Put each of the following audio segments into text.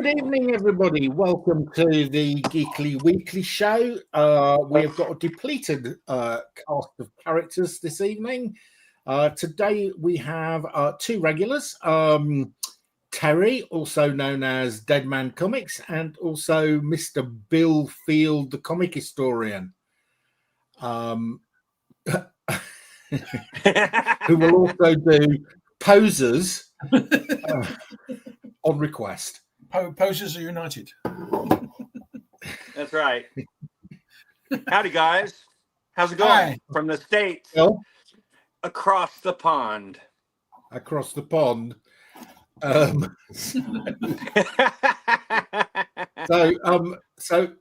Good evening, everybody. Welcome to the Geekly Weekly Show. We have got a depleted cast of characters this evening. Today we have two regulars, Terry, also known as Deadman Comics, and also Mr. Bill Field, the comic historian, who will also do poses on request. Posers are united. That's right. Howdy, guys. How's it going? Hi. From the States across the pond. Across the pond.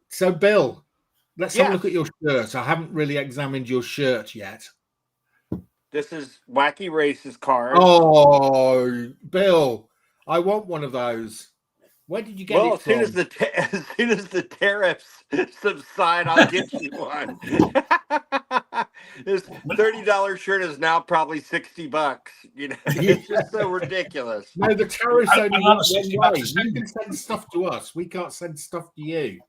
So Bill, let's have a look at your shirt. I haven't really examined your shirt yet. This is Wacky Races card. Oh, Bill, I want one of those. Where did you get it from? As soon as the tariffs subside, I'll get you one. This $30 shirt is now probably $60. You know, it's just so ridiculous. No, the tariffs only work one way. You can send stuff to us. We can't send stuff to you.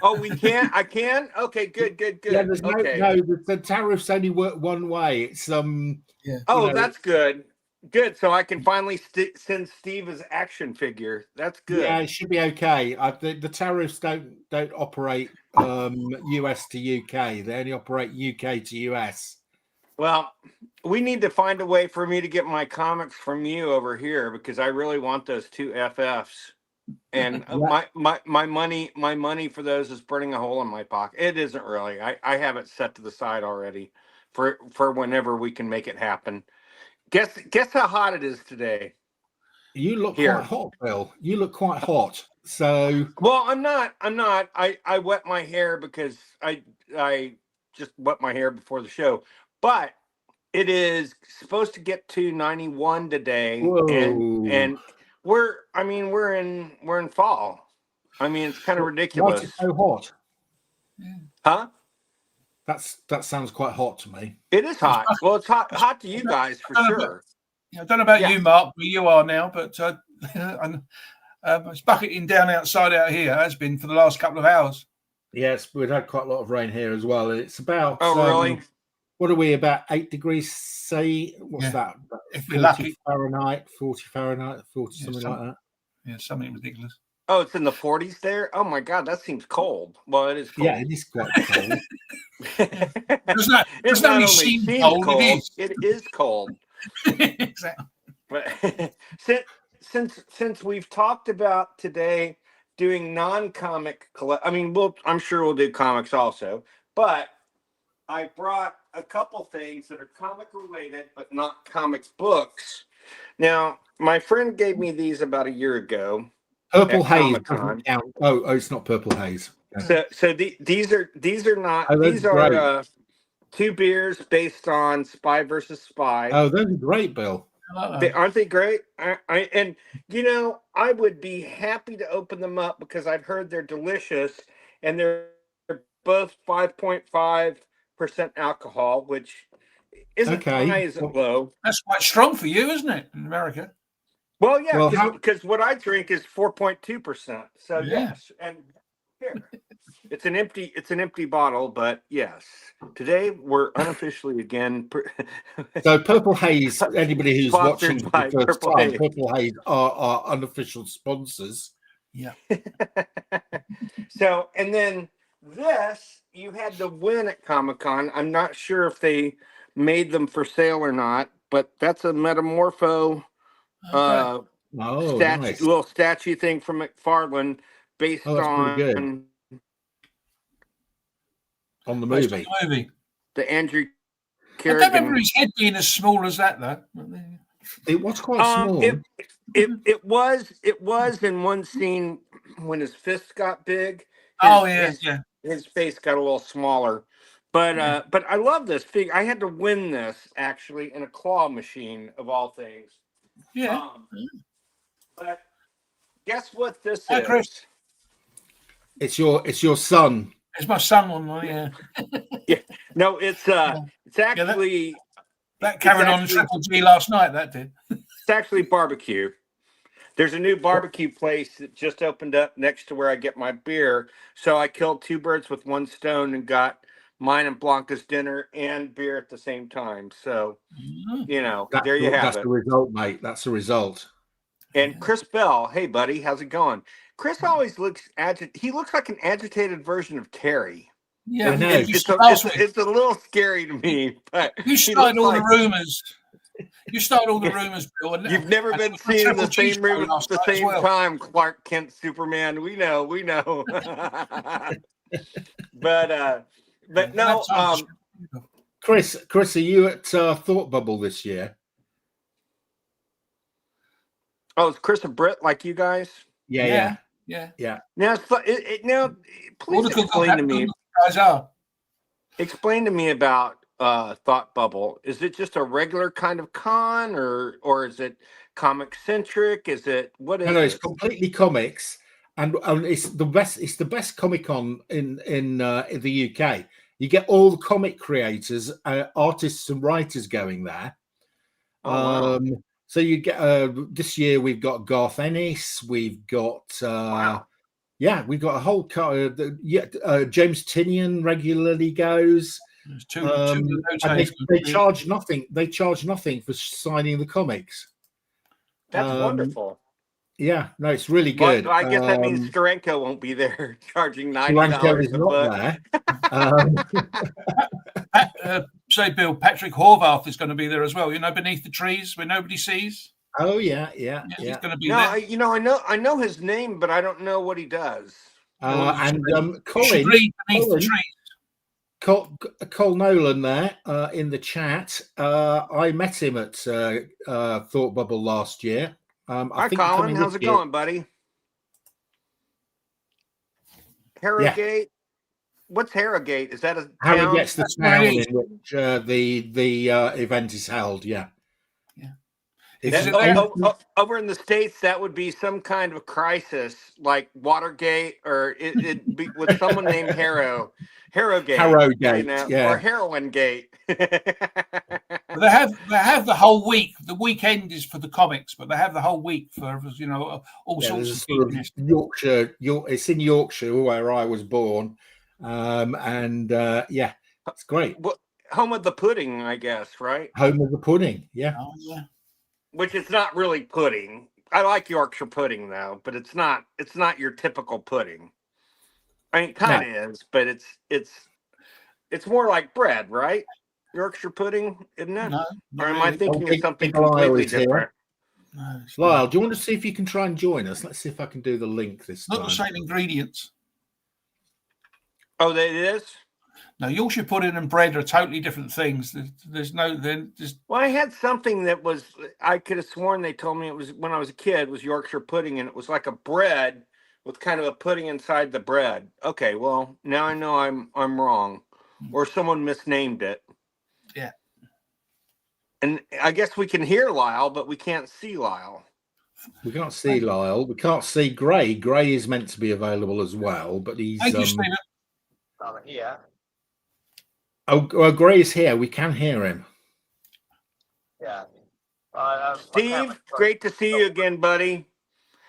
Oh, we can't. I can. Okay, good. Yeah, there's the tariffs only work one way. It's that's good. Good, so I can finally send Steve his action figure. That's good. Yeah, it should be okay. The tariffs don't operate US to UK. They only operate UK to US. Well, we need to find a way for me to get my comics from you over here because I really want those two FFs. And my money for those is burning a hole in my pocket. It isn't really. I have it set to the side already for whenever we can make it happen. Guess how hot it is today. You look quite hot, Bill. You look quite hot. So I'm not. I wet my hair because I just wet my hair before the show. But it is supposed to get to 91 today. Whoa. And we're in fall. I mean, it's kind of ridiculous. Why is it so hot? Huh? That sounds quite hot to me. It is hot. Well, it's hot to you guys for sure. I don't know about you, Mark, where you are now, but it's bucketing down outside out here. It has been for the last couple of hours. Yes, we've had quite a lot of rain here as well. It's about really? What are we, about 8 degrees C? What's that? If we're lucky. 40 Fahrenheit, 40 something like that. Yeah, something ridiculous. Oh, it's in the 40s there? Oh my God, that seems cold. Well, it is cold. Yeah, it is quite cold. It's not only seem cold. It is cold. Exactly. But since we've talked about today doing non-comic I'm sure we'll do comics also, but I brought a couple things that are comic related but not comic books. Now, my friend gave me these about a year ago. Purple Haze. Oh, it's not Purple Haze. So these are not. Oh, these are two beers based on Spy versus Spy. Oh, those are great, Bill. Aren't they great? And I would be happy to open them up because I've heard they're delicious, and they're both 5.5% alcohol, which isn't high, isn't low. That's quite strong for you, isn't it, in America? Well, yeah, because what I drink is 4.2%. So yes, and here it's an empty bottle, but yes, today we're unofficially again. So Purple Haze, anybody who's watching for the first time, Haze. Purple Haze are our unofficial sponsors. Yeah. So, and then this you had to win at Comic-Con. I'm not sure if they made them for sale or not, but that's a Metamorpho. Okay. Nice. Little statue thing from McFarlane based on the movie. The Andrew Kerrigan. I don't remember his head being as small as that, though. It was quite small. It was in one scene when his fist got big. His face got a little smaller. But I love this figure. I had to win this actually in a claw machine of all things. Yeah. But guess what this is? Chris. It's your son. It's my son on yeah. Yeah. No, it's actually that carried on Triple G last night. That did. It's actually barbecue. There's a new barbecue place that just opened up next to where I get my beer. So I killed two birds with one stone and got mine and Blanca's dinner and beer at the same time. So, there you have That's it. the result, mate. That's the result. And Chris Bell, hey buddy, how's it going? Chris always looks he looks like an agitated version of Terry. Yeah, I know. It's a little scary to me, but you started all the rumors. You started all the rumors, Bill. And, you've never been seen in the same room at the same time, Clark Kent, Superman. We know. but no. Chris, are you at Thought Bubble this year? Oh, is Chris a Brit like you guys? Yeah. Now, please explain to me. Guys are. Explain to me about Thought Bubble. Is it just a regular kind of con, or is it comic centric? Is it what is it? No, it's completely comics, and it's the best. It's the best Comic Con in the UK. You get all the comic creators, artists, and writers going there. Oh, wow. So you get this year we've got Garth Ennis, we've got we've got a whole James Tynion regularly goes. They charge nothing. They charge nothing for signing the comics. That's wonderful. Yeah, no, it's really good. But I guess that means Steranko won't be there charging $90 a book. Say, Bill, Patrick Horvath is going to be there as well. Beneath the trees where nobody sees. Oh yeah. He's going to be there. I know his name, but I don't know what he does. And Colin, read Beneath the Trees. Cole Nolan there in the chat. I met him at Thought Bubble last year. Hi, Colin. How's it going, buddy? Harrogate. What's Harrogate? Is that a town? Harrogate's the town in which the event is held. Yeah. Over in the States, that would be some kind of crisis, like Watergate, or it'd be with someone named Harrogate, or Heroin Gate. They have the whole week. The weekend is for the comics, but they have the whole week for all sorts of things. Yorkshire. It's in Yorkshire where I was born, it's great. Home of the pudding, I guess, right? Home of the pudding, yeah. Oh, yeah. Which it's not really pudding. I like Yorkshire pudding though, but it's not your typical pudding. I mean, it kind of is, but it's more like bread, right? Yorkshire pudding, isn't it? No, or am I thinking of something completely different? No, Lyle, do you want to see if you can try and join us? Let's see if I can do the link this time. Not the same ingredients. Oh, it is? No, Yorkshire pudding and bread are totally different things. Well, I had something that was, I could have sworn they told me it was, when I was a kid, was Yorkshire pudding, and it was like a bread with kind of a pudding inside the bread. Okay, well, now I know I'm wrong, or someone misnamed it. Yeah. And I guess we can hear Lyle, but we can't see Lyle. We can't see Lyle. We can't see Gray. Gray is meant to be available as well, but he's Yeah. Oh, Gray is here. We can hear him. Yeah. Steve, great to see you again, buddy.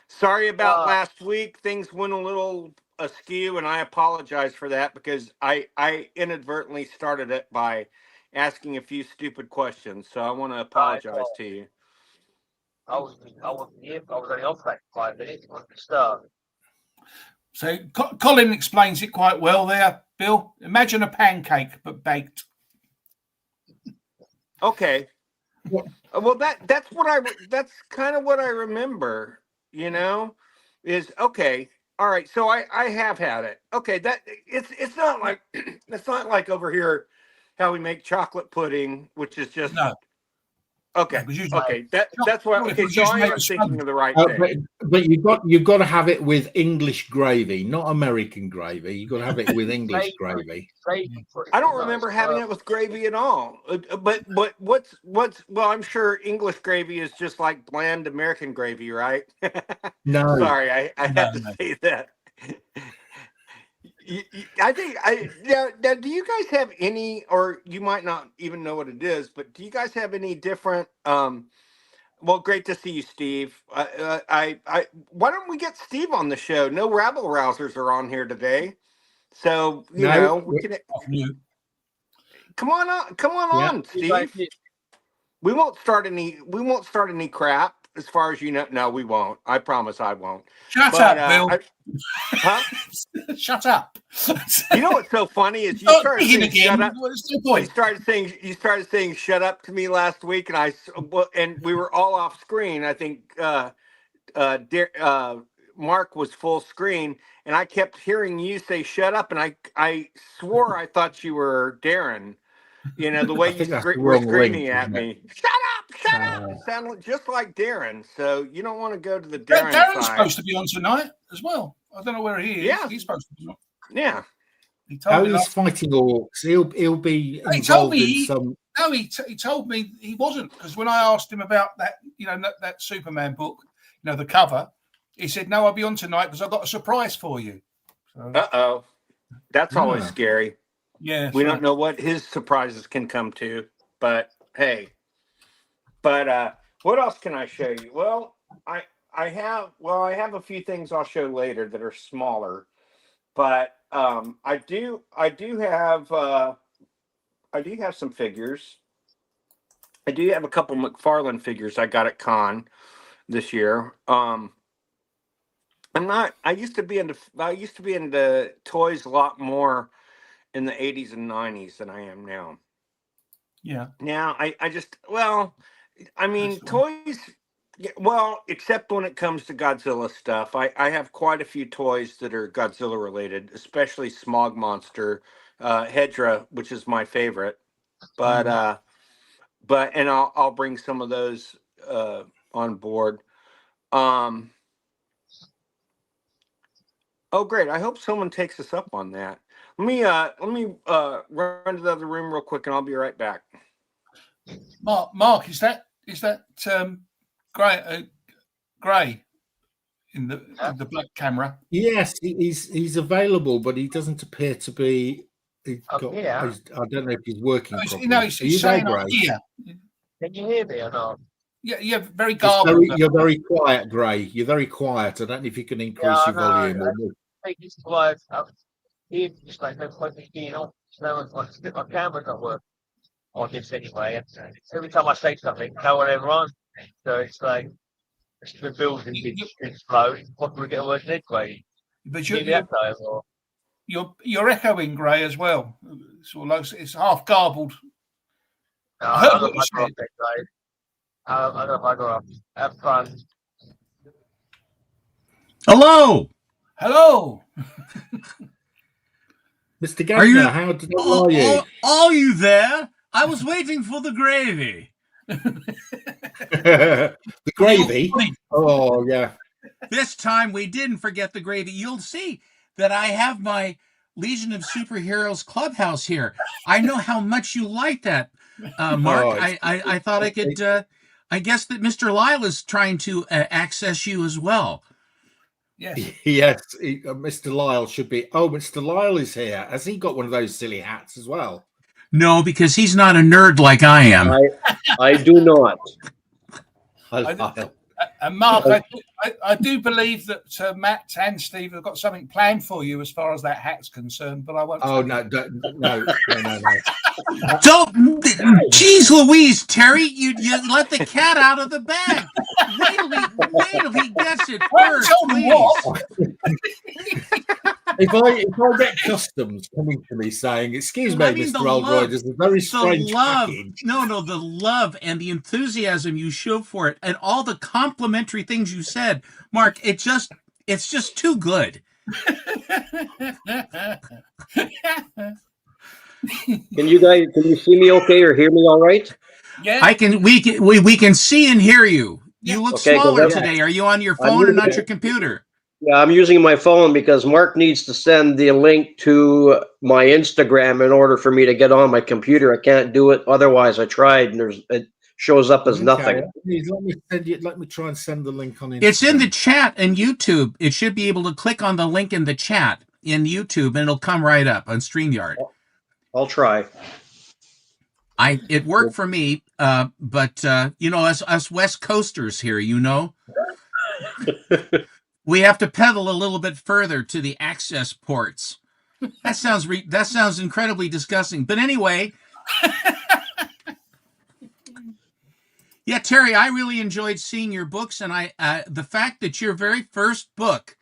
Sorry about last week. Things went a little askew, and I apologize for that because I inadvertently started it by asking a few stupid questions. So I want to apologize to you. I was only off for like 5 minutes. Start. So Colin explains it quite well there, Bill. Imagine a pancake but baked. Okay. Well, that's kind of what I remember. Is okay. All right. So I have had it. Okay. That it's not like it's not like over here how we make chocolate pudding, which is just no. Okay. Okay. That's why. Okay. So I am thinking of the right thing. But you've got to have it with English gravy, not American gravy. You've got to have it with English gravy. I don't remember having it with gravy at all. But what's well, I'm sure English gravy is just like bland American gravy, right? No. Sorry, I had to say that. I think now. Do you guys have any, or you might not even know what it is, but do you guys have any different Well, great to see you, Steve. Why don't we get Steve on the show? No rabble rousers are on here today, so you know we can. Come on on, Steve. We won't start any crap as far as you know. No, we won't. I promise I won't. Shut up, Bill. Huh? Shut up. You know what's so funny is you started saying shut up. What's the point? You started saying shut up to me last week, and we were all off screen. I think Mark was full screen, and I kept hearing you say shut up, and I swore I thought you were Darren. You know, the way you were screaming at me. Shut up! It sounded just like Darren. So you don't want to go to the Darren Darren's side. Supposed to be on tonight as well. I don't know where he is. Yeah. He's supposed to be on. Yeah. He told me he's fighting orcs. He'll be involved in some. No, he told me he wasn't, because when I asked him about that, you know, that Superman book, you know, the cover, he said, "No, I'll be on tonight because I've got a surprise for you." So, that's always scary. Yeah, we don't know what his surprises can come to, but hey. But what else can I show you? Well, I have a few things I'll show later that are smaller, but I do have some figures. I do have a couple McFarlane figures I got at Con this year. I used to be into toys a lot more in the 80s and 90s than I am now. Yeah. Now toys, well, except when it comes to Godzilla stuff. I have quite a few toys that are Godzilla related, especially Smog Monster, Hedra, which is my favorite. But I'll bring some of those on board. Oh, great. I hope someone takes us up on that. Let me run to the other room real quick, and I'll be right back. Mark, is that Gray in the black camera? Yes, he's available, but he doesn't appear to be. I don't know if he's working. He's saying I'm here. Can you hear me or not? Yeah, very garbled. You're very quiet, Gray. You're very quiet. I don't know if you can increase your volume. I think it's quiet. It's like no point in being on. My camera's not working on this anyway. And every time I say something, no one ever answers. So it's like the building is slow. What do we get a word anyway? But you're echoing, Gray, as well. It's half garbled. No, I heard what you said. I'm going to bugger off. Have fun. Hello. Mr. Gardner, how are you? Are you there? I was waiting for the gravy. The gravy? Oh, yeah. This time we didn't forget the gravy. You'll see that I have my Legion of Superheroes Clubhouse here. I know how much you like that, Mark. I thought I could... I guess that Mr. Lyle is trying to access you as well. Yes, Mr. Lyle should be. Oh, Mr. Lyle is here. Has he got one of those silly hats as well? No, because he's not a nerd like I am. I do not. And Mark, I do believe that Matt and Steve have got something planned for you as far as that hat's concerned, but I won't. Oh, no. Don't, geez Louise, Terry, you let the cat out of the bag. Wait till he gets it first, please. If I get customs coming to me saying, "Excuse me, Mr. Oldroyd, this is a very strange package." No, the love and the enthusiasm you show for it, and all the complimentary things you said, Mark, it's just too good. Can you see me okay or hear me all right? Yeah, we can see and hear you. You look smaller today. Are you on your phone and not your computer? Yeah, I'm using my phone because Mark needs to send the link to my Instagram in order for me to get on my computer. I can't do it otherwise. I tried, and it shows up as nothing. Let me try and send the link on Instagram. It's in the chat in YouTube. It should be able to click on the link in the chat in YouTube, and it'll come right up on StreamYard. I'll try. It worked for me. But us West Coasters here, we have to pedal a little bit further to the access ports. That sounds incredibly disgusting. But anyway, yeah, Terry, I really enjoyed seeing your books, and the fact that your very first book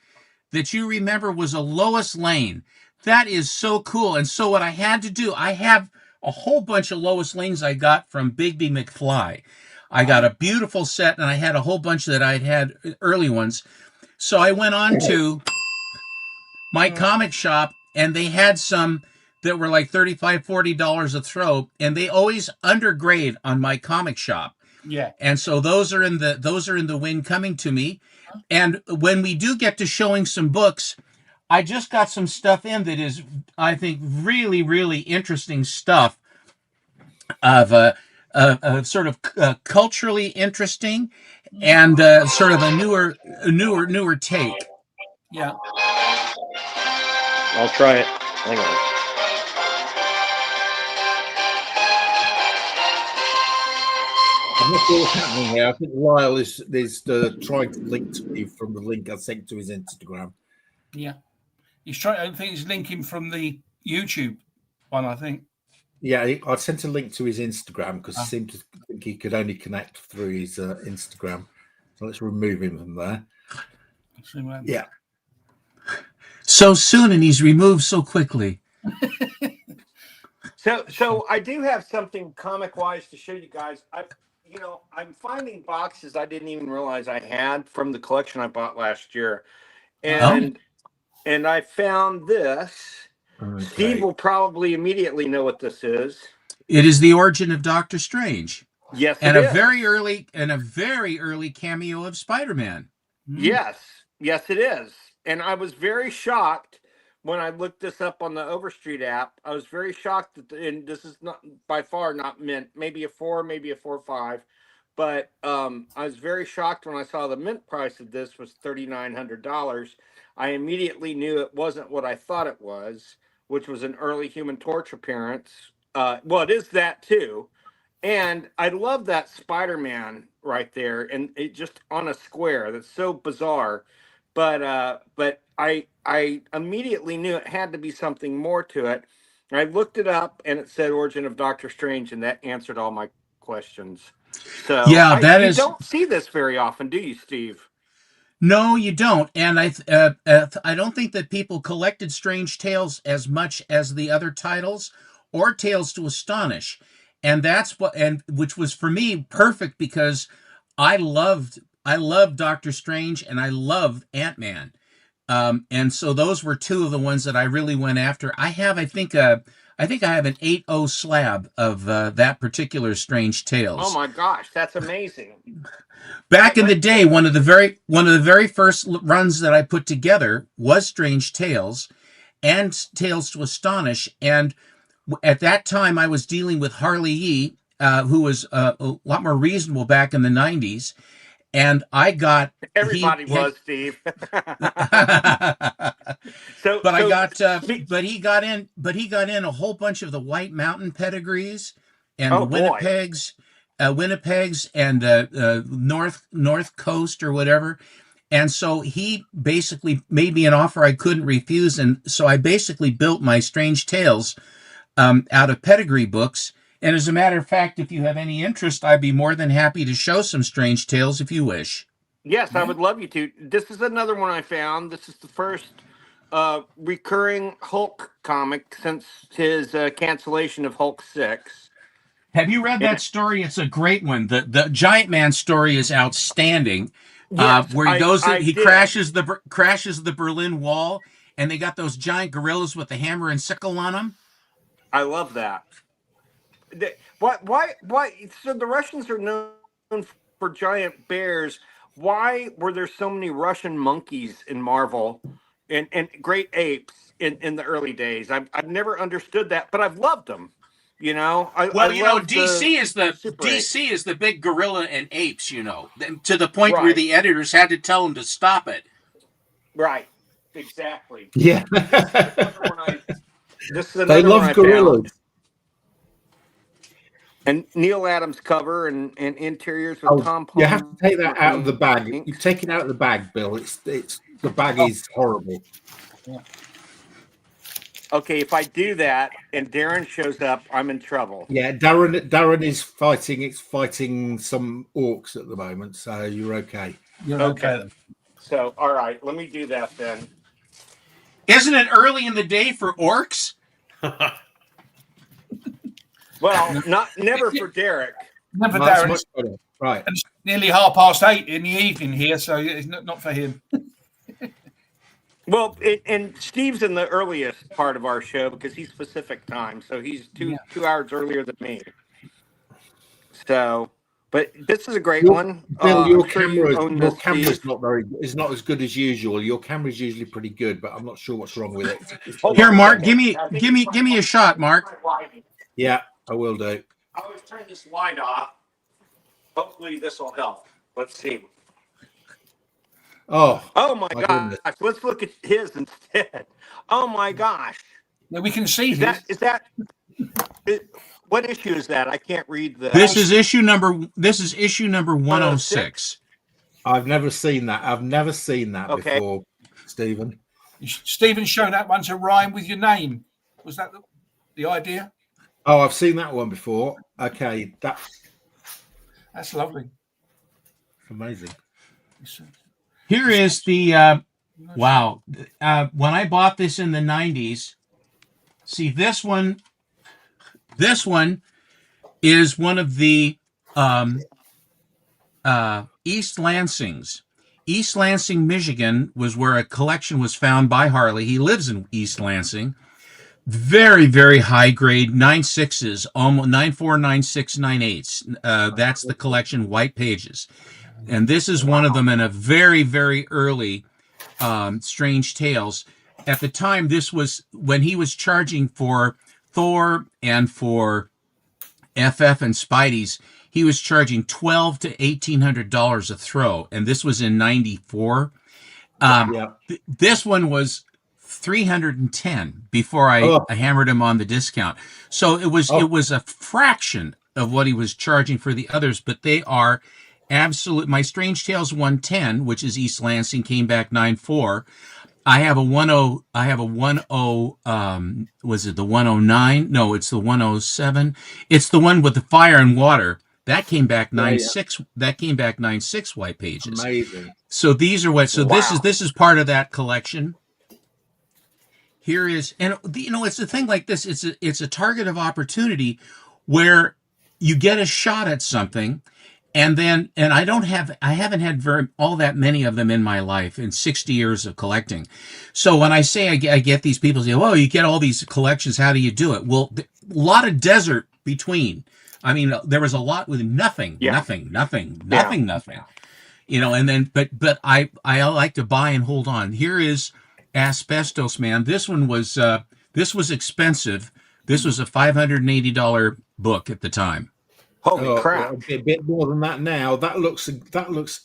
that you remember was a Lois Lane. That is so cool. And so what I had to do, I have a whole bunch of Lois Lanes I got from Bigby McFly. I got a beautiful set, and I had a whole bunch that I'd had early ones. So I went on to my comic shop, and they had some that were like $35, $40 a throw, and they always undergrade on my comic shop. Yeah. And so those are in the wind coming to me. And when we do get to showing some books, I just got some stuff in that is, I think, really, really interesting stuff of sort of culturally interesting and sort of a newer take. Yeah. I'll try it. Hang on. I'm not sure what's happening here. I think Lyle is trying to link to me from the link I sent to his Instagram. Yeah. He's trying. I think he's linking from the YouTube one, I think. Yeah, I sent a link to his Instagram because he seemed to think he could only connect through his Instagram. So let's remove him from there. Yeah. So soon, and he's removed so quickly. So I do have something comic-wise to show you guys. I'm finding boxes I didn't even realize I had from the collection I bought last year, and I found this. Okay. Steve will probably immediately know what this is. It is the origin of Doctor Strange. Yes, and a very early cameo of Spider-Man. Yes, it is. And I was very shocked when I looked this up on the Overstreet app. I was very shocked that, and this is not by far not mint, maybe a 4, maybe a 4.5. But I was very shocked when I saw the mint price of this was $3,900. I immediately knew it wasn't what I thought it was, which was an early Human Torch appearance. Well, it is that too. And I love that Spider-Man right there, and it just on a square. That's so bizarre. But I immediately knew it had to be something more to it. I looked it up, and it said Origin of Doctor Strange, and that answered all my questions. So yeah, you don't see this very often, do you, Steve? No, you don't. And I don't think that people collected Strange Tales as much as the other titles or Tales to Astonish. And which was for me perfect because I loved Doctor Strange and I loved Ant-Man. And so those were two of the ones that I really went after. I think I have an 8.0 slab of that particular Strange Tales. Oh my gosh, that's amazing. Back in the day, one of the very first runs that I put together was Strange Tales and Tales to Astonish. And at that time, I was dealing with Harley Yee, who was a lot more reasonable back in the 90s. And I got Steve. But he got in a whole bunch of the White Mountain pedigrees and Winnipegs and North Coast or whatever. And so he basically made me an offer I couldn't refuse. And so I basically built my Strange Tales out of pedigree books. And as a matter of fact, if you have any interest, I'd be more than happy to show some Strange Tales if you wish. Yes, I would love you to. This is another one I found. This is the first recurring Hulk comic since his cancellation of Hulk 6. Have you read that story? It's a great one. The Giant Man story is outstanding. Yes, where he goes, he crashes the Berlin Wall, and they got those giant gorillas with the hammer and sickle on them. I love that. Why? So the Russians are known for giant bears. Why were there so many Russian monkeys in Marvel and great apes in the early days? I've never understood that, but I've loved them. DC is the big gorilla and apes. To the point where the editors had to tell them to stop it. Right. Exactly. Yeah. This is another they love one I gorillas. found. And Neil Adams cover and interiors with Tom Palmer. You have to take that out of the bag. You take it out of the bag, Bill. It's the bag is horrible. Yeah. Okay, if I do that and Darren shows up, I'm in trouble. Yeah, Darren is fighting. It's fighting some orcs at the moment, so you're okay. You're okay. So, all right, let me do that then. Isn't it early in the day for orcs? Well, never for Derek. Never That's Darren. much better. Right. And it's nearly 8:30 in the evening here, so it's not for him. Well, and Steve's in the earliest part of our show because he's Pacific time, so he's two hours earlier than me. So, but this is a great one. Bill, your I'm sure you own this, camera's Steve. is not as good as usual. Your camera's usually pretty good, but I'm not sure what's wrong with it. Here, Mark, give me a shot, Mark. Yeah, I will do. I was turning this light off. Hopefully, this will help. Let's see. Oh my gosh! Goodness. Let's look at his instead. Oh my gosh! Yeah, we can see what issue is that? I can't read the. This is issue number 106. I've never seen that. Before, Stephen. Stephen showed that one to rhyme with your name. Was that the idea? Oh, I've seen that one before. Okay, that's lovely. Amazing. Here is the wow. When I bought this in the 90s, see this one. This one is one of the East Lansings. East Lansing, Michigan was where a collection was found by Harley. He lives in East Lansing. Very, very high grade 9.6s, almost 9.4, 9.6, 9.8s. That's the collection, White Pages. And this is one of them in a very, very early Strange Tales. At the time, this was when he was charging for Thor and for FF and Spidey's. He was charging $1,200 to $1,800 a throw, and this was in '94. This one was $310 before I hammered him on the discount. So it was a fraction of what he was charging for the others, but they are absolute. My Strange Tales 110, which is East Lansing, came back 9.4. I have a 10. I have a 10. Was it the 109? No, it's the 107. It's the one with the fire and water. That came back 9.6. That came back 9.6 White Pages. Amazing. So these are what. So this is part of that collection. Here is, and it's a thing like this. It's a target of opportunity where you get a shot at something. And I haven't had all that many of them in my life in 60 years of collecting. So when I say I get these people say, "Oh, you get all these collections. How do you do it?" Well, a lot of desert between. I mean, there was a lot with nothing. And then, but I like to buy and hold on. Here is Asbestos Man. This one was expensive. This was a $580 book at the time. Holy crap! A bit more than that now. That looks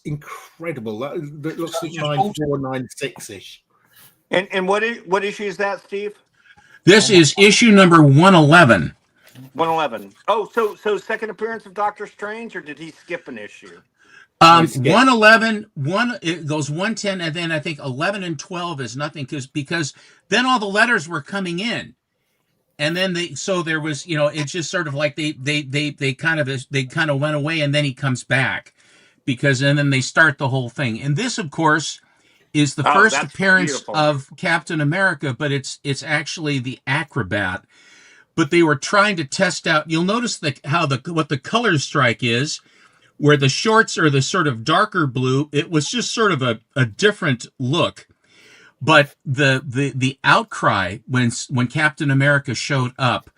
incredible. That looks like 9.4, 9.6 ish. And what issue is that, Steve? This is issue number 111. 111. Oh, so second appearance of Doctor Strange, or did he skip an issue? 111, it goes 110, and then I think 11 and 12 is nothing because then all the letters were coming in. And then there was, it's just sort of like they kind of went away, and then he comes back and then they start the whole thing. And this, of course, is the first appearance of Captain America, but it's actually the Acrobat. But they were trying to test out. You'll notice what the color strike is, where the shorts are the sort of darker blue. It was just sort of a different look. But the outcry when Captain America showed up,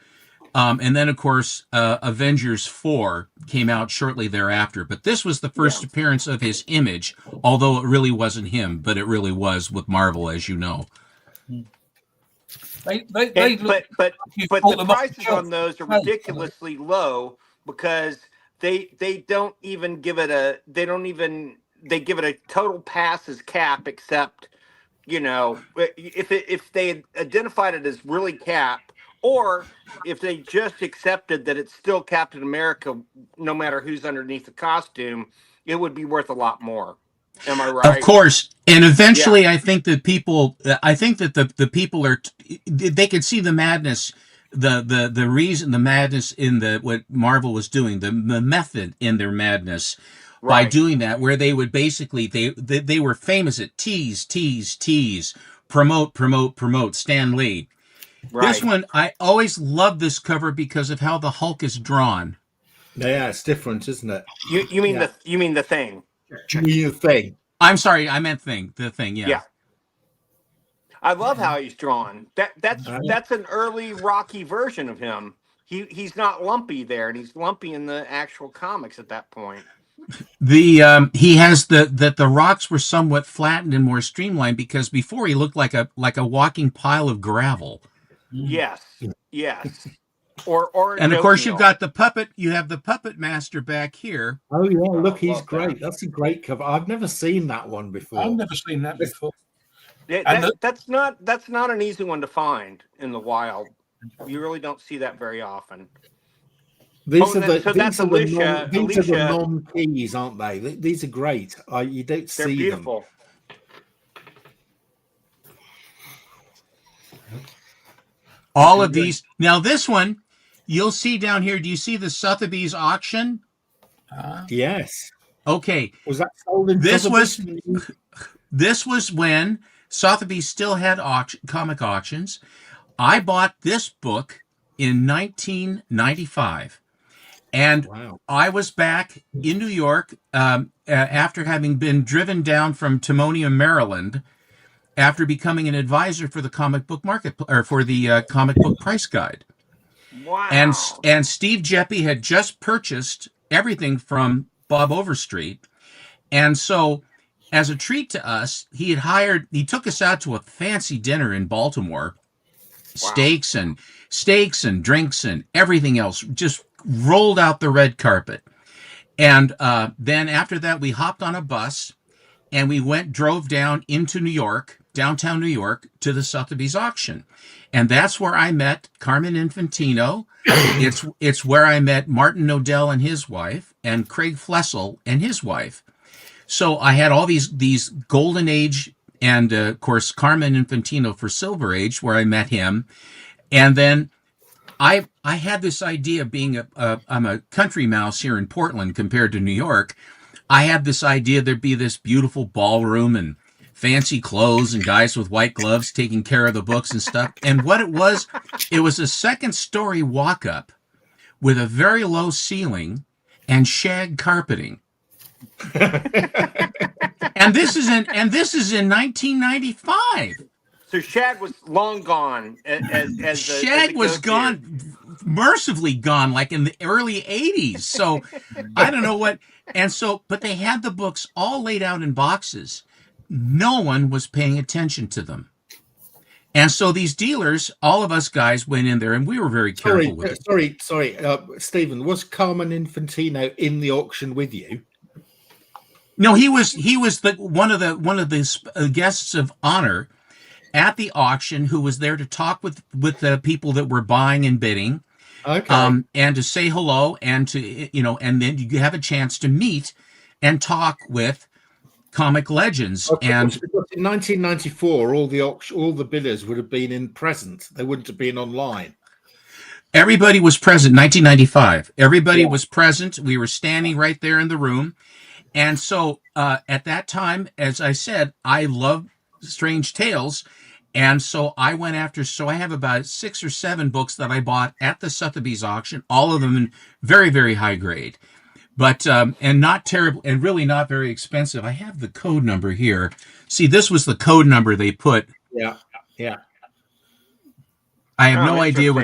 and then of course Avengers 4 came out shortly thereafter. But this was the first appearance of his image, although it really wasn't him, but it really was with Marvel, as you know. But the prices on those are ridiculously low because they don't even give it they give it a total pass as Cap, except if they had identified it as really Cap, Or if they just accepted that it's still Captain America, no matter who's underneath the costume, it would be worth a lot more. Am I right? Of course. And eventually, Yeah. I think that the people are, they could see the madness, the reason, the madness in what Marvel was doing, the method in their madness by Right. doing that, where they would basically, they were famous at tease, promote, Stan Lee. Right. This one, I always loved this cover because of how the Hulk is drawn. Yeah, it's different, isn't it? You mean the Thing? New thing. I'm sorry, I meant the thing, yeah. Yeah. I love how he's drawn. That's an early Rocky version of him. He's not lumpy there, and he's lumpy in the actual comics at that point. He has the rocks were somewhat flattened and more streamlined, because before he looked like a walking pile of gravel. Yes. Or And of course you have the puppet master back here. Oh yeah, look, he's great. That's a great cover. I've never seen that one before. I've never seen that before. Yeah, that's not an easy one to find in the wild. You really don't see that very often. These are that's Alicia. the non-keys, aren't they? These are great. You don't see them. They're beautiful. All of these. Now this one, you'll see down here. Do you see the Sotheby's auction? Yes. Okay. Was that sold in This was when Sotheby's still had comic auctions. I bought this book in 1995. And wow. I was back in New York after having been driven down from Timonium, Maryland, after becoming an advisor for the comic book market, or for the comic book price guide. Wow. And Steve Jeppy had just purchased everything from Bob Overstreet. And so, as a treat to us, he took us out to a fancy dinner in Baltimore. Wow. Steaks and drinks and everything else, just rolled out the red carpet. And then after that, we hopped on a bus and we drove down into New York, downtown New York, to the Sotheby's auction. And that's where I met Carmen Infantino. It's where I met Martin Nodell and his wife, and Craig Flessel and his wife. So I had all these golden age, and of course Carmen Infantino for Silver Age, where I met him. And then I had this idea, being I'm a country mouse here in Portland compared to New York. I had this idea there'd be this beautiful ballroom and fancy clothes and guys with white gloves taking care of the books and stuff. And what it was a second-story walk-up with a very low ceiling and shag carpeting. and this is in 1995. So shag was long gone. Shag was gone, mercifully gone, like in the early 80s. So I don't know what. And so, but they had the books all laid out in boxes. No one was paying attention to them. And so these dealers, all of us guys, went in there, and we were very careful with it. Sorry, Stephen, was Carmen Infantino in the auction with you? No, he was one of the guests of honor at the auction, who was there to talk with the people that were buying and bidding. Okay. And to say hello, and to, and then you have a chance to meet and talk with comic legends. And in 1994, all the bidders would have been in present. They wouldn't have been online. Everybody was present. 1995. Everybody was present. We were standing right there in the room. And so at that time, as I said, I love strange tales. And so I went after, I have about 6 or 7 books that I bought at the Sotheby's auction, all of them in very, very high grade, but, and not terrible, and really not very expensive. I have the code number here. See, this was the code number they put. Yeah. I have no idea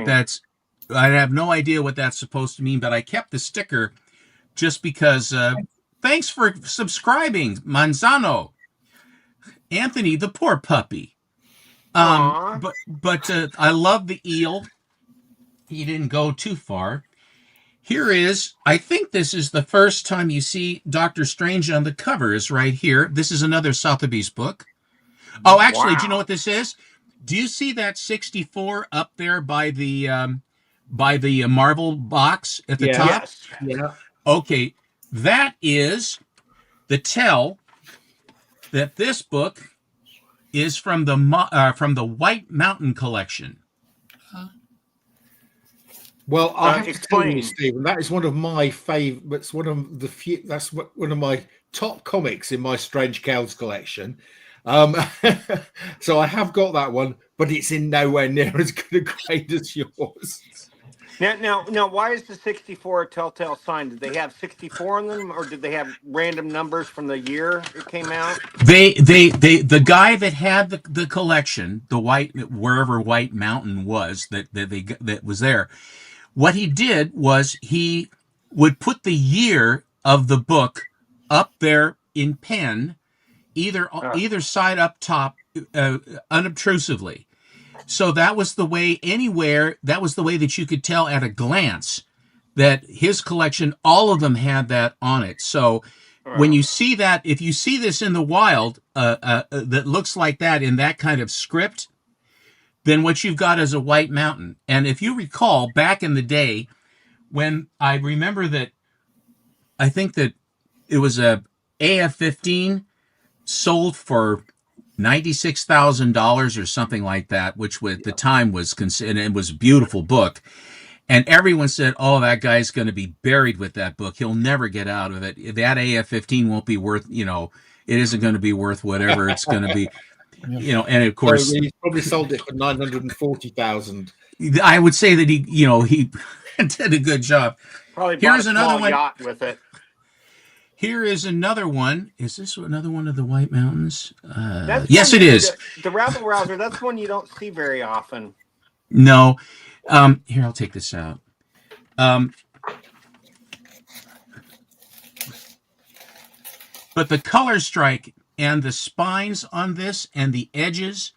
what that's supposed to mean, but I kept the sticker just because, thanks for subscribing, Manzano. Anthony, the poor puppy. But I love the eel. He didn't go too far. I think this is the first time you see Doctor Strange on the cover, is right here. This is another Sotheby's book. Oh, actually, do you know what this is? Do you see that 64 up there by the Marvel box at the top? Yes. Yeah. Okay, that is the tell that this book is from the White Mountain collection. Well, I have to tell you, Explain. Stephen, that is one of my favorites. One of the few. That's one of my top comics in my Strange Cows collection. So I have got that one, but it's in nowhere near as good a grade as yours. Now, why is the 64 a telltale sign? Did they have 64 on them, or did they have random numbers from the year it came out? The guy that had the collection, wherever White Mountain was that was there, what he did was he would put the year of the book up there in pen, either side up top, unobtrusively. So that was the way that you could tell at a glance that his collection, all of them had that on it. So when you see that, if you see this in the wild, that looks like that in that kind of script, then what you've got is a White Mountain. And if you recall back in the day, when I remember that, I think that it was a AF-15 sold for $96,000 or something like that, which at the time was considered, and it was a beautiful book. And everyone said, "Oh, that guy's going to be buried with that book. He'll never get out of it. That AF-15 won't be worth, it isn't going to be worth whatever it's going to be." And of course, so he probably sold it for 940,000. I would say that he did a good job. Probably Here's bought a another small one. yacht with it. Here is another one. Is this another one of the White Mountains? Yes, it is. The Rabble Rouser. That's one you don't see very often. No. Here, I'll take this out. But the color strike and the spines on this and the edges,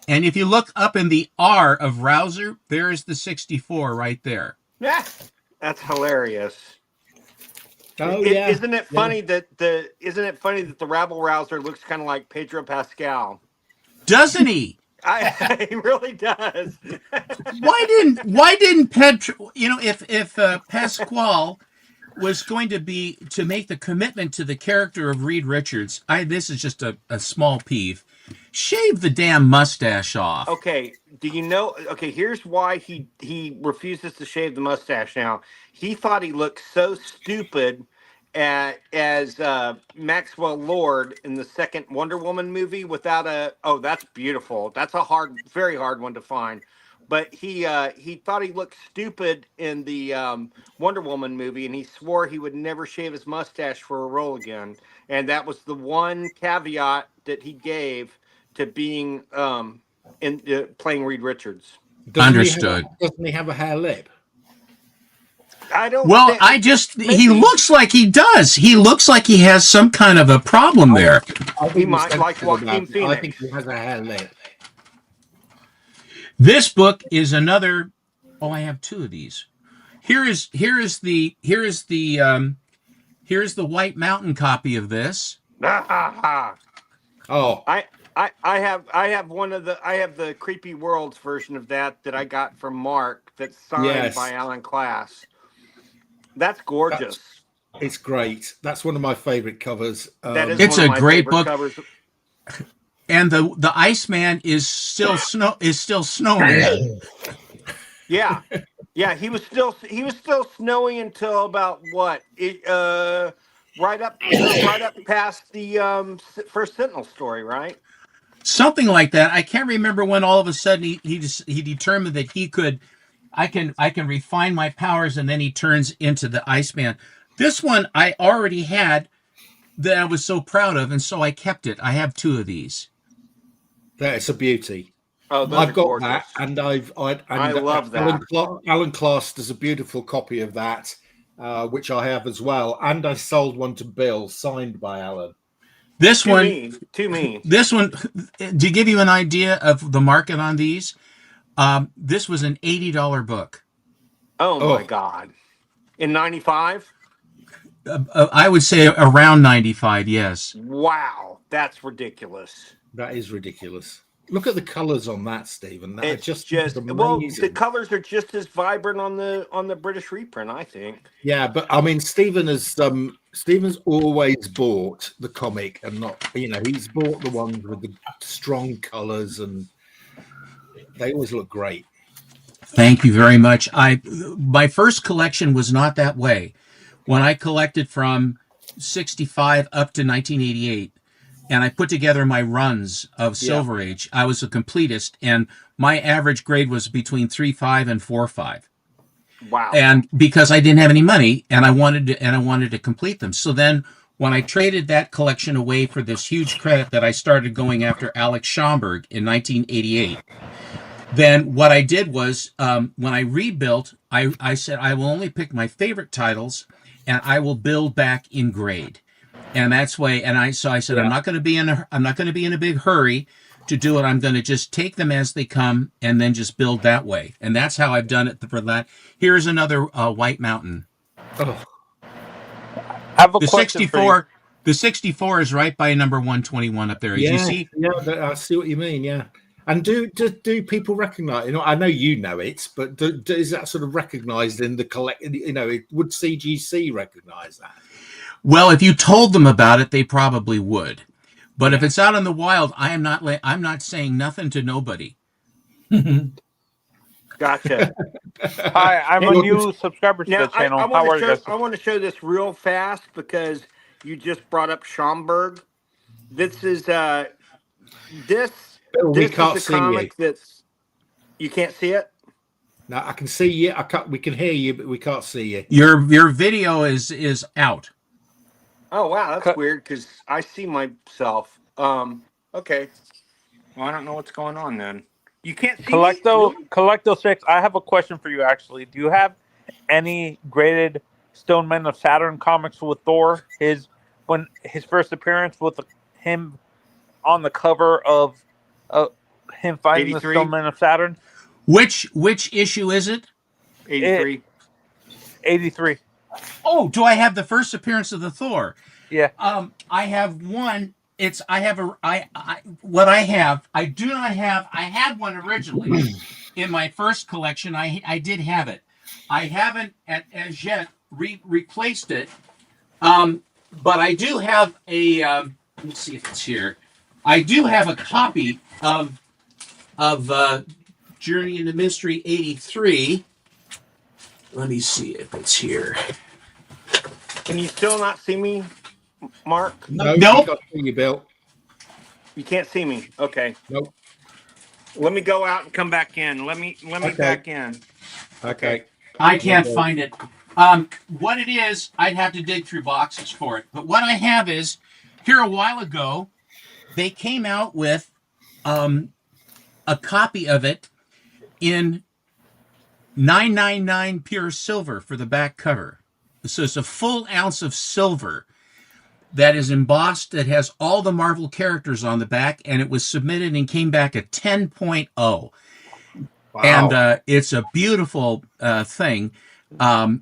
and if you look up in the R of Rouser, there is the 64 right there. Yeah, that's hilarious. Oh yeah. Isn't it funny that the Rabble Rouser looks kind of like Pedro Pascal? Doesn't he? He really does. Why didn't Pedro? If Pasquale was going to make the commitment to the character of Reed Richards, this is just a small peeve. Shave the damn mustache off. Okay, do you know? Okay, here's why he refuses to shave the mustache now. He thought he looked so stupid as Maxwell Lord in the second Wonder Woman movie without that's beautiful. That's a very hard one to find. But he thought he looked stupid in the Wonder Woman movie, and he swore he would never shave his mustache for a role again. And that was the one caveat that he gave to being playing Reed Richards. Understood. Doesn't he have a hair lip? I don't. Well, he looks like he does. He looks like he has some kind of a problem there. He might like Joaquin Phoenix. I think he has a hair lip. This book is another. Oh, I have two of these. Here is the White Mountain copy of this. Oh, I have the Creepy Worlds version of that I got from Mark that's signed by Alan Class. That's gorgeous. It's great. That's one of my favorite covers. It's a great book. Covers. And the Iceman is still snowing. Yeah. He was still snowing until about what? Right up past the first Sentinel story, right? Something like that. I can't remember when all of a sudden he determined that he could. I can refine my powers, and then he turns into the Iceman. This one I already had that I was so proud of, and so I kept it. I have two of these. That's a beauty. Oh, I've got gorgeous. that, and I love that. Alan Class does a beautiful copy of that, which I have as well, and I sold one to Bill, signed by Alan. This one, to give you an idea of the market on these, this was an $80 book. Oh my God! In '95, I would say around 95. Yes. Wow, that's ridiculous. That is ridiculous. Look at the colours on that, Stephen. That It's just well, the colors are just as vibrant on the British reprint, I think. Yeah, but I mean, Stephen's always bought the comic and not, he's bought the ones with the strong colours and they always look great. Thank you very much. My first collection was not that way. When I collected from 65 up to 1988, and I put together my runs of Silver Age, I was a completist, and my average grade was between 3.5 and 4.5. Wow! And because I didn't have any money, and I wanted to complete them, so then when I traded that collection away for this huge credit that I started going after Alex Schomburg in 1988. Then what I did was, when I rebuilt, I said I will only pick my favorite titles, and I will build back in grade, and that's way. And I said I'm not going to be in a big hurry to do it. I'm going to just take them as they come, and then just build that way. And that's how I've done it for that. Here's another White Mountain. Oh. I have a question for you. The 64 is right by number 121 up there. As you see? Yeah, I see what you mean. Yeah. And do people recognize? I know you know it, but is that sort of recognised in the collect? Would CGC recognise that? Well, if you told them about it, they probably would. But if it's out in the wild, I'm not saying nothing to nobody. Gotcha. Hi, I'm a new subscriber to the channel. I want to show this real fast because you just brought up Schomburg. This is this. Bill, this is a comic that's you can't see it. No, I can see you. We can hear you, but we can't see you. Your video is out. Oh wow, that's weird because I see myself. Okay. Well, I don't know what's going on then. You can't see Collecto 6. I have a question for you. Actually, do you have any graded Stone Men of Saturn comics with Thor? His first appearance with him on the cover of him fighting 83? The Stone Men of Saturn. Which issue is it? 83. 83. Oh, do I have the first appearance of the Thor? Yeah. I have one. I had one originally in my first collection. I did have it. I haven't as yet replaced it. But I do have a. Let me see if it's here. I do have a copy of Journey into Mystery 83. Let me see if it's here. Can you still not see me, Mark? No. Nope. You see you, Bill. You can't see me. Okay. Nope. Let me go out and come back in. Let me back in. Okay. I can't find it. What it is, I'd have to dig through boxes for it. But what I have is, here a while ago, they came out with a copy of it in 999 pure silver for the back cover. So it's a full ounce of silver that is embossed, that has all the Marvel characters on the back, and it was submitted and came back at 10.0. Wow. And it's a beautiful thing. I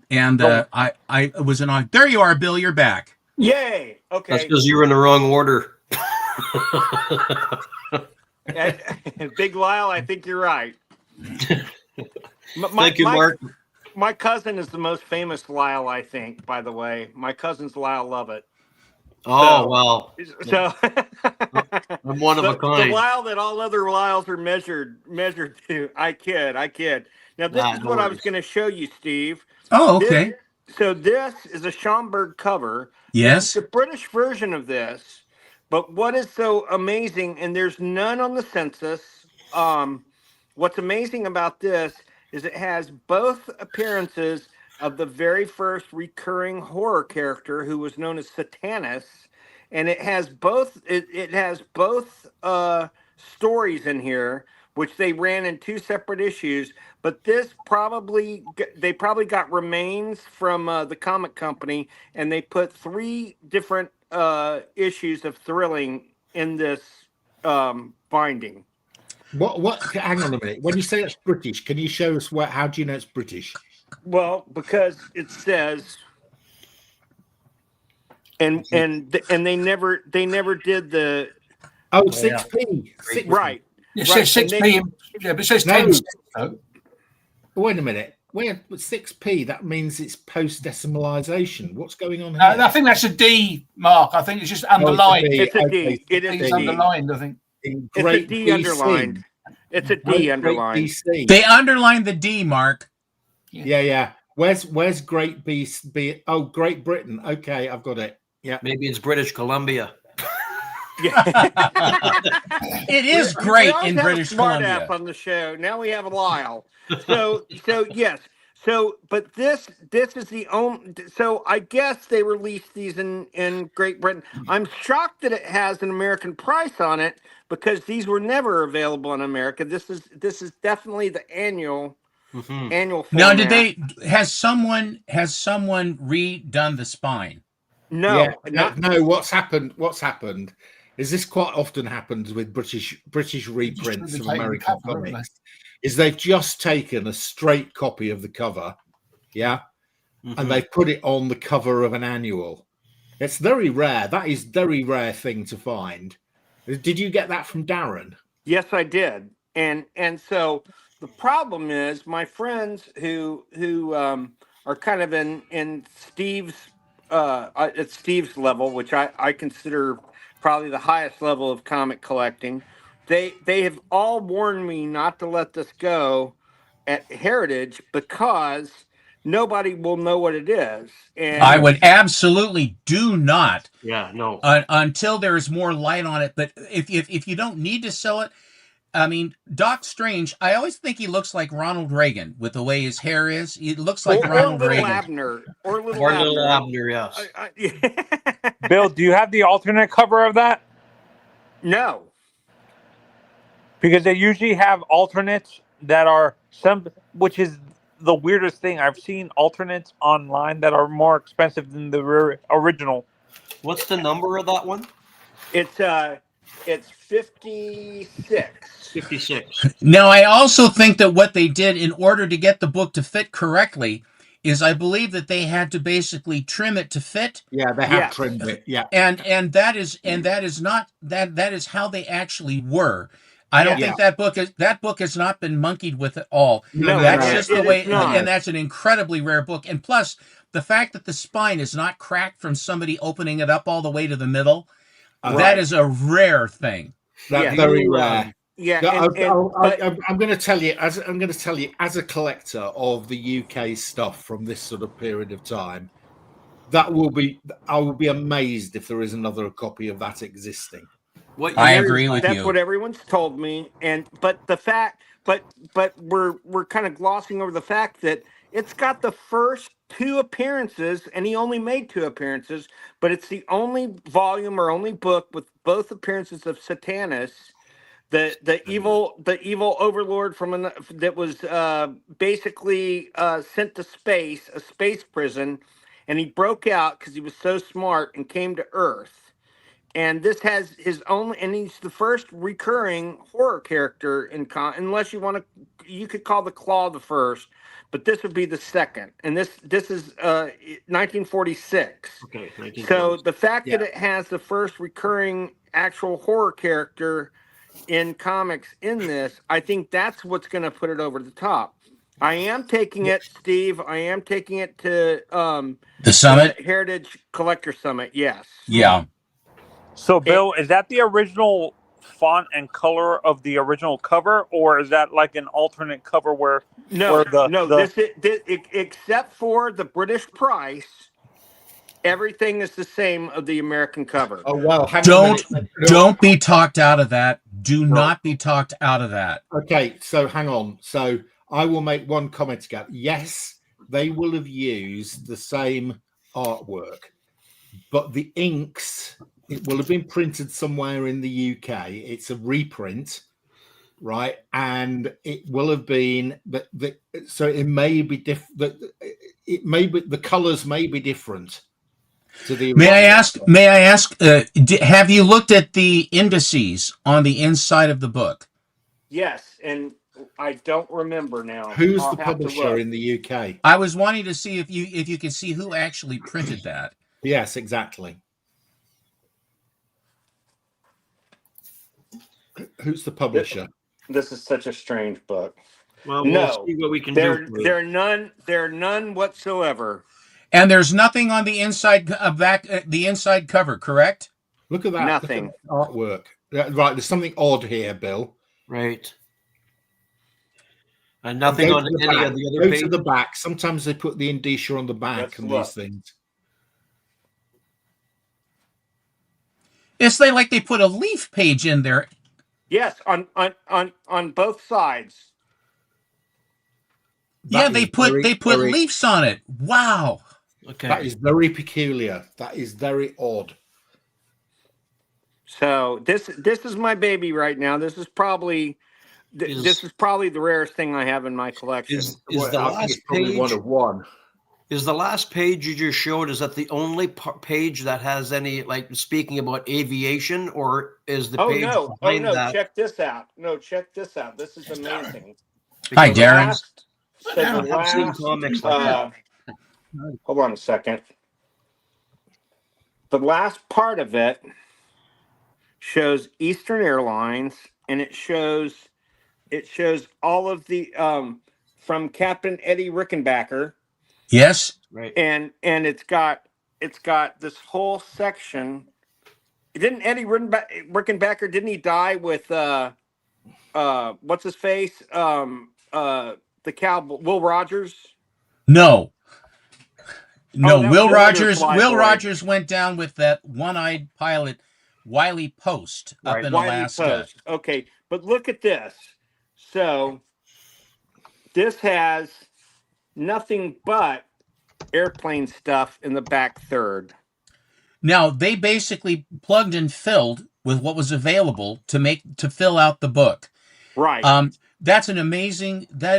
was an there you are, Bill, you're back. Yay. Okay. That's because you were in the wrong order. Big Lyle, I think you're right. Thank you, Mark. My cousin is the most famous Lyle, I think, by the way. My cousin's Lyle Lovett. Oh, well. So I'm one of a kind. The Lyle that all other Lyles are measured to. I kid. Now, this is what I was going to show you, Steve. Oh, okay. This is a Schomburg cover. Yes. It's the British version of this. But what is so amazing, and there's none on the census, what's amazing about this is it has both appearances of the very first recurring horror character who was known as Satanus, and it has both stories in here, which they ran in two separate issues. But they probably got remains from the comic company, and they put 3 different issues of Thrilling in this binding. What? Hang on a minute. When you say it's British, can you show us how do you know it's British? Well, because it says, and they never did the 6p. Right. It Right, says and 6p. Yeah, but it says No. 10. though. Wait a minute. Where 6p? That means it's post decimalisation. What's going on here? I think that's a D, Mark. I think it's just underlined. It's a Okay, D. It is It's D. underlined, I think. in It's a great D BC. underlined. It's a D Great underlined. BC. They underlined the D, Mark. Yeah. Where's Great BC? Oh, Great Britain. Okay, I've got it. Yeah. Maybe it's British Columbia. It is We great always in have a British smart Columbia. app on the show. Now we have Lyle. So yes. So, but this is the only. So I guess they released these in Great Britain. I'm shocked that it has an American price on it because these were never available in America. This is definitely the annual format. Now, has someone redone the spine? No, No. What's happened is this quite often happens with British reprints of American comics. Is they've just taken a straight copy of the cover, and they've put it on the cover of an annual. It's very rare. That is very rare thing to find. Did you get that from Darren? Yes, I did. And so the problem is my friends who are kind of in Steve's at Steve's level, which I consider probably the highest level of comic collecting. They have all warned me not to let this go at Heritage because nobody will know what it is. And I would absolutely do not. Yeah, no. Until there is more light on it. But if you don't need to sell it, I mean, Doc Strange, I always think he looks like Ronald Reagan with the way his hair is. He looks like Ronald Reagan. Or Little Abner, yes. Bill, do you have the alternate cover of that? No. Because they usually have alternates that are which is the weirdest thing. I've seen alternates online that are more expensive than the original. What's the number of that one? It's 56. 56. Now, I also think that what they did in order to get the book to fit correctly is I believe that they had to basically trim it to fit. Yeah, they have trimmed it. Yeah. And that is how they actually were. I don't think that book has not been monkeyed with at all. No, that's just the way, and that's an incredibly rare book. And plus, the fact that the spine is not cracked from somebody opening it up all the way to the middle, that is a rare thing. That's very rare. Yeah, I'm going to tell you as a collector of the UK stuff from this sort of period of time, I will be amazed if there is another copy of that existing. I agree with you. That's what everyone's told me, but we're kind of glossing over the fact that it's got the first 2 appearances, and he only made 2 appearances, but it's the only volume or only book with both appearances of Satanus, the evil overlord that was basically sent to space, a space prison, and he broke out because he was so smart and came to Earth. And this has his own, and he's the first recurring horror character unless you could call the Claw the first, but this would be the second. And this is 1946. Okay, 1946. So the fact that it has the first recurring actual horror character in comics in this, I think that's what's going to put it over the top. I am taking it, Steve. I am taking it to the Summit, the Heritage Collector Summit. Yes. Yeah. So, Bill, is that the original font and color of the original cover, or is that like an alternate cover where? This except for the British price, everything is the same of the American cover. Oh well, don't be talked out of that. Do not be talked out of that. Okay, so hang on. So I will make one comment again. Yes, they will have used the same artwork, but the inks. It will have been printed somewhere in the UK. It's a reprint, right? And it will have been so it may be different. It may be the colors may be different. To the May I ask? Have you looked at the indices on the inside of the book? Yes, and I don't remember now. Who's the publisher in the UK? I was wanting to see if you could see who actually printed that. Yes, exactly. Who's the publisher? This is such a strange book. Well, No, we'll see what we can There do. are none whatsoever. And there's nothing on the inside the inside cover, correct? Look at that. Nothing. Look at that artwork. Right, there's something odd here, Bill. Right. And nothing on any of the other Go pages. to the back. Sometimes they put the indicia on the back Let's and look. these things. It's like they put a leaf page in there. Yes, on both sides. That They is put very, leaves on it. Wow. Okay. That is very peculiar. That is very odd. So this is my baby right now. This is probably the rarest thing I have in my collection. Is Well, the I think last it's probably page? one of one. Is the last page you just showed? Is that the only page that has any speaking about aviation, or is the page behind that? Check this out. No, check this out. This is amazing. Hi, Darren. I've seen comics like that. Hold on a second. The last part of it shows Eastern Airlines, and it shows all of the from Captain Eddie Rickenbacker. Yes. Right. And it's got this whole section. Didn't Eddie Rickenbacker, didn't he die with what's his face? The cowboy Will Rogers? No. No, that Will was Rogers. another Will flyboy. Rogers went down with that one-eyed pilot, Wiley Post, up in Wiley Alaska. Post. Okay, but look at this. So this has nothing but airplane stuff in the back third. Now they basically plugged and filled with what was available to fill out the book. Right. That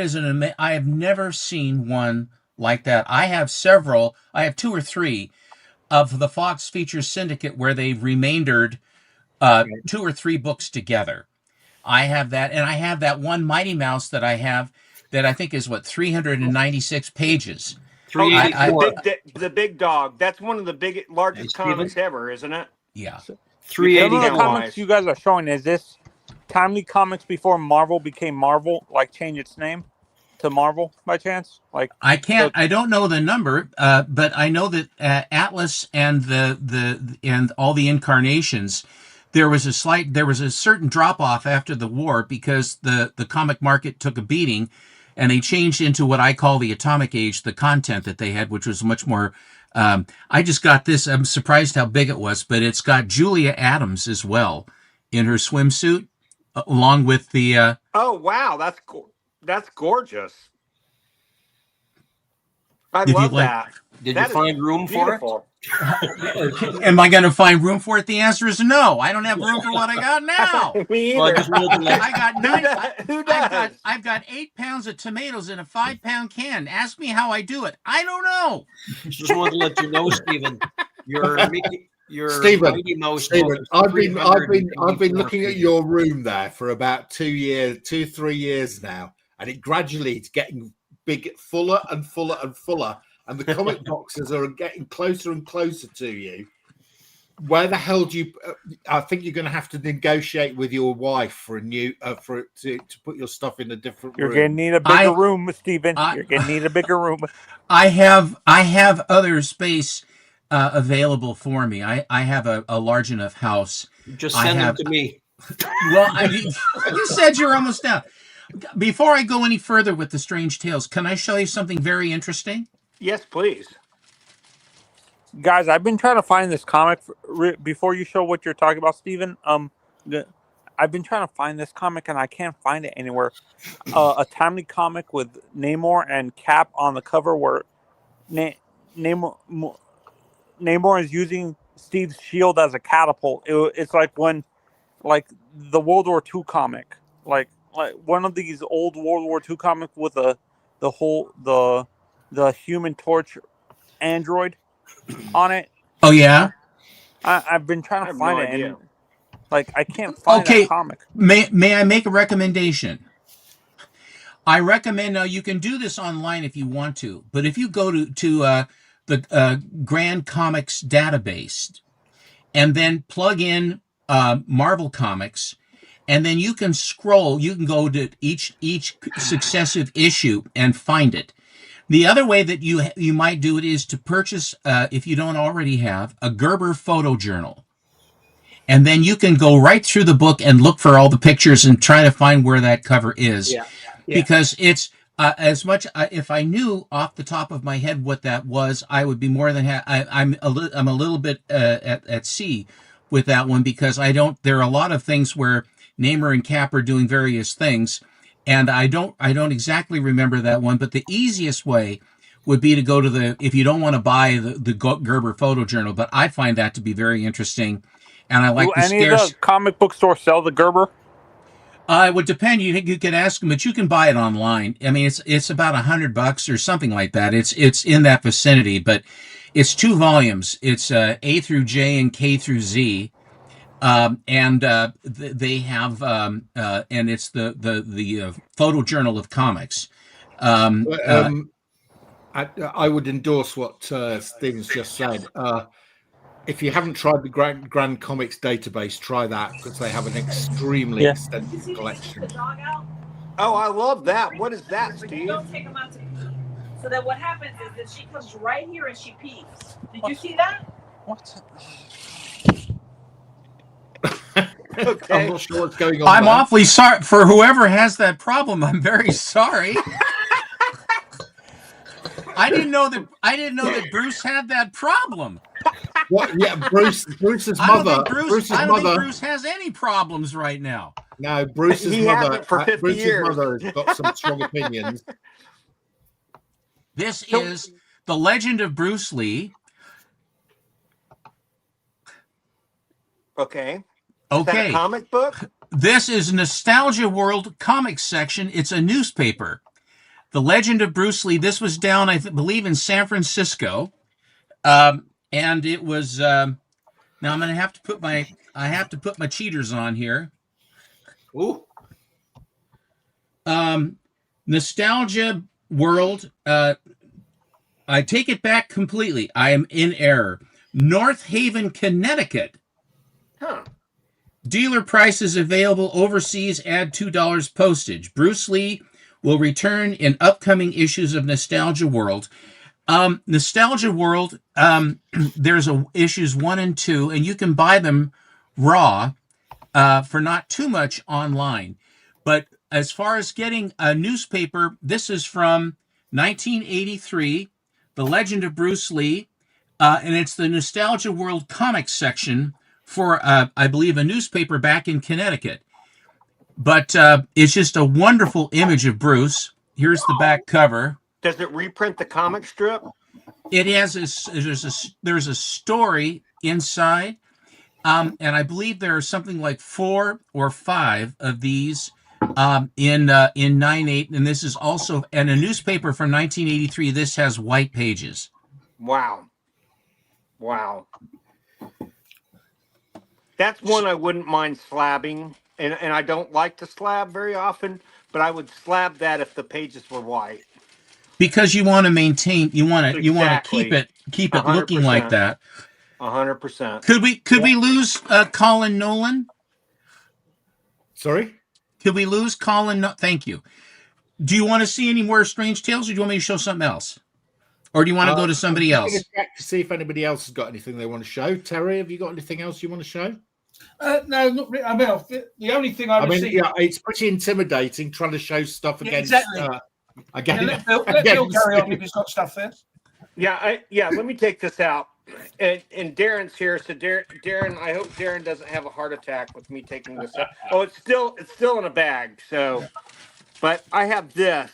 is I have never seen one like that. I have several. I have 2 or 3 of the Fox Features Syndicate where they've remaindered 2 or 3 books together. I have that, and I have that one Mighty Mouse that I have that I think is 396 pages. 384. The big dog. That's one of the largest comics ever, isn't it? Yeah. 384. Some of the comics you guys are showing, is this Timely Comics before Marvel became Marvel, changed its name to Marvel by chance? I don't know the number, but I know that Atlas and and all the incarnations, there was a certain drop off after the war because the comic market took a beating, and they changed into what I call the Atomic Age, the content that they had, which was much more. I just got this. I'm surprised how big it was, but it's got Julia Adams as well in her swimsuit, along with the. Oh wow, that's gorgeous. I love that. Did you find room for it? Am I going to find room for it? The answer is no. I don't have room for what I got now. Me either. Well, I just wanted to let- I got Who does? I've got 8 pounds of tomatoes in a 5-pound can. Ask me how I do it. I don't know. Just wanted to let you know, Stephen. Your Stephen, Mighty Mouse Stephen, book is I've been 384 looking at pages. your room there for about 3 years now, and it gradually it's getting big, fuller and fuller and fuller, and the comic boxes are getting closer and closer to you. Where the hell do you? I think you're going to have to negotiate with your wife for a new to put your stuff in a different room. You're going to need a bigger room, Stephen. You're going to need a bigger room. I have other space available for me. I have a large enough house. Just send them to me. Well, you said you're almost down. Before I go any further with the Strange Tales, can I show you something very interesting? Yes, please. Guys, I've been trying to find this comic before you show what you're talking about, Stephen. I've been trying to find this comic and I can't find it anywhere. A Timely comic with Namor and Cap on the cover, where Namor is using Steve's shield as a catapult. It's like the World War II comic, like one of these old World War II comics with the Human Torch android on it. Oh yeah. I've been trying to find it, idea. and I can't find that comic. May I make a recommendation? I recommend you can do this online if you want to, but if you go to the Grand Comics database and then plug in Marvel Comics and then you can scroll. You can go to each successive issue and find it. The other way that you might do it is to purchase, if you don't already have, a Gerber photo journal. And then you can go right through the book and look for all the pictures and try to find where that cover is. Yeah. Because it's as much, if I knew off the top of my head what that was, I would be more than I'm a little bit at sea with that one, because there are a lot of things where Namer and Cap are doing various things. And I don't exactly remember that one, but the easiest way would be to go to if you don't want to buy the Gerber photo journal, but I find that to be very interesting. And I like Do any of the comic book stores sell the Gerber? It would depend. You could ask them, but you can buy it online. I mean, it's about $100 or something like that. It's in that vicinity, but it's 2 volumes. It's A through J and K through Z. And they have, and it's the photo journal of comics. I would endorse what Stephen's just said. If you haven't tried the Grand Comics database, try that, because they have an extremely extensive collection. Oh, I love that. What is that, Steve? Don't take them out to pee. So that what happens is that she comes right here and she pees. Did you see that? What? Okay. I'm not sure what's going on. I'm awfully sorry for whoever has that problem. I'm very sorry. I didn't know that Bruce had that problem. What? Yeah, Bruce's mother. I don't think Bruce has any problems right now. No, Bruce's mother. Mother has got some strong opinions. This is The Legend of Bruce Lee. Okay. Okay. Is that a comic book? This is Nostalgia World Comics section. It's a newspaper. The Legend of Bruce Lee. This was down, I believe, in San Francisco. And it was now I'm gonna have to put my cheaters on here. Ooh. Nostalgia World. I take it back completely. I am in error. North Haven, Connecticut. Huh. Dealer prices available overseas. Add $2 postage. Bruce Lee will return in upcoming issues of Nostalgia World. Nostalgia World, there's issues 1 and 2, and you can buy them raw for not too much online. But as far as getting a newspaper, this is from 1983, The Legend of Bruce Lee, and it's the Nostalgia World Comics section for, I believe, a newspaper back in Connecticut. But it's just a wonderful image of Bruce. Here's the back cover. Does it reprint the comic strip? It has there's a story inside, and I believe there are something like 4 or 5 of these in 9/8, and this is also and a newspaper from 1983. This has white pages. Wow. That's one I wouldn't mind slabbing, and I don't like to slab very often, but I would slab that if the pages were white. Because you want to maintain, you want to Exactly. keep it looking like that. 100%. Could we lose Colin Nolan? Sorry? Could we lose Colin? Thank you. Do you want to see any more Strange Tales, or do you want me to show something else? Or do you want to go to somebody else? Check to see if anybody else has got anything they want to show. Terry, have you got anything else you want to show? No, not really. I mean, the only thing I see. Yeah, it's pretty intimidating trying to show stuff against. Exactly. Again, let Bill carry on if he's got stuff there. Yeah, let me take this out. And Darren's here, so Darren, I hope Darren doesn't have a heart attack with me taking this out. Oh, it's still in a bag. So, but I have this,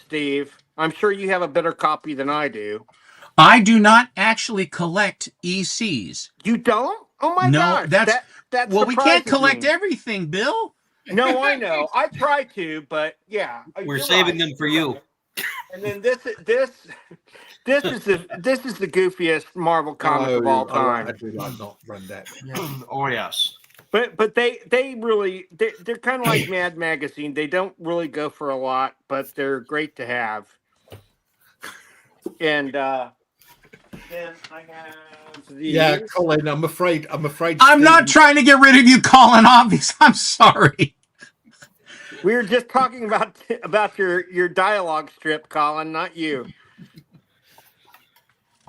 Steve. I'm sure you have a better copy than I do. I do not actually collect ECs. You don't? Oh my gosh. That's well, we can't collect me. Everything, Bill. No, I know. I try to, but yeah. We're saving them for you. And then this is the goofiest Marvel comic of all time. I do not run that. Oh yes. But they're kind of like Mad Magazine. They don't really go for a lot, but they're great to have. And then I have these. Yeah, Colin, I'm afraid. I'm not trying to get rid of you, Colin. Obvious. I'm sorry. We were just talking about your dialogue strip, Colin, not you.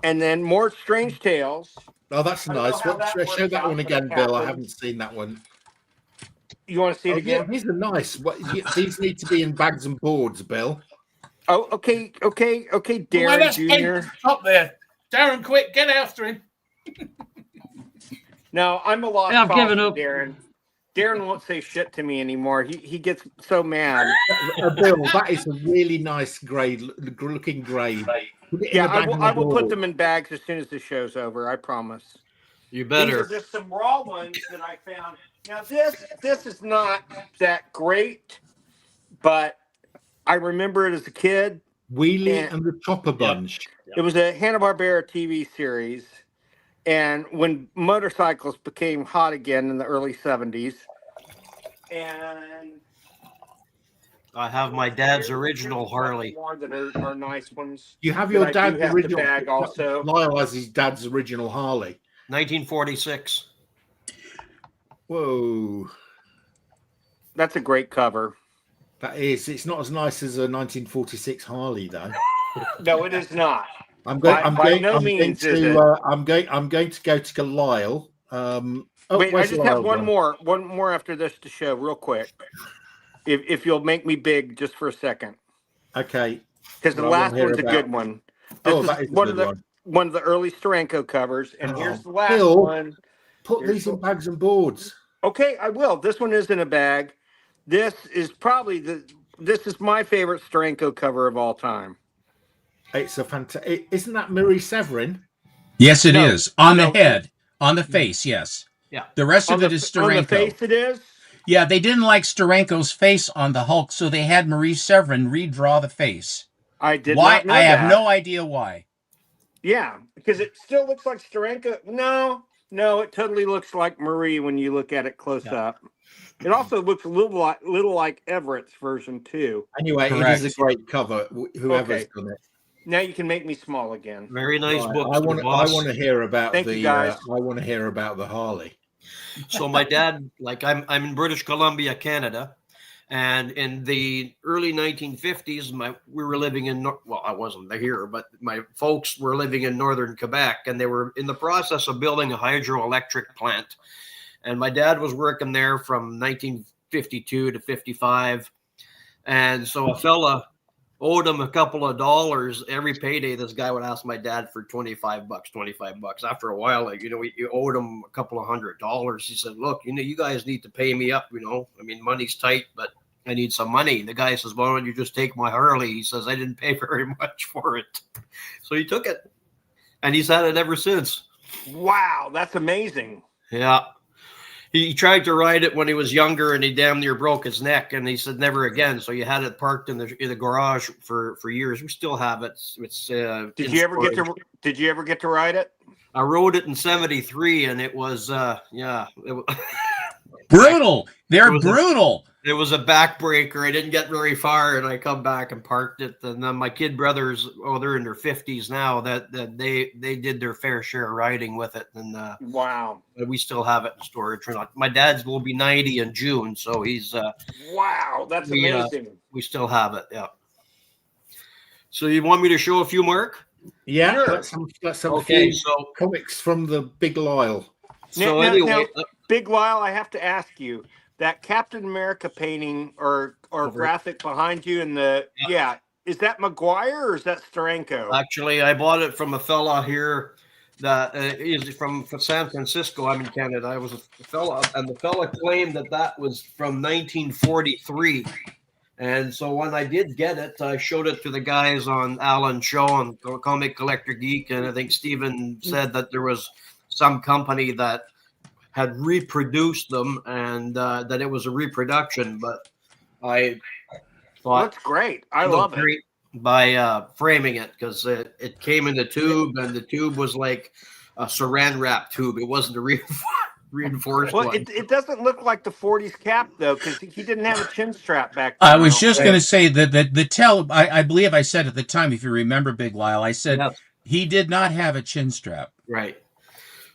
And then more Strange Tales. Oh, that's nice. Show that one again, Bill. I haven't seen that one. You want to see it again? Yeah, these are nice. These need to be in bags and boards, Bill. Oh, okay, Darren Well, that's Jr. Up there. Darren, quick, get after him. No, I'm a lost I've cause given for up. Darren. Darren won't say shit to me anymore. He gets so mad. Bill, that is a really nice looking grade. Yeah, I will put them in bags as soon as the show's over. I promise. You better. These are just some raw ones that I found. Now this is not that great, but I remember it as a kid. Wheelie and the Chopper Bunch. It was a Hanna-Barbera TV series. And when motorcycles became hot again in the early 70s, and I have my dad's original Harley. More that are nice ones. You have your dad's original bag also. Lyle has his dad's original Harley. 1946. Whoa. That's a great cover. That is. It's not as nice as a 1946 Harley, though. No, it is not. I'm going to go to Lyle. Wait, I just have one more after this to show real quick. If you'll make me big just for a second. Okay. Because the last one's a good one. This is one of the early Steranko covers, and here's the last one. Put these in bags and boards. Okay, I will. This one is in a bag. This is my favorite Steranko cover of all time. It's a fantastic. Isn't that Marie Severin? Yes, it is. On the head, on the face. Yes. Yeah. The rest of it is Steranko. On the face, it is. Yeah, they didn't like Steranko's face on the Hulk, so they had Marie Severin redraw the face. I did not know I that. have no idea why. Yeah, because it still looks like Steranko. No, it totally looks like Marie when you look at it close up. It also looks a little like Everett's version too. Anyway, Correct. It is a great cover. Whoever's done it. Now you can make me small again. Very nice book. I want to hear about Thank you, guys. I want to hear about the Harley. So my dad, I'm in British Columbia, Canada, and in the early 1950s, we were living in I wasn't here, but my folks were living in northern Quebec, and they were in the process of building a hydroelectric plant. And my dad was working there from 1952 to 55, and so a fella owed him a couple of dollars every payday. This guy would ask my dad for $25. After a while, you owed him a couple of $100. He said, "Look, you guys need to pay me up. I mean, money's tight, but I need some money." The guy says, "Why don't you just take my Harley?" He says, "I didn't pay very much for it." So he took it, and he's had it ever since. Wow, that's amazing. Yeah. He tried to ride it when he was younger, and he damn near broke his neck. And he said never again. So you had it parked in the garage for years. We still have it. It's Did you ever get to ride it? I rode it in '73, and it was brutal. They're brutal. It was a backbreaker. I didn't get very far, and I come back and parked it. And then my kid brothers, they're in their 50s now. That they did their fair share of riding with it, and wow, we still have it in storage. My dad's will be 90 in June, so he's wow, that's amazing. We still have it, yeah. So you want me to show a few, Mark? Yeah, sure. Let's have Okay, a few comics from the Big Lyle. So anyway, Big Lyle, I have to ask you. That Captain America painting or graphic behind you in the is that McGuire or is that Steranko? Actually, I bought it from a fella here that is from San Francisco. I'm in Canada. I was a fella, and the fella claimed that was from 1943. And so when I did get it, I showed it to the guys on Alan's show on Comic Collector Geek, and I think Steven said that there was some company that had reproduced them, and that it was a reproduction, but I thought that's great. I love it by framing it, because it came in the tube, and the tube was like a saran wrap tube. It wasn't a reinforced one. It doesn't look like the 40s cap though, because he didn't have a chin strap back then. I was just going to say that the tell. I believe I said at the time, if you remember, Big Lyle, I said he did not have a chin strap. Right.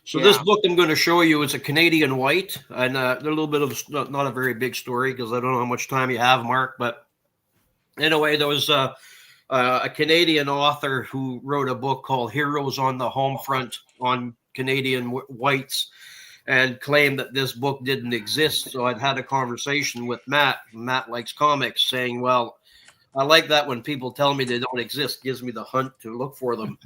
So this book I'm going to show you is a Canadian white, and a little bit of not a very big story because I don't know how much time you have, Mark. But anyway, there was a Canadian author who wrote a book called Heroes on the Home Front on Canadian whites, and claimed that this book didn't exist. So I'd had a conversation with Matt. Matt likes comics, saying, well, I like that when people tell me they don't exist, gives me the hunt to look for them.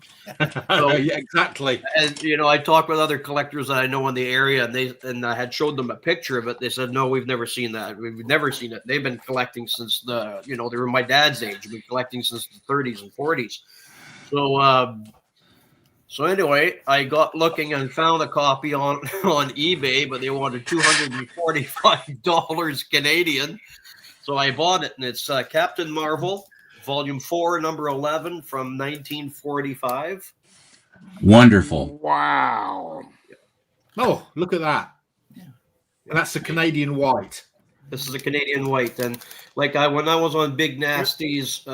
So, yeah, exactly. And I talked with other collectors that I know in the area, and I had showed them a picture of it. They said, "No, we've never seen that. We've never seen it." They've been collecting since they were my dad's age. We've been collecting since the 30s and 40s. So anyway, I got looking and found a copy on eBay, but they wanted $245 Canadian. So I bought it, and it's Captain Marvel, Volume 4, Number 11 from 1945. Wonderful. Wow. Oh, look at that. Yeah. And that's a Canadian white. This is a Canadian white. And when I was on Big Nasty's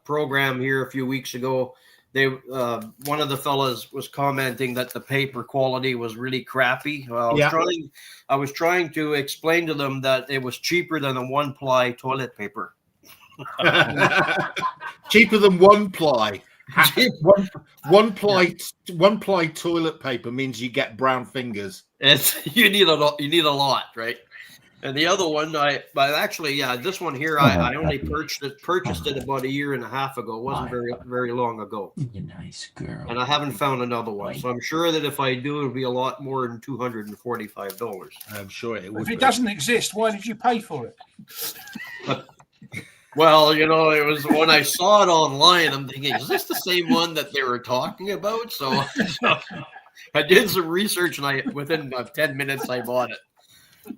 program here a few weeks ago, one of the fellas was commenting that the paper quality was really crappy. I was trying to explain to them that it was cheaper than a one-ply toilet paper. Cheaper than one ply. One ply toilet paper means you get brown fingers. You need a lot, right? And the other one, this one here, I only purchased it about a year and a half ago. It wasn't very, very long ago. You nice girl. And I haven't found another one. So I'm sure that if I do, it'll be a lot more than $245. I'm sure it would. If it doesn't exist, why did you pay for it? Well, it was when I saw it online, I'm thinking, is this the same one that they were talking about? So I did some research, and within 10 minutes, I bought it.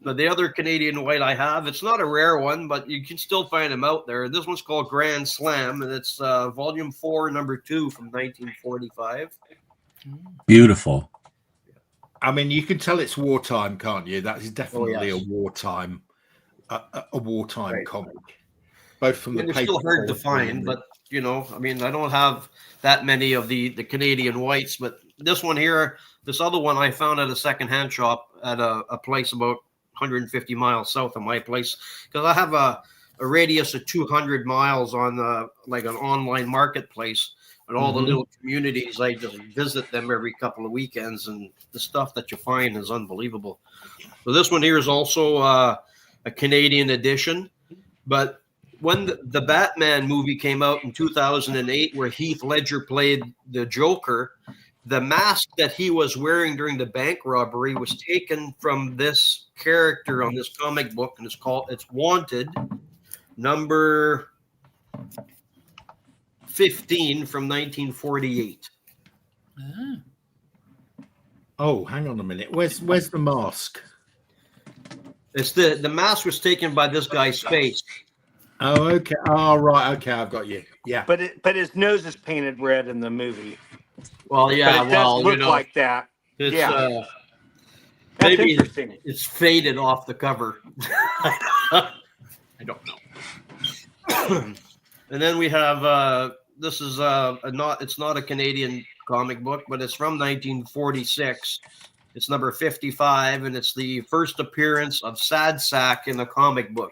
But the other Canadian white I have, it's not a rare one, but you can still find them out there. This one's called Grand Slam, and it's Volume 4, Number 2 from 1945. Beautiful. I mean, you can tell it's wartime, can't you? That is definitely a wartime comic. Both from the paper. It's still hard to find, but I don't have that many of the Canadian whites. But this one here, this other one, I found at a secondhand shop at a place about 150 miles south of my place, because I have a radius of 200 miles on an online marketplace, and all the little communities. I just visit them every couple of weekends, and the stuff that you find is unbelievable. So this one here is also a Canadian edition, but when the Batman movie came out in 2008, where Heath Ledger played the Joker, the mask that he was wearing during the bank robbery was taken from this character on this comic book, and it's Wanted, number 15 from 1948. Oh, hang on a minute. Where's the mask? It's the mask was taken by this guy's face. Oh, okay. Oh, right. Okay, I've got you. Yeah. But his nose is painted red in the movie. Well, yeah. But it does look like that. It's, That's maybe interesting. It's faded off the cover. I don't know. And then we have this is it's not a Canadian comic book, but it's from 1946. It's number 55, and it's the first appearance of Sad Sack in a comic book.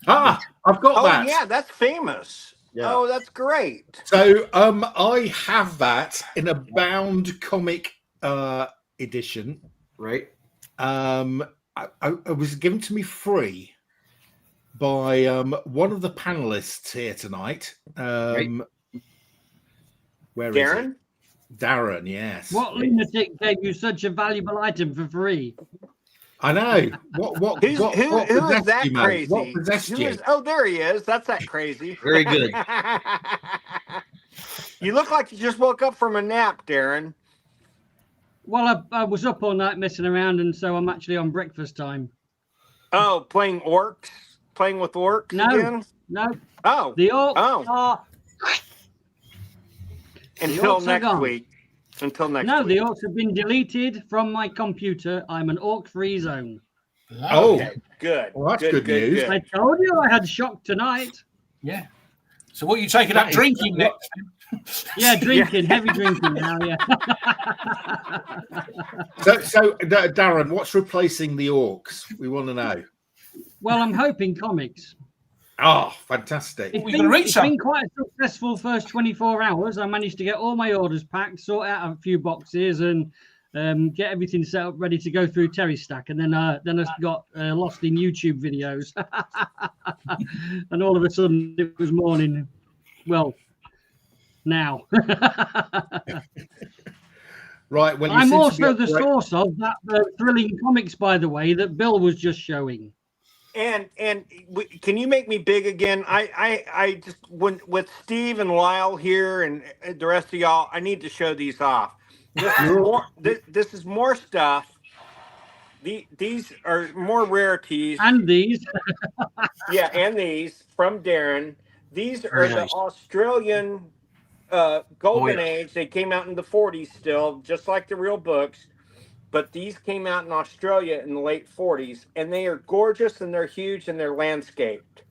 Ah, I've got that. Oh, yeah, that's famous. Yeah. Oh, that's great. So I have that in a bound comic edition. Right. It was given to me free by one of the panelists here tonight. Right. Where Darren? is it? Darren, yes. What lunatic gave you such a valuable item for free? I know. What who is that you, crazy? What possessed you? Oh, there he is. That's that crazy. Very good. You look like you just woke up from a nap, Darren. Well, I was up all night messing around, and so I'm actually on breakfast time. Oh, playing orcs? Playing with orcs again? No. Oh. The orcs are... Until next week. Until next week. No, the orcs have been deleted from my computer. I'm an orc-free zone. Oh, okay, good. Well, that's good news. I told you I had shock tonight. Yeah. So what are you taking up drinking next? Yeah, drinking, heavy drinking now. Yeah. So, Darren, what's replacing the orcs? We want to know. Well, I'm hoping comics. Oh, fantastic! It's been quite a successful first 24 hours. I managed to get all my orders packed, sort out a few boxes, and get everything set up ready to go through Terry Stack. And then I got lost in YouTube videos, and all of a sudden it was morning. Well, now. Right. Well, I'm also the source of that thrilling comics, by the way, that Bill was just showing. And can you make me big again? I just with Steve and Lyle here and the rest of y'all, I need to show these off. This is more stuff. These are more rarities. And these. Yeah, and these from Darren. These are the Australian Golden Age. They came out in the 40s still, just like the real books. But these came out in Australia in the late 40s, and they are gorgeous, and they're huge, and they're landscaped.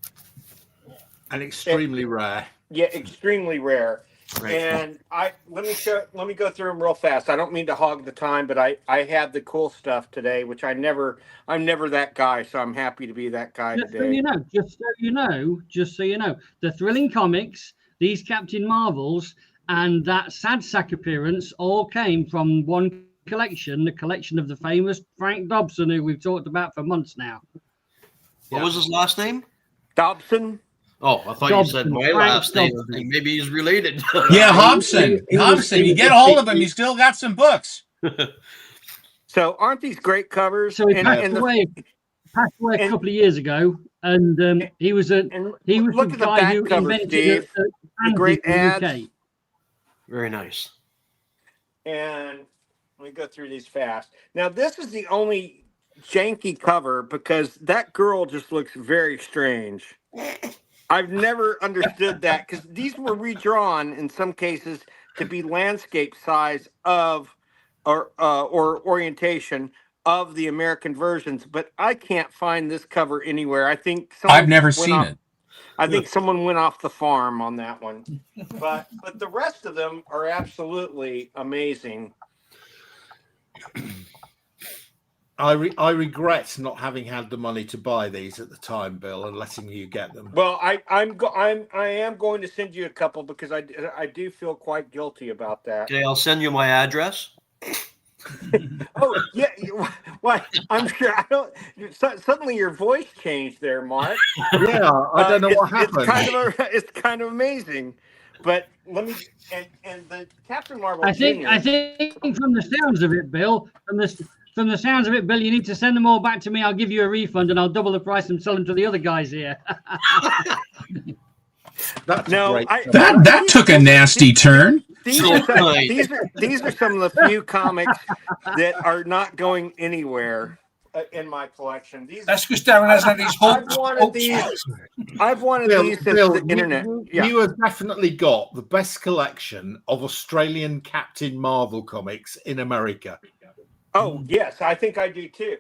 And extremely rare. Yeah, extremely rare. Right. And let me go through them real fast. I don't mean to hog the time, but I have the cool stuff today, which I'm never that guy, so I'm happy to be that guy just today. So you know, the thrilling comics, these Captain Marvels, and that Sad Sack appearance all came from one collection, the collection of the famous Frank Dobson, who we've talked about for months now. What was his last name? Dobson. Oh, I thought Dobson, you said my last name. Maybe he's related. Yeah, Hobson. Hobson. You get a hold of him, he's still got some books. So aren't these great covers? So he passed away a couple of years ago, and he was the guy who invented the great ads. UK. Very nice. And let me go through these fast. Now, this is the only janky cover because that girl just looks very strange. I've never understood that because these were redrawn in some cases to be landscape size of or orientation of the American versions, but I can't find this cover anywhere. I think I've never seen it. I think someone went off the farm on that one, but the rest of them are absolutely amazing. I regret not having had the money to buy these at the time, Bill, and letting you get them. Well, I am going to send you a couple because I do feel quite guilty about that. Okay, I'll send you my address. Oh yeah, what? I'm sure I don't. Suddenly your voice changed there, Mark. Yeah, I don't know what happened. It's kind of amazing, but let me and the Captain Marvel. I think from the sounds of it, Bill, from the sounds of it, Bill, you need to send them all back to me. I'll give you a refund, and I'll double the price and sell them to the other guys here. That took a nasty turn. These are some of the few comics that are not going anywhere in my collection. That's because Darren hasn't had these I've wanted these since the internet. You have definitely got the best collection of Australian Captain Marvel comics in America. Oh, yes, I think I do too,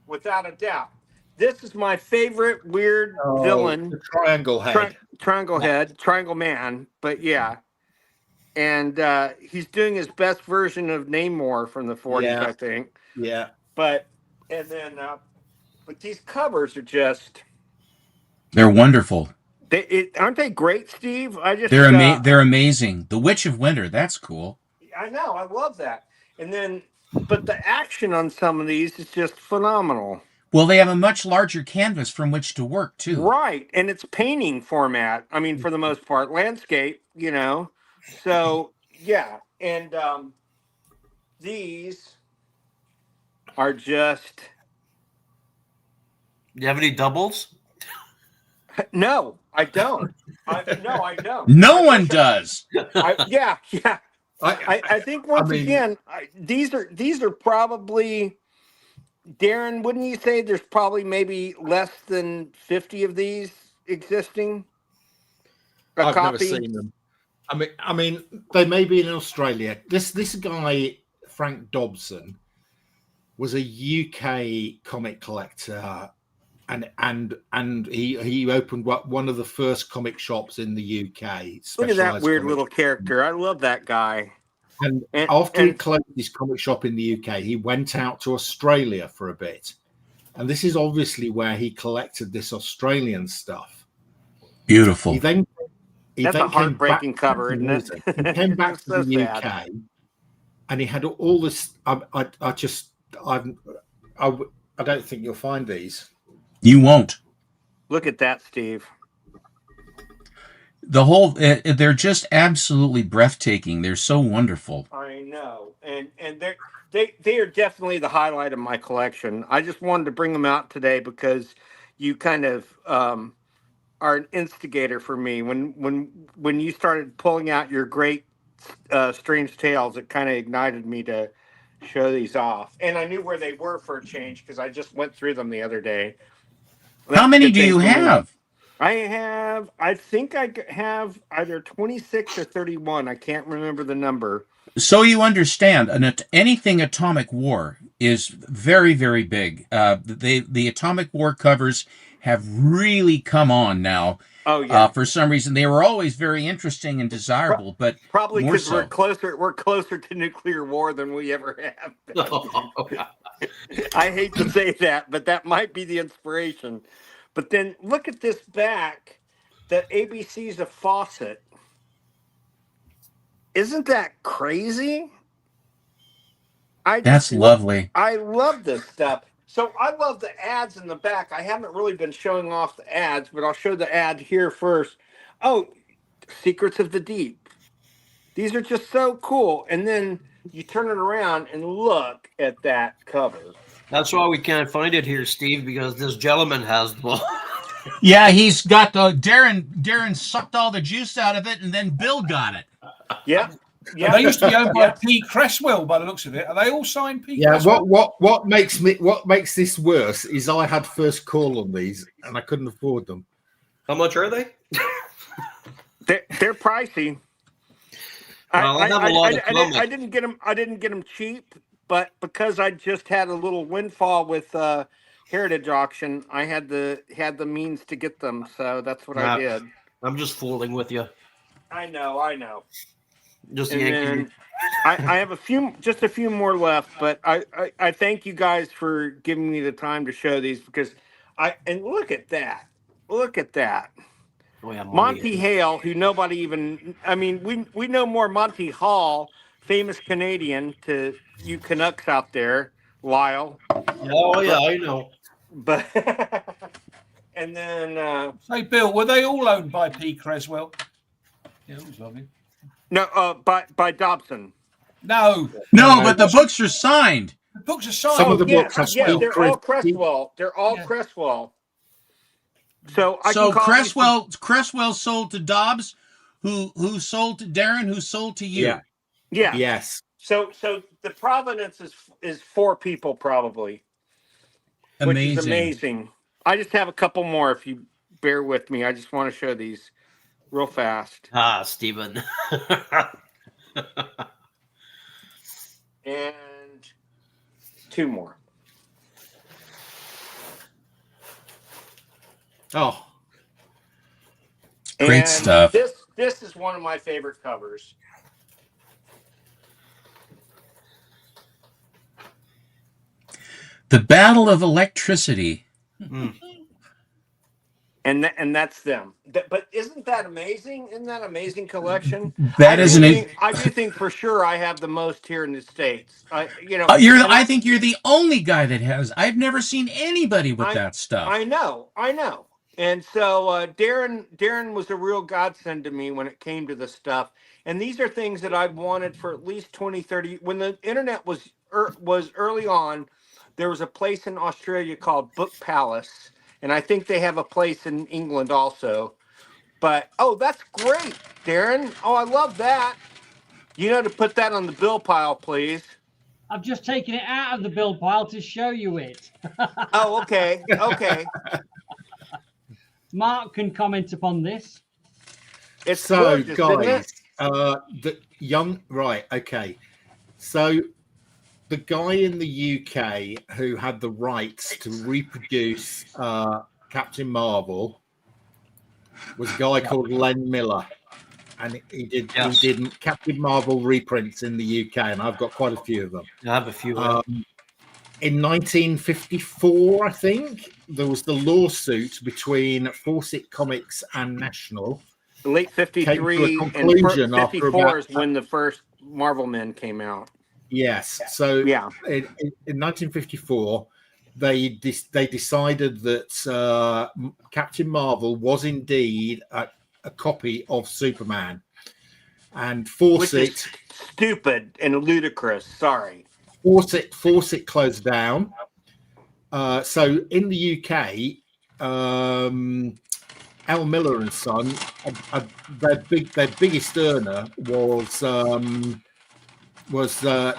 without a doubt. This is my favorite weird villain. The Triangle Head. Triangle Head, Triangle Man, but yeah. And he's doing his best version of Namor from the 40s, I think. Yeah. But these covers are they're wonderful. Aren't they great, Steve? They're amazing. The Witch of Winter, that's cool. I know, I love that. And then, but the action on some of these is just phenomenal. Well, they have a much larger canvas from which to work, too. Right. And it's painting format. I mean, for the most part, landscape, So, yeah. And these are just. Do you have any doubles? No, I don't. I don't. No one does. Yeah. I think again, these are probably. Darren, wouldn't you say there's probably maybe less than 50 of these existing? I've never seen them. I mean, they may be in Australia. This guy, Frank Dobson, was a UK comic collector and he opened one of the first comic shops in the UK. Look at that specialised weird comic little shop. character. I love that guy. And after he closed his comic shop in the UK, he went out to Australia for a bit. And this is obviously where he collected this Australian stuff. Beautiful. That's a heartbreaking cover, isn't it? He came back to so the sad. UK, and he had all this. I don't think you'll find these. You won't. Look at that, Steve. The whole, they're just absolutely breathtaking. They're so wonderful. I know, and they are definitely the highlight of my collection. I just wanted to bring them out today because you kind of are an instigator for me. When you started pulling out your great strange tales, it kind of ignited me to show these off, and I knew where they were for a change because I just went through them the other day. How many do you have? I think I have either 26 or 31. I can't remember the number. So you understand, anything Atomic War is very, very big. The Atomic War covers have really come on now. Oh yeah. For some reason, they were always very interesting and desirable, but probably because so. we're closer to nuclear war than we ever have been. I hate to say that, but that might be the inspiration. But then look at this back. The ABC's a faucet. Isn't that crazy? That's lovely. I love this stuff. So I love the ads in the back. I haven't really been showing off the ads, but I'll show the ad here first. Oh, Secrets of the Deep. These are just so cool. And then you turn it around and look at that cover. That's why we can't find it here, Steve, because this gentleman has one. Yeah, he's got the Darren sucked all the juice out of it, and then Bill got it. Yeah. Yeah, they used to be owned by P. Cresswell, by the looks of it. Are they all signed P. Yeah. Cresswell? What makes this worse is I had first call on these, and I couldn't afford them. How much are they? They're pricey. Well, I didn't get them. I didn't get them cheap, but because I just had a little windfall with Heritage Auction, I had the means to get them. So that's what I did. I'm just fooling with you. I know. Just yanking. I have a few more left, but I thank you guys for giving me the time to show these because and look at that. Oh, yeah, Monty Hale, who nobody even, I mean, we know more Monty Hall, famous Canadian, to you Canucks out there, Lyle. Oh, yeah, I know. But, and then. Say, Bill, were they all owned by P. Cresswell? Yeah, it was lovely. No, by Dobson. No, but the books are signed. The books are signed. Some of the books are yeah, they're all Cresswell. They're all Cresswell. So Cresswell sold to Dobbs, who sold to Darren, who sold to you. Yeah. Yes. So the provenance is 4 people probably. Amazing. Which is amazing. I just have a couple more if you bear with me. I just want to show these real fast. Stephen. And 2 more. Oh, great stuff. This is one of my favorite covers. The Battle of Electricity. And that's them. But isn't that amazing? Isn't that amazing collection? That is I do think for sure I have the most here in the States. I think you're the only guy that has. I've never seen anybody with that stuff. I know. And so Darren was a real godsend to me when it came to the stuff. And these are things that I've wanted for at least 20, 30. When the internet was early on, there was a place in Australia called Book Palace. And I think they have a place in England also. But, that's great, Darren. Oh, I love that. You know to put that on the bill pile, please. I've just taken it out of the bill pile to show you it. Oh, okay. Mark can comment upon this. It's so gorgeous, guys, the young, right? Okay, so the guy in the UK who had the rights to reproduce Captain Marvel was a guy called Len Miller, and he did Captain Marvel reprints in the UK, and I've got quite a few of them. I have a few. In 1954, I think there was the lawsuit between Fawcett Comics and National. Late 53 and 54 is when the first Marvel Men came out. Yes. So in 1954, they decided that Captain Marvel was indeed a copy of Superman, and Fawcett, which is stupid and ludicrous. Sorry, Fawcett closed down. So in the UK, Al Miller and Son, their biggest earner was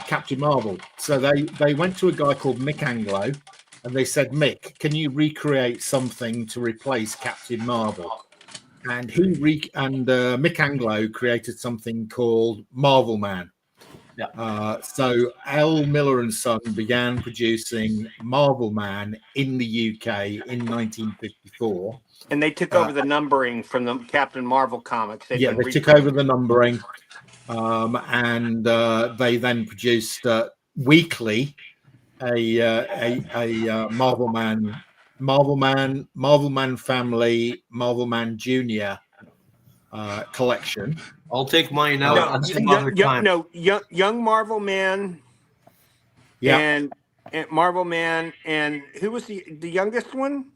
Captain Marvel. So they went to a guy called Mick Anglo, and they said, Mick, can you recreate something to replace Captain Marvel? And Mick Anglo created something called Marvel Man. Yeah. So Al Miller and Son began producing Marvel Man in the UK in 1954. And they took over the numbering from the Captain Marvel comics. They took over the numbering, and they then produced weekly a Marvel Man Family, Marvel Man Junior collection. I'll take mine out. Young Marvel Man. Yeah. And Marvel Man, and who was the youngest one?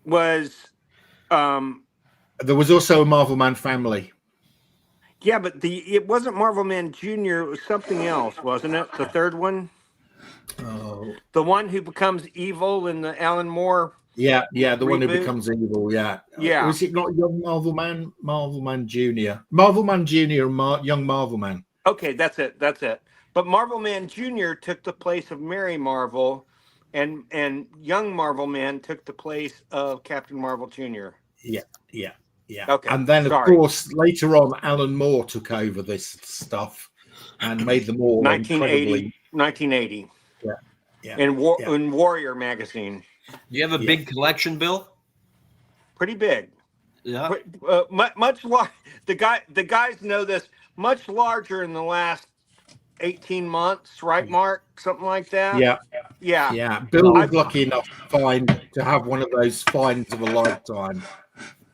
Was there was also a Marvel Man Family. Yeah, but it wasn't Marvel Man Jr. It was something else, wasn't it? The third one? Oh. The one who becomes evil in the Alan Moore. Yeah, the one who becomes evil. Yeah. Was it not Young Marvel Man Jr.? Marvel Man Jr. and Young Marvel Man. Okay, that's it. But Marvel Man Jr. took the place of Mary Marvel, and Young Marvel Man took the place of Captain Marvel Jr. Yeah. Okay. And then, of course, later on, Alan Moore took over this stuff and made them all 1980. Yeah. In Warrior magazine. Do you have a big collection, Bill? Pretty big. Yeah. Much larger. The guys know this. Much larger in the last 18 months, right, Mark? Something like that. Yeah. Bill was lucky enough to have one of those finds of a lifetime,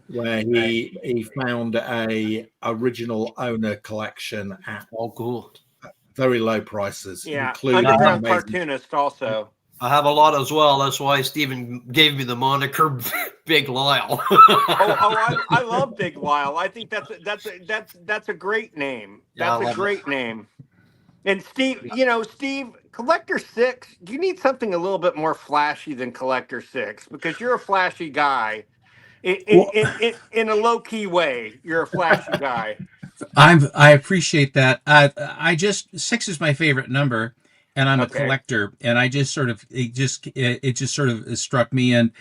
where he found a original owner collection at very low prices. Yeah, including underground cartoonist also. I have a lot as well. That's why Stephen gave me the moniker Big Lyle. I love Big Lyle. I think that's a great name. That's a great name. And Steve, Collector 6, you need something a little bit more flashy than Collector 6, because you're a flashy guy. In a low key way, you're a flashy guy. I appreciate that. 6 is my favorite number, and I'm a collector, and it just sort of struck me. And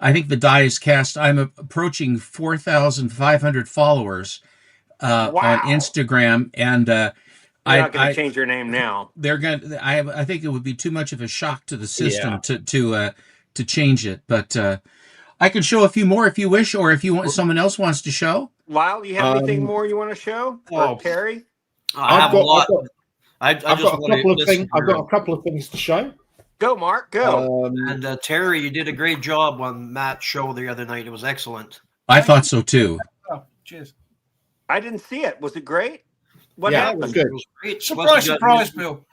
I think the die is cast. I'm approaching 4,500 followers on Instagram, and you're not going to change your name now. They're going. I think it would be too much of a shock to the system to change it, but. I can show a few more if you wish, or if someone else wants to show. Lyle, you have anything more you want to show? Or Terry? I've got a couple of things to show. Go, Mark. Go. And Terry, you did a great job on Matt's show the other night. It was excellent. I thought so too. Oh, cheers. I didn't see it. Was it great? What happened? It was great. Surprise, Bill.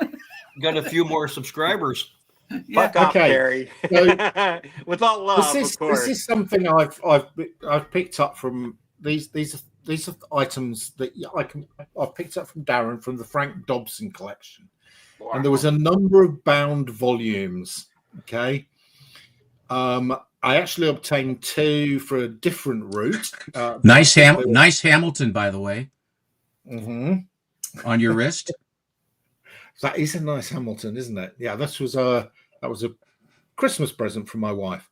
Got a few more subscribers. Fuck off, Terry. So, with all love, of course. This is something I've picked up from these are items that I've picked up from Darren from the Frank Dobson collection. Wow. And there was a number of bound volumes. Okay. I actually obtained 2 for a different route. Nice Hamilton, by the way. Mm-hmm. On your wrist. That is a nice Hamilton, isn't it? Yeah, that was a Christmas present from my wife.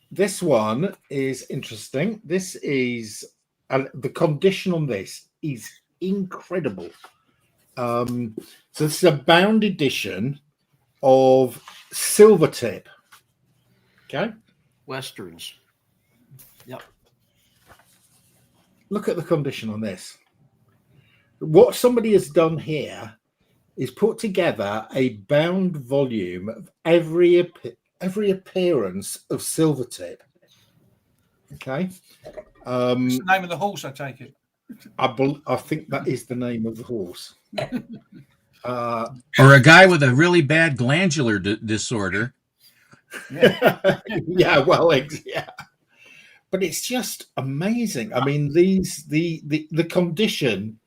This one is interesting. This is the condition on this is incredible. So this is a bound edition of Silvertip. Okay. Westerns. Yep. Look at the condition on this. What somebody has done here is put together a bound volume of every appearance of Silvertip. Okay. It's the name of the horse, I take it. I think that is the name of the horse. Or a guy with a really bad glandular disorder. Yeah, well, yeah. But it's just amazing. I mean, the condition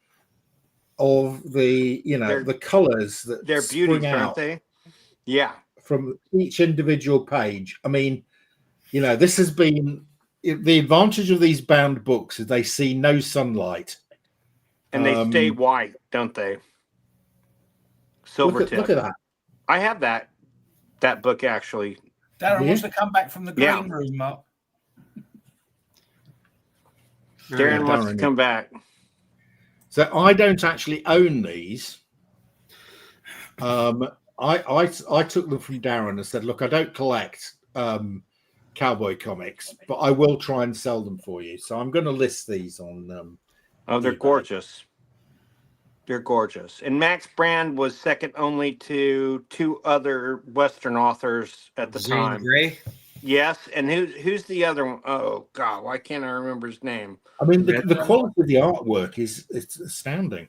of the colors that they're spring beauties, out, aren't they? Yeah. From each individual page. I mean, this has been the advantage of these bound books is they see no sunlight. And they stay white, don't they? Silvertip. Look at that. I have that book actually. Darren wants to come back from the green room, Mark. Darren wants to come back. So I don't actually own these. I took them from Darren and said, look, I don't collect cowboy comics, but I will try and sell them for you. So I'm going to list these on they're eBay. Gorgeous. They're gorgeous. And Max Brand was second only to two other Western authors at the time. Gray? Yes. And who's the other one? Oh, God. Why can't I remember his name? I mean, the quality of the artwork it's astounding.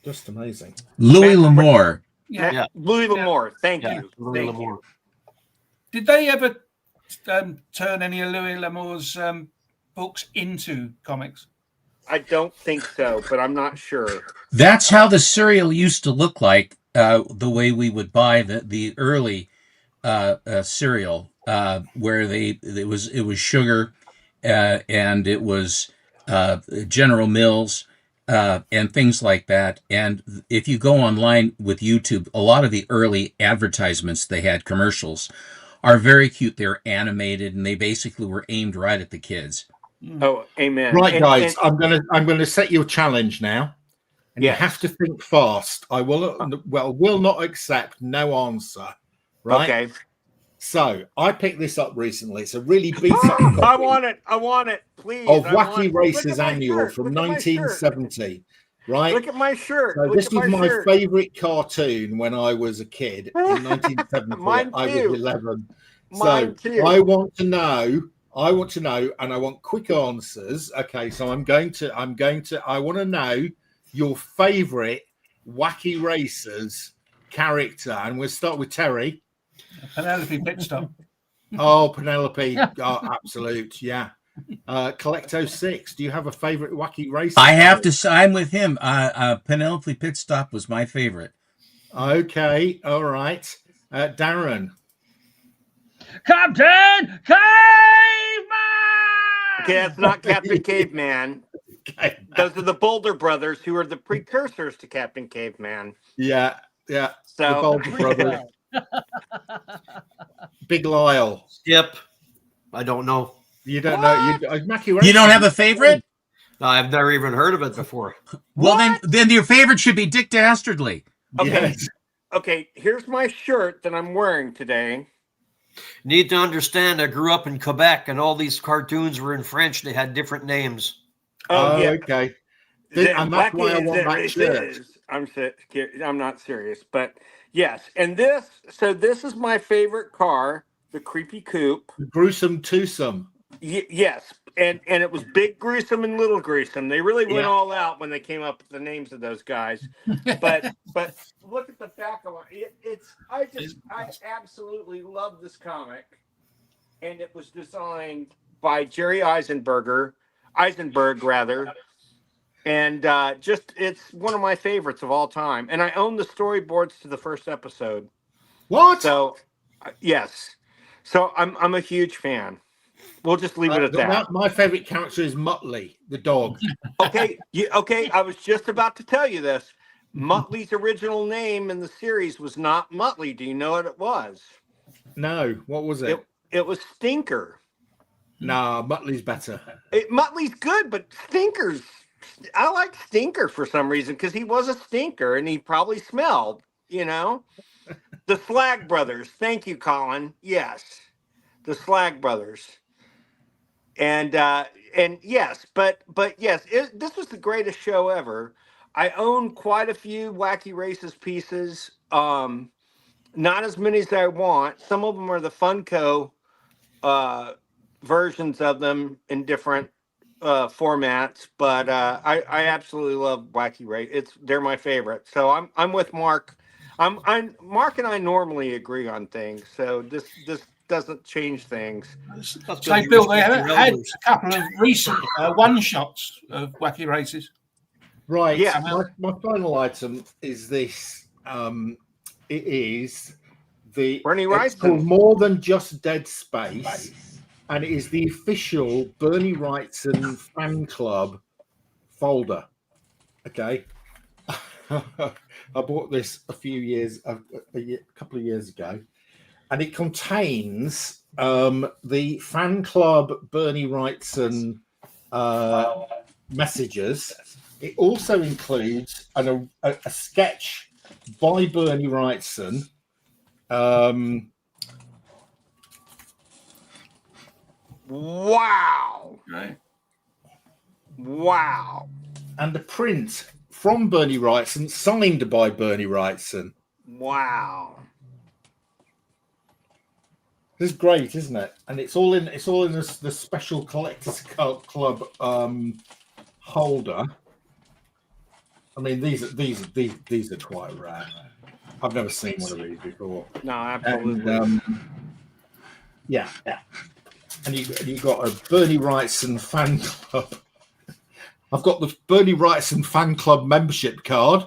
Just amazing. Louis L'Amour. Yeah. Louis L'Amour. Thank you. Louis L'Amour. Did they ever turn any of Louis L'Amour's books into comics? I don't think so, but I'm not sure. That's how the cereal used to look like, the way we would buy the early cereal, where it was sugar, and it was General Mills, and things like that. And if you go online with YouTube, a lot of the early advertisements, they had commercials, are very cute. They're animated, and they basically were aimed right at the kids. Oh, amen. Right, guys, I'm gonna set you a challenge now, and you have to think fast. I will not accept no answer. Right? Okay. So I picked this up recently. It's a really beat up copy. I want it, please. Of Wacky Races Annual from 1970. Right? Look at my shirt. So this was my favorite cartoon when I was a kid in 1970. I was 11. Mine too. I want to know, and I want quick answers. Okay, so I want to know your favorite Wacky Racers character, and we'll start with Terry. Penelope Pitstop. Oh, Penelope. Oh, absolute. Yeah. Collecto 6. Do you have a favorite Wacky Racer? I have to sign with him. Penelope Pitstop was my favorite. Okay. All right. Darren. Captain Caveman! Okay, that's not Captain Caveman. Those are the Boulder Brothers, who are the precursors to Captain Caveman. Yeah. So the Boulder Brothers. Big Lyle. Skip. I don't know. You don't know. You don't have a favorite? I've never even heard of it before. Well, then your favorite should be Dick Dastardly. Okay. Yes. Okay, here's my shirt that I'm wearing today. Need to understand, I grew up in Quebec, and all these cartoons were in French. They had different names. Oh, yeah. Okay. And that's why I want that shirt. I'm not serious, but yes. And this is my favorite car, the Creepy Coupe. Gruesome Twosome. Yes. And it was Big Gruesome and Little Gruesome. They really went all out when they came up with the names of those guys. But look at the back of it. I absolutely love this comic. And it was designed by Jerry Eisenberg. And it's one of my favorites of all time. And I own the storyboards to the first episode. What? So yes. So I'm a huge fan. We'll just leave it at that. My favorite character is Muttley, the dog. Okay. I was just about to tell you this. Muttley's original name in the series was not Muttley. Do you know what it was? No. What was it? It was Stinker. Nah, Muttley's better. Muttley's good, but Stinker's. I like Stinker for some reason because he was a stinker and he probably smelled. The Slag Brothers. Thank you, Colin. Yes, the Slag Brothers. And yes, but yes, this was the greatest show ever. I own quite a few Wacky Races pieces. Not as many as I want. Some of them are the Funko versions of them in different formats, but I absolutely love Wacky Race. They're my favorite. So I'm with Mark. Mark and I normally agree on things, so this doesn't change things. So, Bill, they had a couple of recent one-shots of Wacky Races. Right. Yeah. My final item is this. It is the Bernie it's Wrightson. called More Than Just Dead Space, and it is the official Bernie Wrightson fan club folder. Okay. I bought this a couple of years ago, and it contains the fan club Bernie Wrightson messages. It also includes a sketch by Bernie Wrightson. Wow. Right. Wow. And a print from Bernie Wrightson, signed by Bernie Wrightson. Wow. This is great, isn't it? And it's all in the special collectors club holder. I mean, these are quite rare. I've never seen one of these before. No, absolutely. And, yeah. And you got a Bernie Wrightson fan club. I've got the Bernie Wrightson fan club membership card.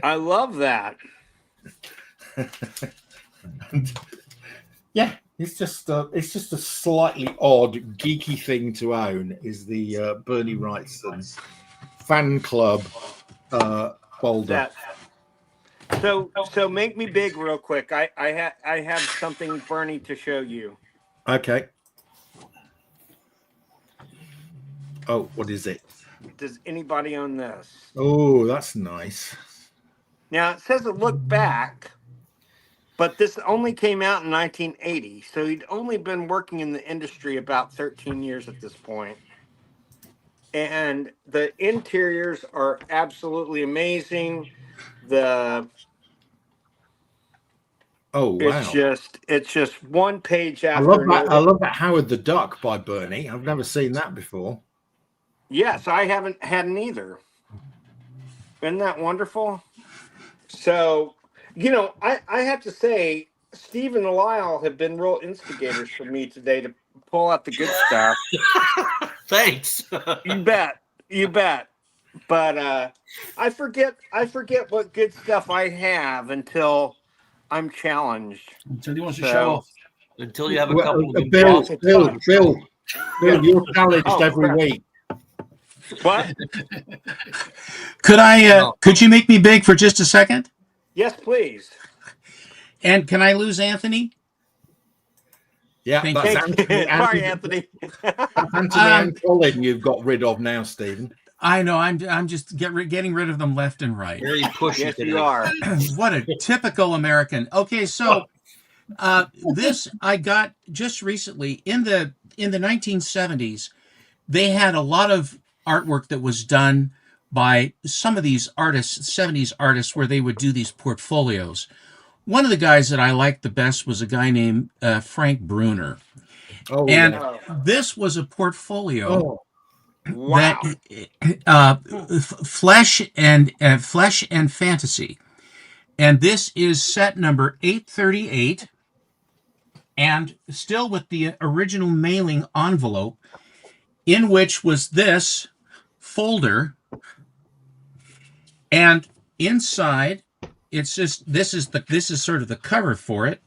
I love that. And, yeah, it's just a slightly odd, geeky thing to own. Is the Bernie Wrightson fan club folder? So make me big real quick. I have something, Bernie, to show you. Okay. Oh, what is it? Does anybody own this? Oh, that's nice. Now it says a look back, but this only came out in 1980, so he'd only been working in the industry about 13 years at this point. And the interiors are absolutely amazing. Oh wow! It's just one page after another. I love that Howard the Duck by Bernie. I've never seen that before. Yes, I haven't had either. Isn't that wonderful? So, I have to say, Steve and Lyle have been real instigators for me today to pull out the good stuff. Thanks. You bet. But I forget what good stuff I have until I'm challenged. Until he wants to show off. Until you have a couple of Bill, you're challenged every week. What? Could you make me big for just a second? Yes, please. And can I lose Anthony? Yeah, Thank that's Sorry, Anthony. Anthony and Colin you've got rid of now, Stephen. I know. I'm just getting rid of them left and right. Very pushy. Yes, you are. What a typical American. Okay, so this I got just recently in the 1970s. They had a lot of artwork that was done by some of these artists, 70s artists, where they would do these portfolios. One of the guys that I liked the best was a guy named Frank Bruner. Oh, and yeah. This was a portfolio Wow. that Flesh and Fantasy. And this is set number 838, and still with the original mailing envelope, in which was this folder, and inside it's just this is sort of the cover for it,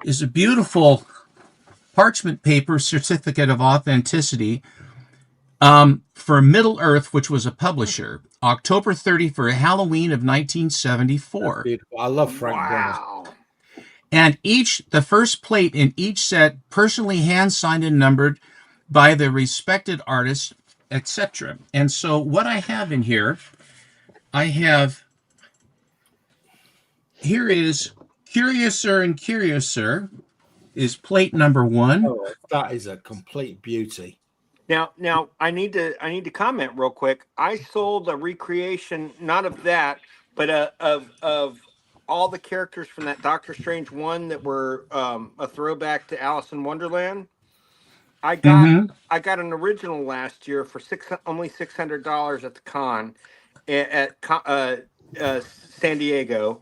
is a beautiful parchment paper certificate of authenticity for Middle Earth, which was a publisher, October 30 for Halloween of 1974. I love Frank Bruner. Wow. And the first plate in each set, personally hand-signed and numbered by the respected artist, etc. And so what I have in here, here is Curiouser and Curiouser is plate number 1. Oh, that is a complete beauty. Now I need to comment real quick. I sold a recreation, not of that, but of all the characters from that Doctor Strange one that were a throwback to Alice in Wonderland. I got an original last year for only $600 at the con at San Diego,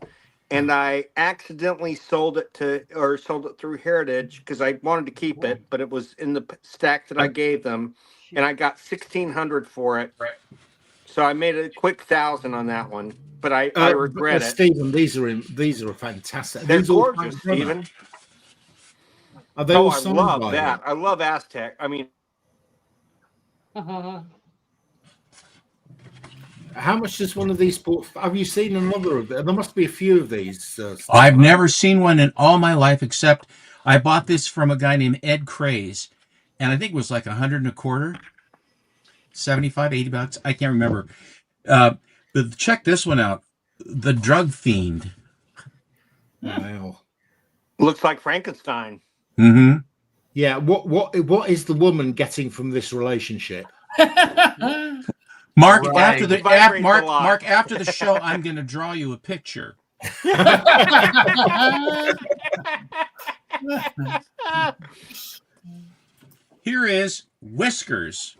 and I accidentally sold it through Heritage because I wanted to keep it, but it was in the stack that I gave them, and I got $1,600 for it. So I made a quick 1,000 on that one, but I regret it. Stephen, these are fantastic. They're gorgeous, Stephen. Are they all signed I love by that. him? I love Aztec. I mean, how much does one of these bought? Have you seen another of them? There must be a few of these. I've never seen one in all my life, except I bought this from a guy named Ed Craze, and I think it was like $125, 75, $80. I can't remember. But check this one out. The Drug Fiend. Wow. looks like Frankenstein. Mm-hmm. Yeah. What is the woman getting from this relationship? Mark, Right. Mark, after the show, I'm going to draw you a picture. Here is Whiskers.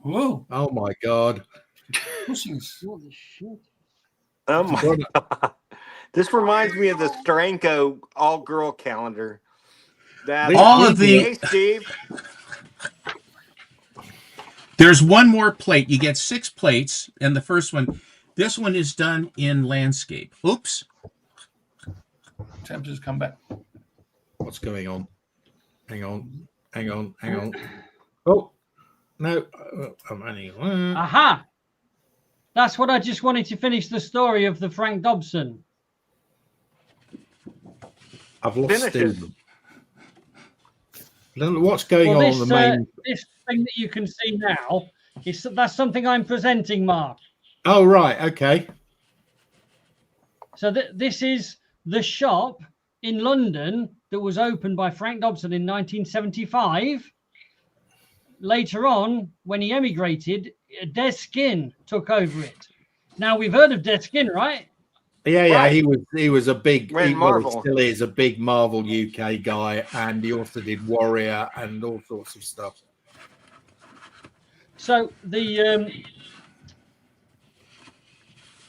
Whoa. Oh my God. Pussies. Holy shit. Oh my God. This reminds me of the Stranko all-girl calendar. Hey, Steve. There's one more plate. You get 6 plates, and the first one, this one is done in landscape. Oops. Temperatures come back. What's going on? Hang on. Oh, no. I'm only. Aha! That's what I just wanted to finish the story of the Frank Dobson. I've lost Stephen. What's going on this, the main? This thing that you can see now, that's something I'm presenting, Mark. Oh, right. Okay. So this is the shop in London that was opened by Frank Dobson in 1975. Later on, when he emigrated, Des Skin took over it. Now, we've heard of Des Skin, right? Yeah. Right. He was a big. He still is a big Marvel UK guy, and he also did Warrior and all sorts of stuff. So the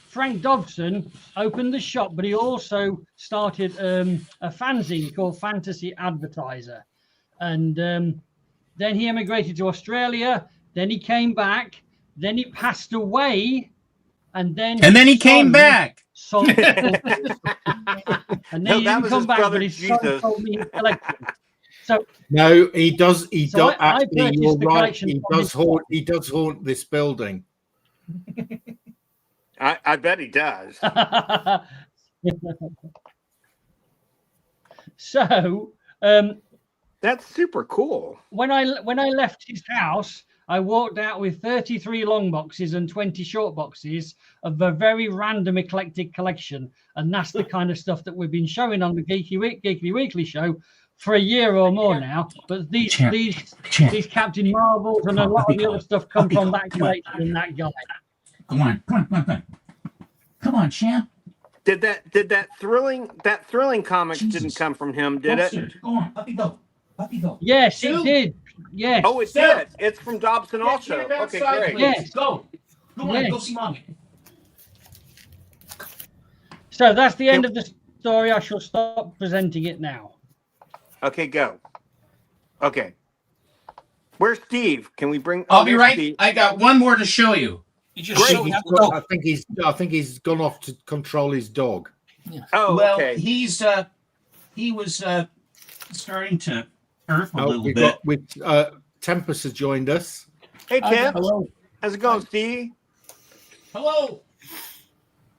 Frank Dobson opened the shop, but he also started a fanzine called Fantasy Advertiser, and then he emigrated to Australia. Then he came back. Then he passed away, and then he came back. And then he didn't come back, but his son told me his collection. So no, he does. He so does. Actually, you're right. He does haunt. He does haunt this building. I bet he does. So that's super cool. When I left his house, I walked out with 33 long boxes and 20 short boxes of a very random eclectic collection, and that's the kind of stuff that we've been showing on the Geeky Weekly show for a year or more now. But these Captain Marvels and a lot of the other stuff come from that collection and that guy. Come on, champ. Did that thrilling comics didn't come from him, did it? Go on, puppy go. Yes, it did. Yes. Oh, it did. It's from Dobson also. Okay, great. Yes. Go on, go see mommy. So that's the end of the story. I shall stop presenting it now. Okay, go. Okay. Where's Steve? Can we bring? I'll be right. Steve. I got one more to show you. I think he's gone off to control his dog. Yeah. Oh, well, okay. He was starting to earth a little bit. Tempest has joined us. Hey, Tim. Hello. How's it going, Steve? Hello.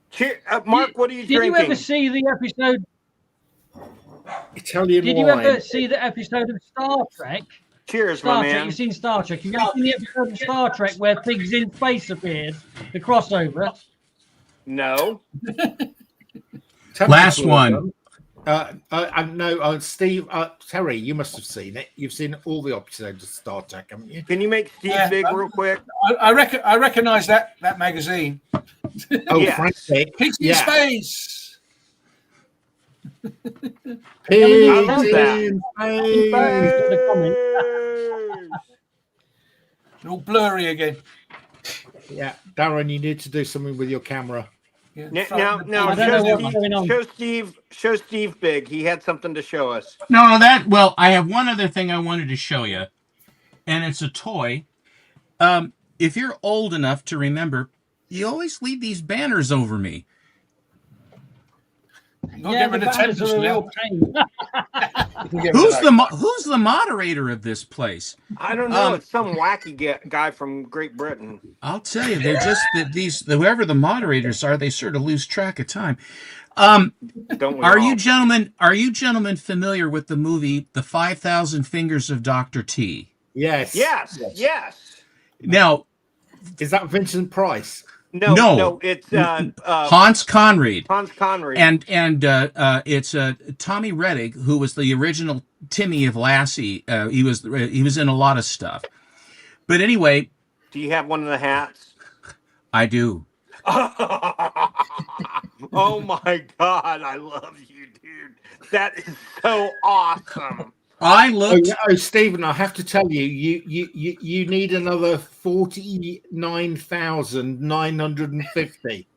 Cheer, Mark, what are you drinking? Did you ever see the episode? Italian Did wine. you ever see the episode of Star Trek? Cheers, Star my Trek. man. You've seen Star Trek. You've ever seen the episode of Star Trek where Pigs in Space appeared? The crossover. No. Last one. No, Steve, Terry, you must have seen it. You've seen all the episodes of Star Trek, haven't you? Can you make Steve big real quick? I recognize that magazine. Oh, Yes. Frantic. Pigs in Space. Pigs that. in Space. They're all blurry again. Yeah, Darren, you need to do something with your camera. Yeah, Now, I don't know what's going on. show Steve big. He had something to show us. No, well, I have one other thing I wanted to show you, and it's a toy. If you're old enough to remember, you always leave these banners over me. Yeah, the banners are a real pain. Who's the moderator of this place? I don't know. It's some wacky guy from Great Britain. I'll tell you, they're just whoever the moderators are, they sort of lose track of time. Are you gentlemen familiar with the movie The 5,000 Fingers of Dr. T? Yes. Now, is that Vincent Price? No, it's Hans Conried. Hans Conried. And it's Tommy Rettig, who was the original Timmy of Lassie. He was in a lot of stuff. But anyway, do you have one of the hats? I do. Oh my God, I love you, dude. That is so awesome. I looked. Oh, Stephen, I have to tell you, you need another 49,950.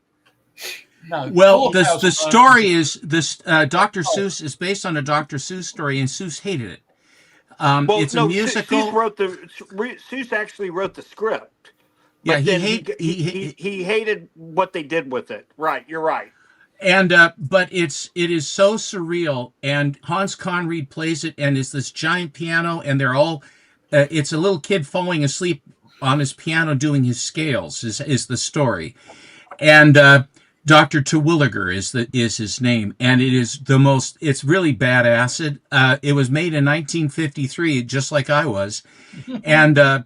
No. Well, the story is this. Dr. Seuss is based on a Dr. Seuss story, and Seuss hated it. It's a musical. Seuss actually wrote the script. Yeah, he hated what they did with it. Right, you're right. And but it is so surreal, and Hans Conried plays it, and it's this giant piano, and they're all. It's a little kid falling asleep on his piano doing his scales. Is the story, and Dr. Terwilliger is his name, and it is the most. It's really badass. It was made in 1953, just like I was, and.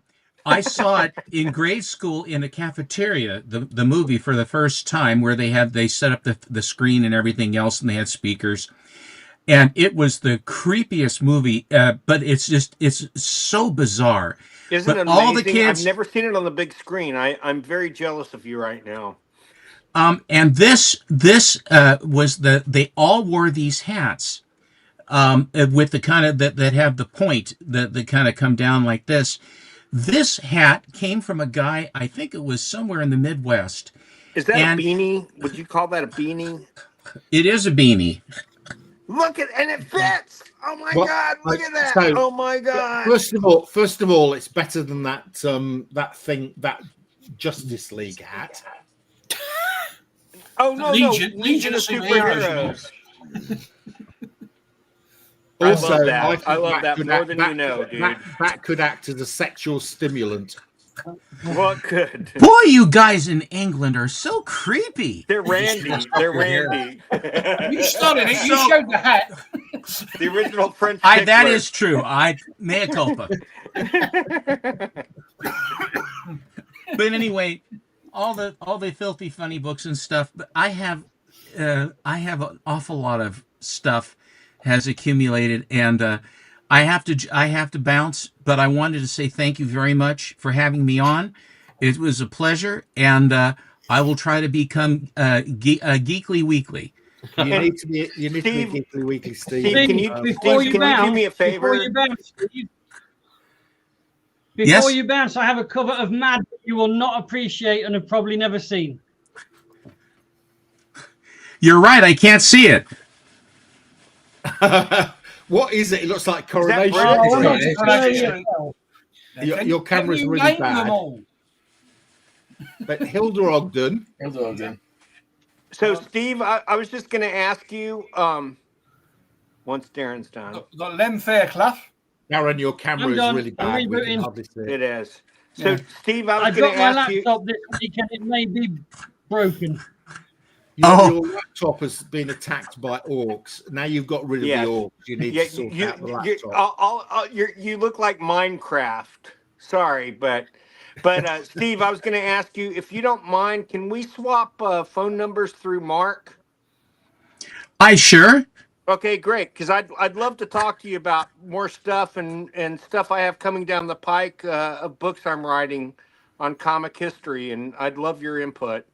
I saw it in grade school in a cafeteria, the movie for the first time, where they set up the screen and everything else, and they had speakers, and it was the creepiest movie. But it's so bizarre. Isn't it amazing? All the kids, I've never seen it on the big screen. I'm very jealous of you right now. And this was they all wore these hats, with the kind of that have the point that kind of come down like this. This hat came from a guy, I think it was somewhere in the Midwest. Is that a beanie? Would you call that a beanie? It is a beanie. Look and it fits. Oh my God! Look at that! So, oh my God! First of all, it's better than that that Justice League hat. Oh no, Legion of Superheroes. Also, I love that more than you know, dude. That could act as a sexual stimulant. What could? Boy, you guys in England are so creepy. They're Randy. You started it. You showed the hat. The original French. That is true. Mea culpa. But anyway, all the filthy funny books and stuff. But I have an awful lot of stuff has accumulated, and I have to bounce, but I wanted to say thank you very much for having me on. It was a pleasure, and I will try to become Geekly Weekly. You need to be Geekly Weekly, Steve. Can you do me a favor? Before you bounce, I have a cover of Mad that you will not appreciate and have probably never seen. You're right. I can't see it. What is it? It looks like Coronation. Your camera's really bad. But Hilda Ogden. So, Steve, I was just going to ask you, once Darren's done. Got Len Fairclough. Darren, your camera is really bad. We can hardly see it. It is. So, Steve, I was going to ask you. I got my laptop this weekend. It may be broken. Your laptop has been attacked by orcs. Now you've got rid of the orcs. You need to sort out the laptop. You look like Minecraft. Sorry, but Steve, I was going to ask you, if you don't mind, can we swap phone numbers through Mark? Sure. Okay, great. Because I'd love to talk to you about more stuff and stuff I have coming down the pike of books I'm writing on comic history, and I'd love your input.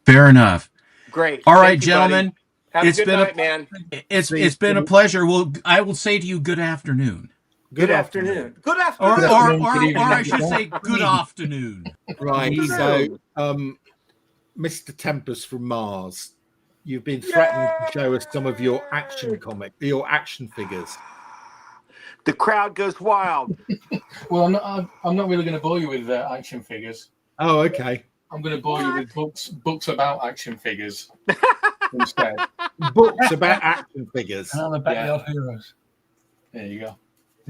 Fair enough. Great. All right, gentlemen. Have a good night, man. It's been a pleasure. I will say to you, good afternoon. Good afternoon. Good Or afternoon. or I should say, good afternoon. Right. So, Mr. Tempest from Mars, you've been threatening to show us some of your action figures. The crowd goes wild. Well, I'm not really going to bore you with action figures. Oh, okay. I'm going to bore you with books about action figures instead. Books about action figures. And other backyard heroes. There you go.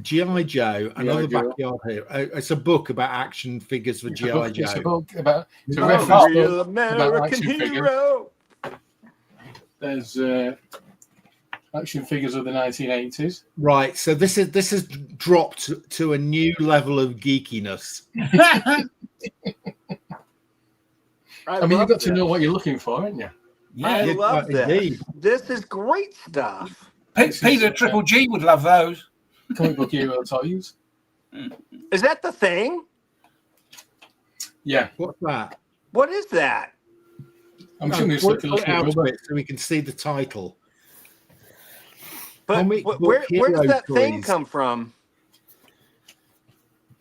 G.I. Joe, another backyard hero. It's a book about action figures for G.I. Joe. It's a book about real American hero. There's action figures of the 1980s. Right. So this has dropped to a new level of geekiness. I mean, you've got to know what you're looking for, haven't you? Yeah, I love this. Indeed. This is great stuff. Peter Triple G would love those. Comic book hero toys. Is that the thing? Yeah. What's that? What is that? I'm sure it's put it out a bit so we can see the title. But where does that thing come from?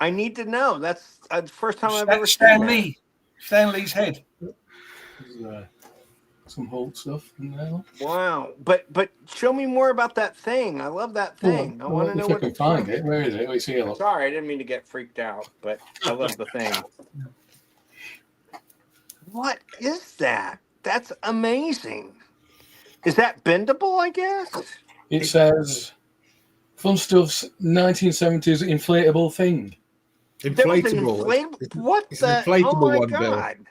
I need to know. That's the first time I've ever seen that. Stan Lee's head. Some Hulk stuff in there. Wow, but show me more about that thing. I love that thing. I want to know if I can find it. Where is it? It's here. Sorry, I didn't mean to get freaked out, but I love the thing. What is that? That's amazing. Is that bendable? I guess it says Fun Stuff's 1970s inflatable thing. Inflatable. What the? Inflatable oh my one, god! Bill.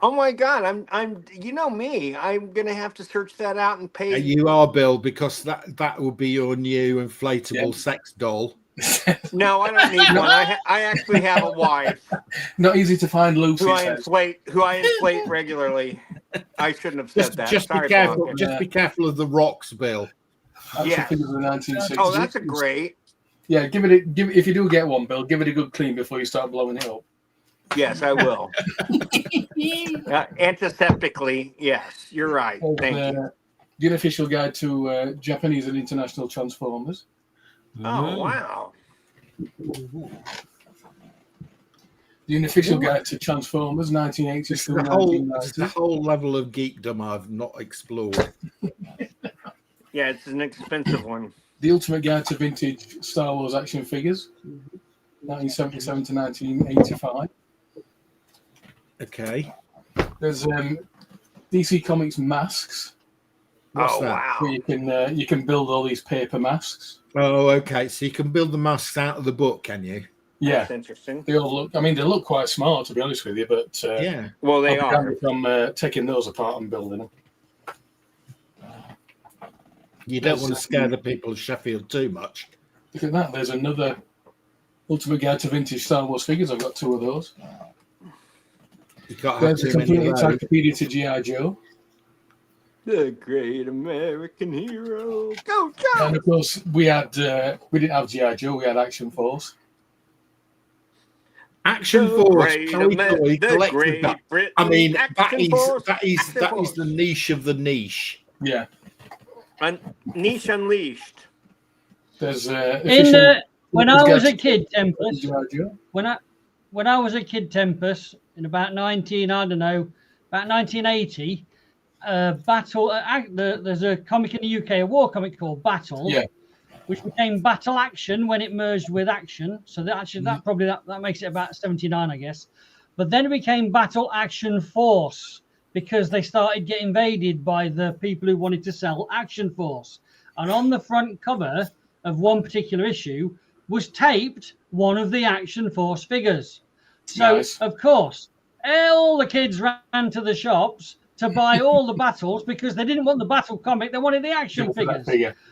Oh my god! I'm. You know me. I'm gonna have to search that out and pay. You are, Bill, because that will be your new inflatable sex doll. No, I don't need one. I actually have a wife. Not easy to find, Lucy. Who I inflate regularly. I shouldn't have said that. Just Sorry, be careful. Blanca. Just be careful of the rocks, Bill. Yeah. The 1960s. Oh, that's a great. Yeah, give it. If you do get one, Bill, give it a good clean before you start blowing it up. Yes, I will. Antiseptically, yes, you're right. Thank you. The unofficial guide to Japanese and international Transformers. Oh, wow. The unofficial guide to Transformers, 1980s to 1990s. It's the whole level of geekdom I've not explored. Yeah, it's an expensive one. The ultimate guide to vintage Star Wars action figures, 1977 to 1985. Okay. There's DC Comics masks. What's that? Wow! Where you can build all these paper masks. Oh, okay. So you can build the masks out of the book, can you? Yeah, that's interesting. They all look. I mean, they look quite smart, to be honest with you. But yeah, well, they are. From taking those apart and building them. You don't want to scare the people of Sheffield too much. Look at that. There's another ultimate guide to vintage Star Wars figures. I've got 2 of those. You can't have There's too a complete many encyclopedia to G.I. Joe. The great American hero. Go, go! And of course, we didn't have G.I. Joe. We had Action Force. Action Force. I mean, that is the niche of the niche. Yeah. Niche Unleashed. There's when I was a kid, Tempest. When I was a kid, Tempest, in about 1980, Battle. There's a comic in the UK, a war comic called Battle. Yeah. Which became Battle Action when it merged with Action. So that makes it about 79, I guess. But then it became Battle Action Force because they started getting invaded by the people who wanted to sell Action Force. And on the front cover of one particular issue was taped one of the Action Force figures. So, Of course, all the kids ran to the shops to buy all the battles because they didn't want the battle comic. They wanted the action figures.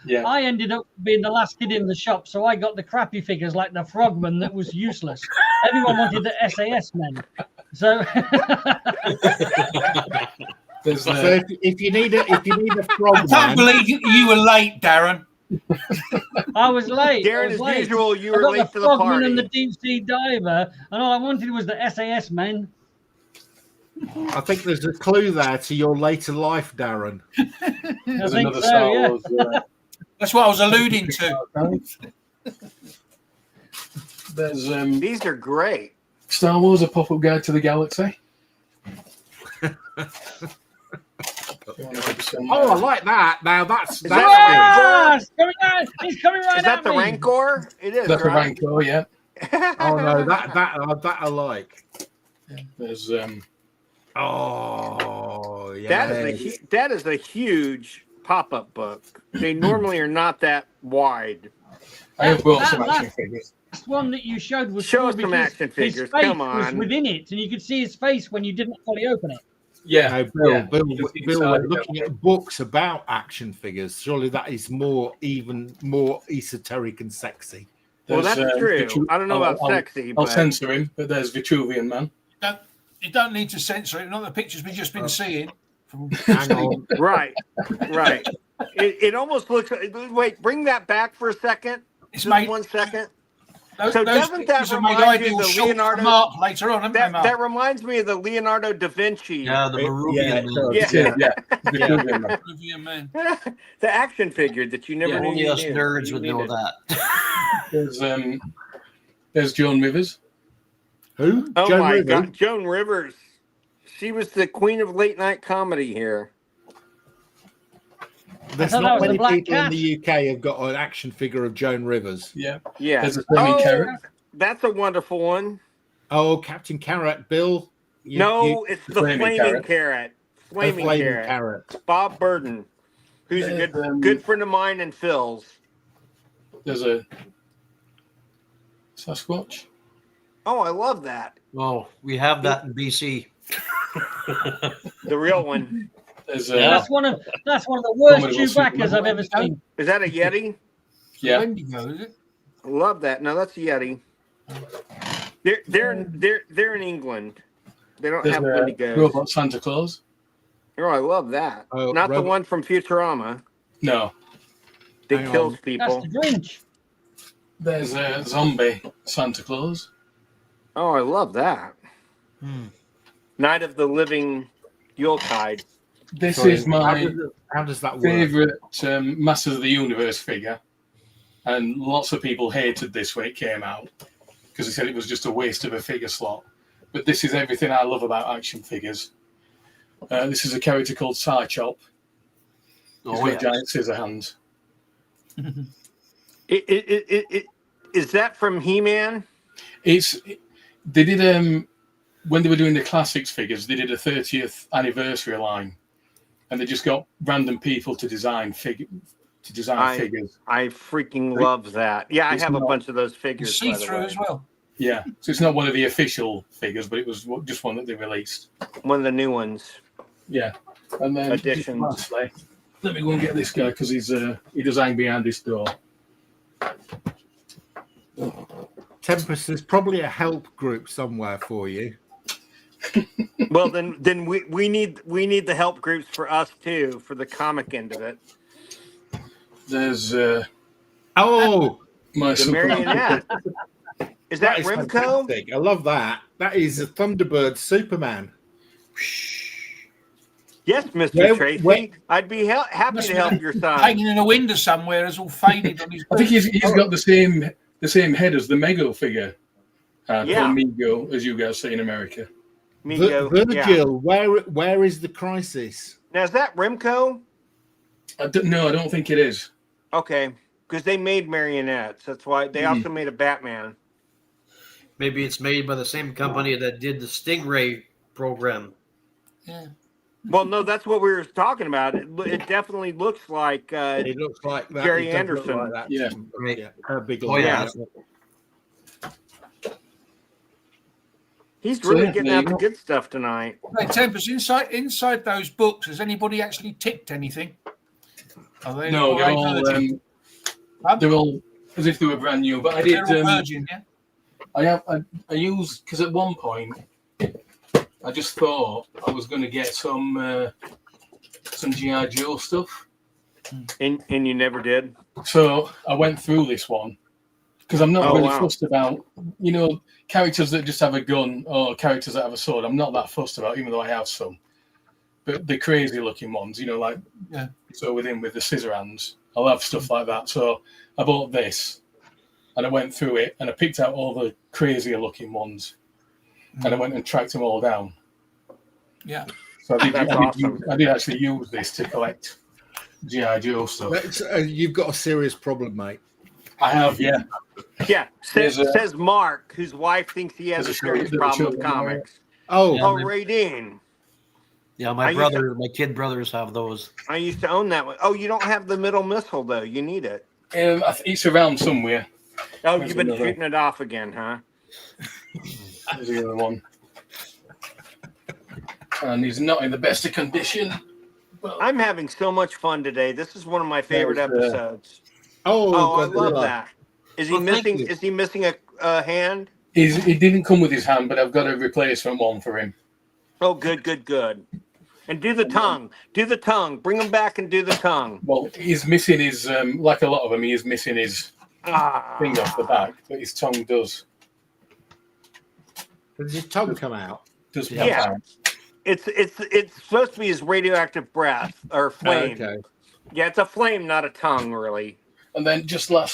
Yeah. I ended up being the last kid in the shop, so I got the crappy figures like the Frogman that was useless. Everyone wanted the SAS men. So, so if you need a Frogman, I can't believe you were late, Darren. I was late. Darren, as usual, you were late to the Frogman party. and the deep sea diver, and all I wanted was the SAS men. I think there's a clue there to your later life, Darren. I think so, yeah. That's what I was alluding to. There's These are great. Star Wars: A Pop-Up Guide to the Galaxy. Oh, I like that. Now that's Is that He's coming out. He's coming right Is that at the me. Rancor? It is. That's right? the Rancor, yeah. Oh no, that I like. There's Oh yeah. That is a huge pop-up book. They normally are not that wide. I have bought some action figures. Last one that you showed was Show cool us some because action his figures. face Come was on. within it, and you could see his face when you didn't fully open it. Yeah, Bill, Just Bill, inside we're looking at books about action figures. Surely that is even more esoteric and sexy. Well, There's, that's true. I don't know about sexy, I'll but censor him, but there's Vitruvian Man. You don't need to censor it. Not the pictures we've just been seeing. Hang on. right. It almost looks. Wait, bring that back for a second. It's Just made 1 second. those So doesn't that pictures are made remind you ideal of the short Leonardo- for Mark later on, haven't they, Mark? That reminds me of the Leonardo da Vinci. Yeah, the Marubian. Peruvian man. The action figure that you never knew. Only you us needed. nerds You would know needed. that. There's Joan Rivers. Who? Oh Joan my Rivers? God, Joan Rivers. She was the queen of late night comedy here. There's I thought that not was a many black people in cat. the UK have got an action figure of Joan Rivers. Yeah. Yeah. There's a Flaming Carrot. That's a wonderful one. Oh, Captain Carrot, Bill. It's the Flaming Carrot. Flaming Carrot. Carrot. Bob Burden, who's a good friend of mine and Phil's. There's a Sasquatch. Oh, I love that. Oh, we have that in BC. The real one. There's That's one of the worst Commodore Chewbaccas Superman. I've ever seen. Is that a Yeti? yeah. Wendigo, is it? I love that. No, that's a Yeti. They're in England. They don't There's have a Wendigos. Robot Santa Claus. Oh, I love that. Oh, Not the Robot- one from Futurama No. that Hang kills on. That's people. the Grinch. There's a zombie Santa Claus. Oh, I love that. Night of the Living Yuletide. This Sorry, is my how does that work? favourite Masters of the Universe figure. And lots of people hated this when it came out because they said it was just a waste of a figure slot. But this is everything I love about action figures. This is a character called Psychop. He's got giant scissor hands. Is that from He-Man? They did when they were doing the classics figures, they did a 30th anniversary line, and they just got random people to design figures. I freaking love that. Yeah, It's I have a not- bunch of those figures. by the See-through way. as well. Yeah, so it's not one of the official figures, but it was just one that they released. One of the new ones. Yeah, and then Additions. lastly, let me go and get this guy because he does hang behind this door. Tempest, there's probably a help group somewhere for you. Well, then we need the help groups for us too, for the comic end of it. There's Oh, my The super marionette. Is that is Rimco? fantastic. I love that. That is a Thunderbird Superman. Yes, Mr. Where- Tracy. where- I'd be happy to help your son. Hanging in a window somewhere, is all faded on his. I think he's got the same head as the Mego figure. Yeah. Or Mego, as you guys say in America. Migo. Virgil, Yeah. where is the crisis? Now is that Rimco? No, I don't think it is. Okay, because they made marionettes. That's why they also made a Batman. Maybe it's made by the same company that did the Stingray program. Yeah. Well, no, that's what we were talking about. It definitely looks like It looks like that. Gary It does look Anderson. like that. Yeah. Yeah. Her big Oh, yeah. line. He's really getting out the good stuff tonight. Hey, Tempest, inside those books, has anybody actually ticked anything? Are they No, they're all as if they were brand new. But I did. Virgin, yeah? I used, because at one point I just thought I was going to get some GI Joe stuff, and you never did. So I went through this one because I'm not really fussed about, characters that just have a gun or characters that have a sword. I'm not that fussed about, even though I have some. But the crazy looking ones, so with the scissor hands, I'll have stuff like that. So I bought this and I went through it and I picked out all the crazier looking ones and I went and tracked them all down. Yeah. So I did actually use this to collect GI Joe stuff. You've got a serious problem, mate. I have, yeah. Yeah, says Mark, whose wife thinks he has a serious problem with comics. Oh, Radine. Yeah, my kid brothers have those. I used to own that one. Oh, you don't have the middle missile, though. You need it. It's around somewhere. Oh, you've been shooting it off again, huh? There's the other one. And he's not in the best of condition. But I'm having so much fun today. This is one of my favorite episodes. I love that. Is he missing? Is he missing a hand? He didn't come with his hand, but I've got a replacement one for him. Oh, good. And do the tongue. Do the tongue. Bring him back and do the tongue. Well, he's missing his, like a lot of them, he is missing his thing off the back, but his tongue does. Does his tongue come out? Does yeah. It's supposed to be his radioactive breath or flame. Okay. Yeah, it's a flame, not a tongue, really. And then just one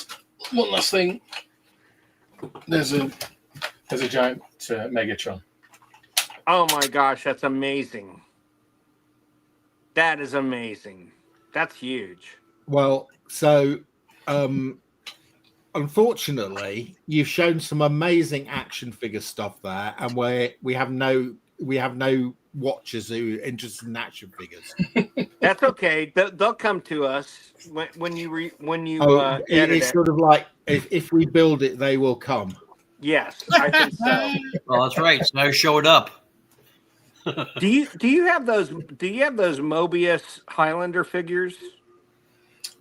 last thing. There's a giant Megatron. Oh my gosh, that's amazing. That is amazing. That's huge. Well, so unfortunately, you've shown some amazing action figure stuff there, and we have no watchers who are interested in action figures. That's okay. They'll come to us when you edit it's sort of like if we build it, they will come. Yes, I think so. Well, that's right. So I showed up. Do you have those Mobius Highlander figures?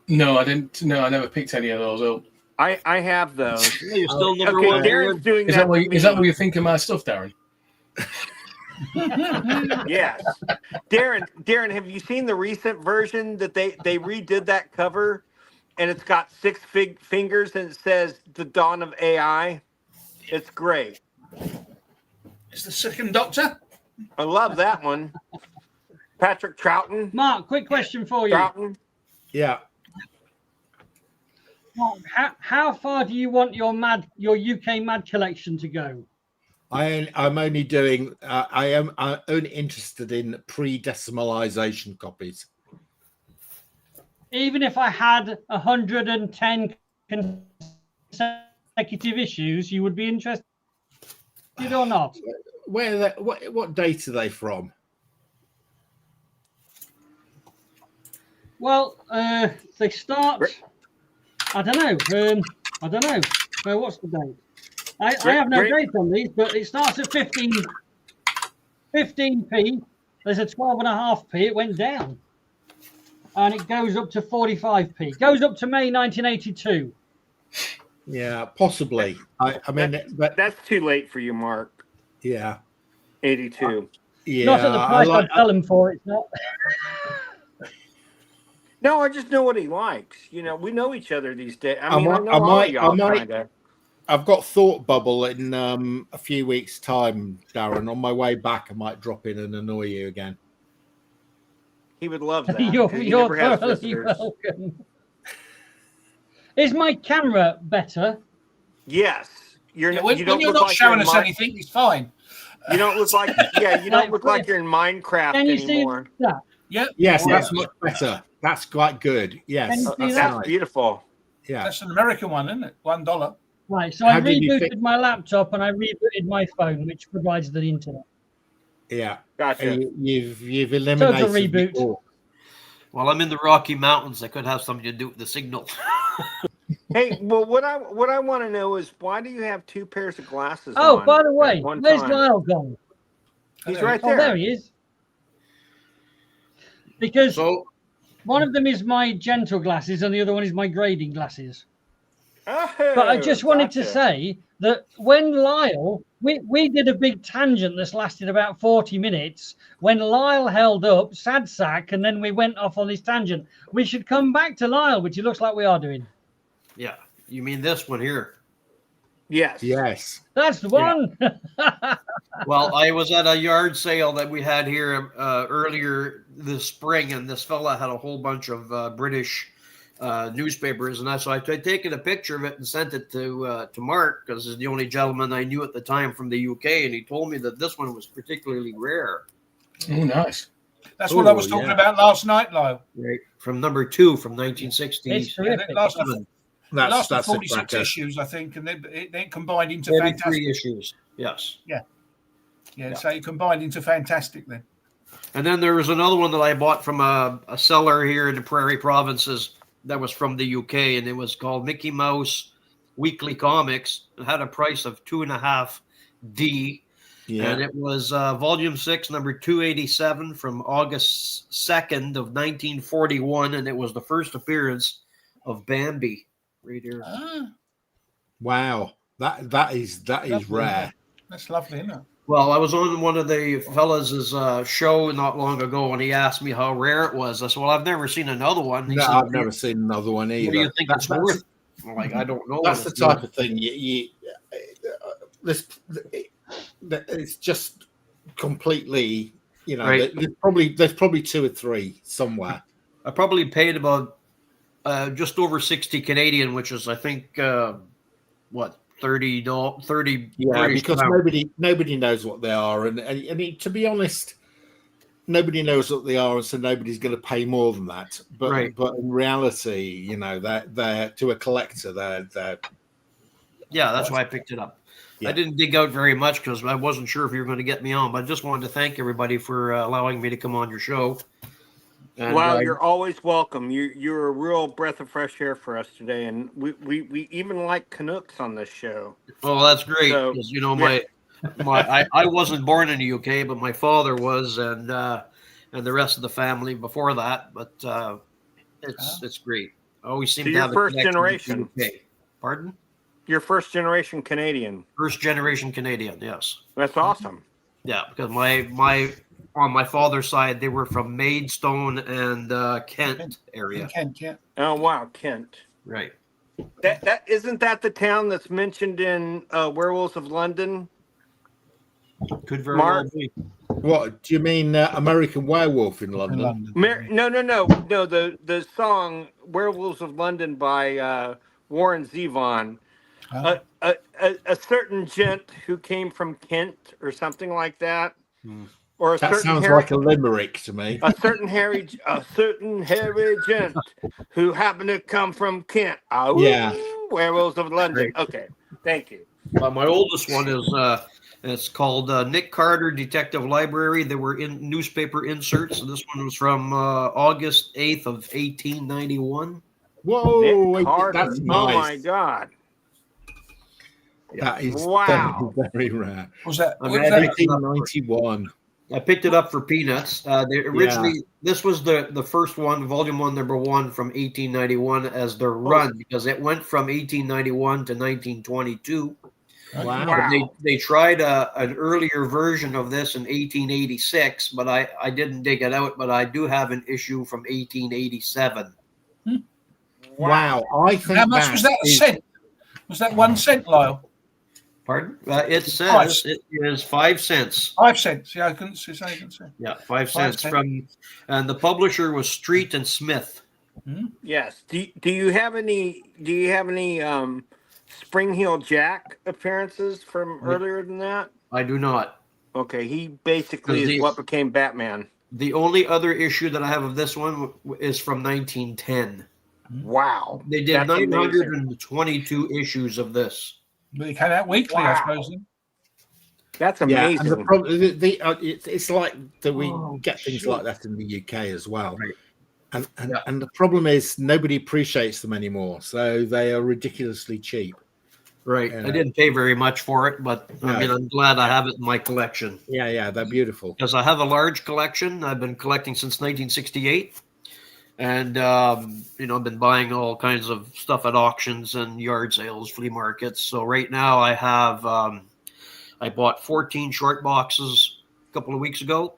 No, I didn't. No, I never picked any of those up. I have those. You still never okay, won. Darren's doing Is that what you think of my stuff, Darren? Yes. Darren, have you seen the recent version that they redid that cover, and it's got 6 fingers and it says "The Dawn of AI"? It's great. It's the Second Doctor. I love that one. Patrick Troughton. Mark, quick question for you. Troughton. Yeah. Mark, how far do you want your UK Mad collection to go? I'm only doing. I am only interested in pre-decimalization copies. Even if I had 110 consecutive issues, you would be interested or not? What date are they from? Well, they start. I don't know. What's the date? I have no date on these, but it starts at 15p. There's a 12.5p. It went down, and it goes up to 45p. Goes up to May 1982. Yeah, possibly. I mean, that's too late for you, Mark. Yeah. 82. Yeah. Not at the price I'd sell him for. It's not. No, I just know what he likes. We know each other these days. I know all y'all kinda. I've got Thought Bubble in a few weeks' time, Darren. On my way back, I might drop in and annoy you again. He would love that. You're thoroughly welcome. Is my camera better? Yes. When you're not showing us anything, it's fine. You don't look like you don't look like you're in Minecraft anymore. That? Yep. Yes, that's much better. That's quite good. Yes, that's beautiful. Yeah, that's an American one, isn't it? $1. Right. So I rebooted my laptop and I rebooted my phone, which provides the internet. Yeah, gotcha. You've eliminated. Total reboot. Well, I'm in the Rocky Mountains. I could have something to do with the signal. Hey, well, what I want to know is why do you have two pairs of glasses Oh, on by the at way, one where's time? Lyle gone? He's right Oh, there. there he is. Because So one of them is my gentle glasses and the other one is my grading glasses. Oh, But I just wanted to gotcha. say that when Lyle, we did a big tangent that's lasted about 40 minutes. When Lyle held up Sad Sack and then we went off on this tangent, we should come back to Lyle, which it looks like we are doing. yeah, you mean this one here? Yes. Yes. That's the one. Well, I was at a yard sale that we had here earlier this spring, and this fella had a whole bunch of British newspapers, and so I'd taken a picture of it and sent it to Mark, because he's the only gentleman I knew at the time from the UK, and he told me that this one was particularly rare. Oh, nice. That's what I was talking about last night, Lyle. Right, from number 2 from 1960. It's terrific. It lasted That's 46 cracker. issues, I think, and it combined into 43 fantastic. issues, yes. Yeah, so it combined into fantastic then. And then there was another one that I bought from a seller here in the Prairie Provinces that was from the UK, and it was called Mickey Mouse Weekly Comics. It had a price of 2.5D. Yeah. And it was volume 6, number 287 from August 2nd of 1941. And it was the first appearance of Bambi right here. Wow. That is rare. That's lovely, isn't it? Well, I was on one of the fellas' show not long ago, and he asked me how rare it was. I said, well, I've never seen another one. He No, said, I've never seen another one either. What do you think it's worth? I'm like, I don't know. That's the type of thing it's just completely, Right. there's probably 2 or 3 somewhere. I probably paid about just over 60 Canadian, which is, I think, what, $30. Yeah, British because pounds. nobody knows what they are, and I mean, to be honest, nobody knows what they are, and so nobody's going to pay more than that. But Right. but in reality, they're to a collector, they're Yeah, that's why I picked it up. Yeah. I didn't dig out very much because I wasn't sure if you were going to get me on, but I just wanted to thank everybody for allowing me to come on your show. And, Wow, you're always welcome. You're a real breath of fresh air for us today, and we even like Canucks on this show. well, that's great So, because I wasn't born in the UK, but my father was, and the rest of the family before that. But it's great. I always seem So to you're have a first connection with the generation. UK. Pardon? You're first generation Canadian. First generation Canadian, yes. That's awesome. Yeah, because on my father's side, they were from Maidstone and Kent area. Kent, yeah. Oh wow, Kent. Right. That isn't that the town that's mentioned in Werewolves of London? Could very Mark? well be. What do you mean, American Werewolf in London? No. The song "Werewolves of London" by Warren Zevon. A certain gent who came from Kent or something like that, or a That certain sounds hairy, like a limerick to me. a certain hairy gent who happened to come from Kent. Oh, Yeah. Werewolves of London. Okay, thank you. My oldest one is it's called Nick Carter Detective Library. There were in newspaper inserts. This one was from August 8th of 1891. Whoa, Nick Carter. that's Oh nice. my God. That is Wow. very rare. Was that? I Was mean, that 1891. I picked it up for peanuts. They originally, this was the first one, volume 1, number 1 from 1891 as the run, because it went from 1891 to 1922. Wow. They tried an earlier version of this in 1886, but I didn't dig it out. But I do have an issue from 1887. Wow. I think How much was that? A cent? Was that 1 cent, Lyle? Pardon? It says Price. it is 5 cents. 5 cents. Yeah, I couldn't say. Yeah, 5 cents cents. from, and the publisher was Street and Smith. Yes. Do you have any Spring Heel Jack appearances from earlier than that? I do not. Okay, he basically is what became Batman. The only other issue that I have of this one is from 1910. Wow. They did That's amazing. 922 issues of this. But it came out weekly, I suppose. Then. That's Yeah, amazing. and the problem, it's like that we get things like that in the UK as well. Right. And the problem is nobody appreciates them anymore, so they are ridiculously cheap. Right. You I know? didn't pay very much for it, but I mean, I'm glad I have it in my collection. Yeah, they're beautiful. Because I have a large collection. I've been collecting since 1968. And, I've been buying all kinds of stuff at auctions and yard sales, flea markets. So right now I have, I bought 14 short boxes a couple of weeks ago.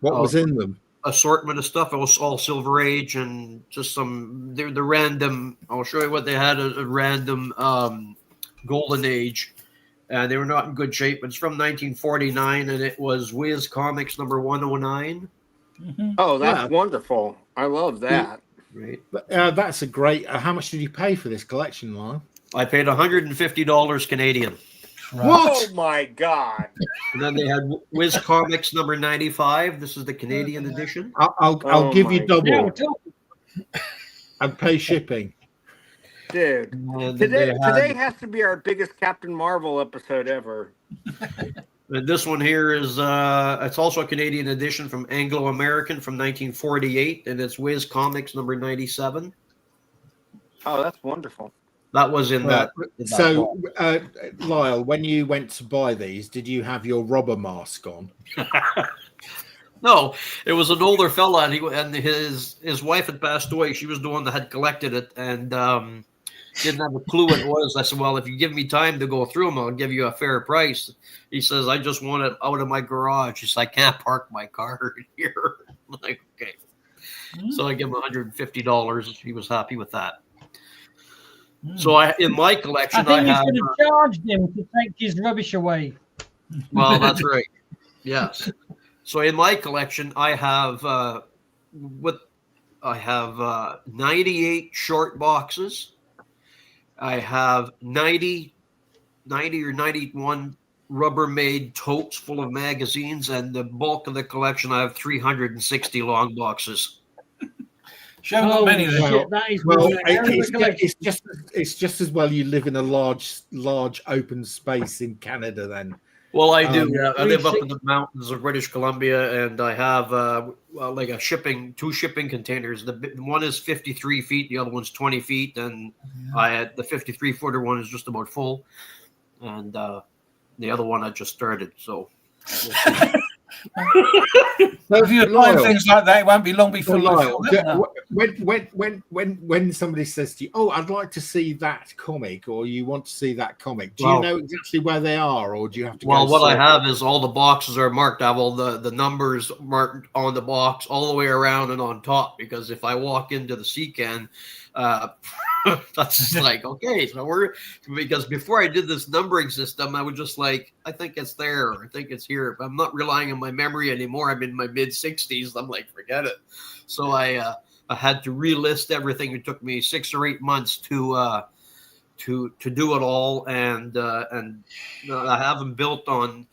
What was in them? Assortment of stuff. It was all Silver Age and just the random. I'll show you what they had. A random Golden Age, and they were not in good shape. It's from 1949, and it was Whiz Comics number 109. Mm-hmm. Oh, that's wonderful! I love that. Right. That's a great. How much did you pay for this collection, Lyle? I paid $150 Canadian. What? Oh my God! And then they had Whiz Comics number 95. This is the Canadian edition. I'll give you double. And pay shipping. Dude, today has to be our biggest Captain Marvel episode ever. And this one here is it's also a Canadian edition from Anglo American from 1948, and it's Whiz Comics number 97. Oh, that's wonderful. That was in that. So, Lyle, when you went to buy these, did you have your robber mask on? No, it was an older fella, and his wife had passed away. She was the one that had collected it, and didn't have a clue what it was. I said, "Well, if you give me time to go through them, I'll give you a fair price." He says, "I just want it out of my garage." He says, "I can't park my car in here." I'm like, okay. So I give him $150. He was happy with that. So in my collection, I think you should have charged him to take his rubbish away. Well, that's right. Yes. So in my collection, I have 98 short boxes. I have 90 or 91 Rubbermaid totes full of magazines, and the bulk of the collection, I have 360 long boxes. Show many well, it's just as well you live in a large open space in Canada then. Well, I do. Yeah, I live up in the mountains of British Columbia, and I have like two shipping containers. The one is 53 feet, the other one's 20 feet, and the 53-footer one is just about full, and the other one I just started. So. If you find things like that, it won't be long before. When somebody says to you, "Oh, I'd like to see that comic," or "You want to see that comic," do you know exactly where they are, or do you have to? Well, what I have is all the boxes are marked. I have all the numbers marked on the box all the way around and on top, because if I walk into the CCAN, that's just like, okay, so because before I did this numbering system, I was just like, I think it's there, or I think it's here. But I'm not relying on my memory anymore. I'm in my mid-60s. I'm like, forget it. So I had to relist everything. It took me 6 or 8 months to do it all, and I have them built on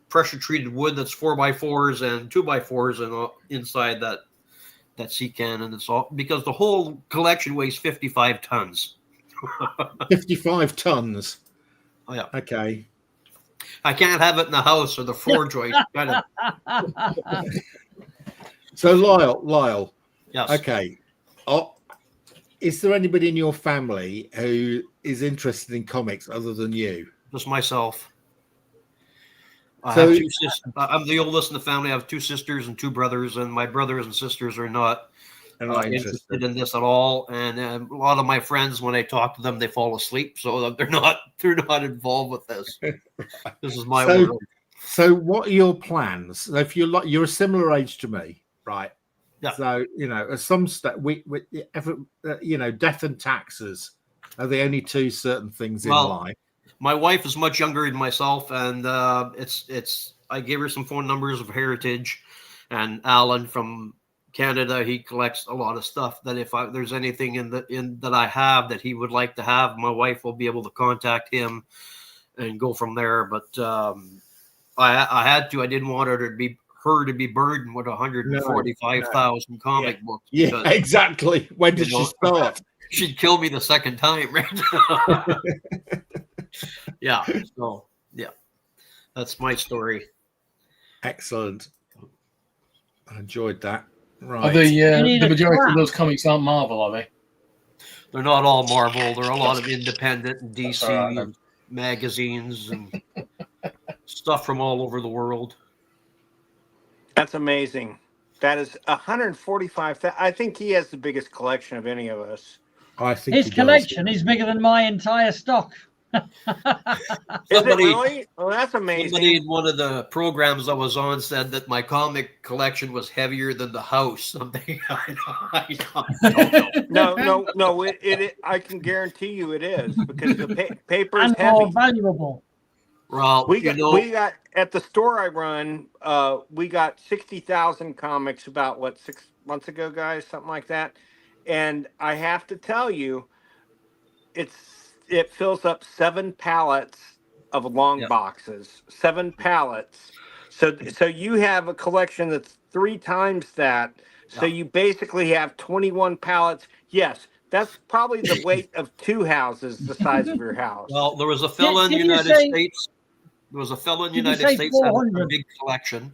pressure treated wood that's 4x4s and 2x4s and inside that CCAN, and it's all because the whole collection weighs 55 tons. 55 tons. Oh, yeah. Okay. I can't have it in the house or the floor joist. So Lyle. Yes. Okay. Is there anybody in your family who is interested in comics other than you? Just myself. I have 2 sisters. I'm the oldest in the family. I have 2 sisters and 2 brothers, and my brothers and sisters are not interested in this at all. And a lot of my friends, when I talk to them, they fall asleep, so they're not involved with this. This is my world. So, what are your plans? If you're a similar age to me, right? Yeah. So at some stage, death and taxes are the only 2 certain things in life. My wife is much younger than myself, and I gave her some phone numbers of Heritage, and Alan from Canada, he collects a lot of stuff that if there's anything that I have that he would like to have, my wife will be able to contact him and go from there. But I didn't want her to be burdened with 145,000 comic books. Yeah, exactly. When did she start? She'd kill me the second time, right? Yeah. So yeah, that's my story. Excellent. I enjoyed that. Right. Are the need a majority of trap. those comics aren't Marvel, are they? They're not all Marvel. There are a lot of independent and That's DC all right, then. magazines and stuff from all over the world. That's amazing. That is 145. I think he has the biggest collection of any of us. I think His he does. collection is bigger than my entire stock. Is it Somebody- really? Oh, that's amazing. Somebody in one of the programs I was on said that my comic collection was heavier than the house. Something I don't know. No. I can guarantee you it is because the paper is And more heavy. valuable. Well, We got at the store I run. We got 60,000 comics about 6 months ago, guys, something like that. And I have to tell you, it fills up 7 pallets of long boxes. 7 pallets. So you have a collection that's 3 times that. So you basically have 21 pallets. Yes, that's probably the weight of 2 houses the size of your house. Well, there was a fellow in the Did you United say- States. There was a fellow in the Did you United say States that had a 400? big collection,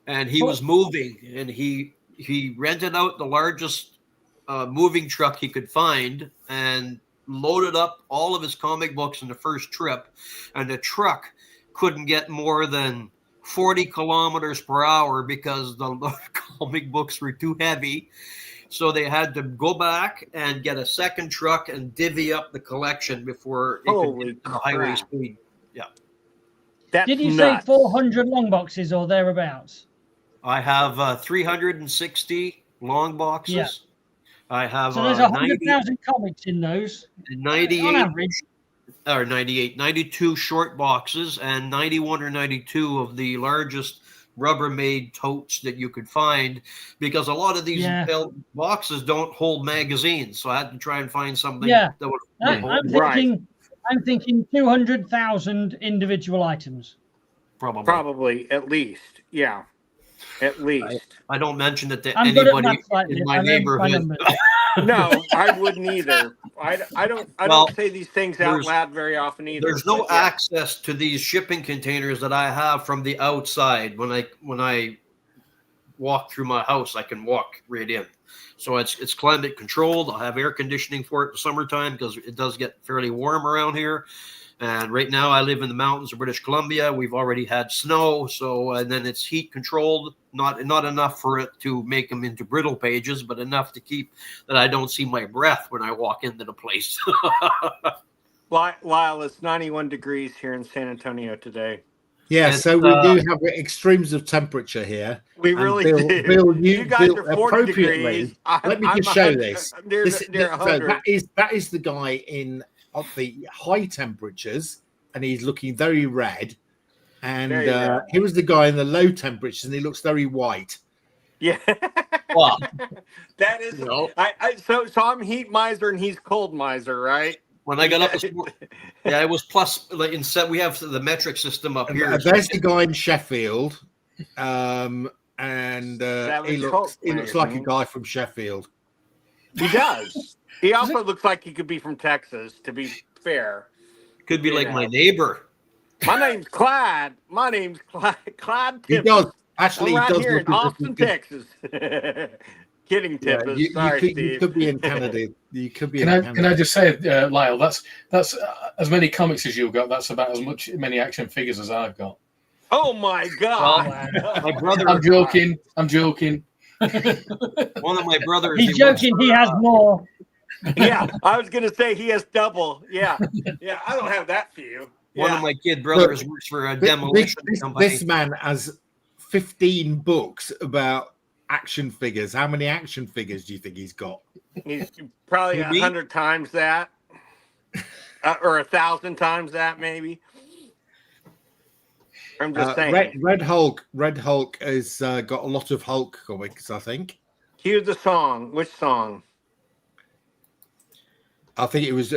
and he was moving, and he rented out the largest moving truck he could find, and loaded up all of his comic books in the first trip, and the truck couldn't get more than 40 kilometers per hour because the comic books were too heavy. So they had to go back and get a second truck and divvy up the collection before it could get to the highway crap. speed. Yeah. That's Did you nuts. say 400 long boxes or thereabouts? I have 360 long boxes. Yeah. I have So there's 100,000 comics in those. 98 On average. or 92 short boxes and 91 or 92 of the largest Rubbermaid totes that you could find, because a lot of these boxes don't hold magazines. So I had to try and find something that would I'm thinking 200,000 individual items. Probably at least. Yeah. At least. I don't mention it to I'm good at anybody maths like in this. my I know my neighborhood. numbers. No, I wouldn't either. I don't say these things out loud very often either. There's no access to these shipping containers that I have from the outside. When I walk through my house, I can walk right in. So it's climate controlled. I'll have air conditioning for it in the summertime because it does get fairly warm around here. And right now I live in the mountains of British Columbia. We've already had snow, and then it's heat controlled. Not enough for it to make them into brittle pages, but enough to keep that I don't see my breath when I walk into the place. Lyle, it's 91 degrees here in San Antonio today. Yeah, so we do have extremes of temperature here. We really do. Bill, you guys are 40 degrees. Let me just show this. Near 100. That is the guy in of the high temperatures, and he's looking very red. And here was the guy in the low temperatures, and he looks very white. Yeah. Wow. That is. So I'm heat miser and he's cold miser, right? When I got up this morning, it was plus. Like instead, we have the metric system up here. There's the guy in Sheffield, and he looks like a guy from Sheffield. He does. He also looks like he could be from Texas, to be fair. Could be like my neighbor. My name's Clyde. Clyde Tippett. He does. Actually, I'm right he does here in Austin, Texas. Kidding, Tippett. Sorry, Steve. You could be in Canada. You could be. Can I just say, Lyle? That's as many comics as you've got. That's about as many action figures as I've got. Oh my God! My brother. I'm joking. One of my brothers. He's joking. He has more. Yeah, I was gonna say he has double. Yeah. I don't have that for you. One of my kid brothers works for a demolition company. This man has 15 books about action figures. How many action figures do you think he's got? He's probably 100 times that, or 1,000 times that, maybe. I'm just saying. Red Hulk has got a lot of Hulk comics, I think. Cue the song. Which song? I think he was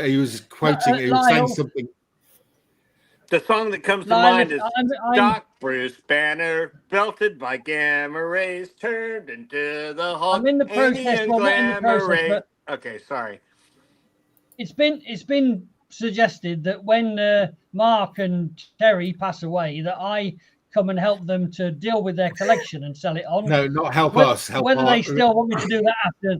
quoting. He was saying something. The song that comes to mind is Doc Bruce Banner, belted by gamma rays, turned into the Hulk. I'm in the process. Well, not in the process, but okay, sorry. It's been suggested that when Mark and Terry pass away, that I come and help them to deal with their collection and sell it on. No, not help us. Help whether they our- still want me to do that after.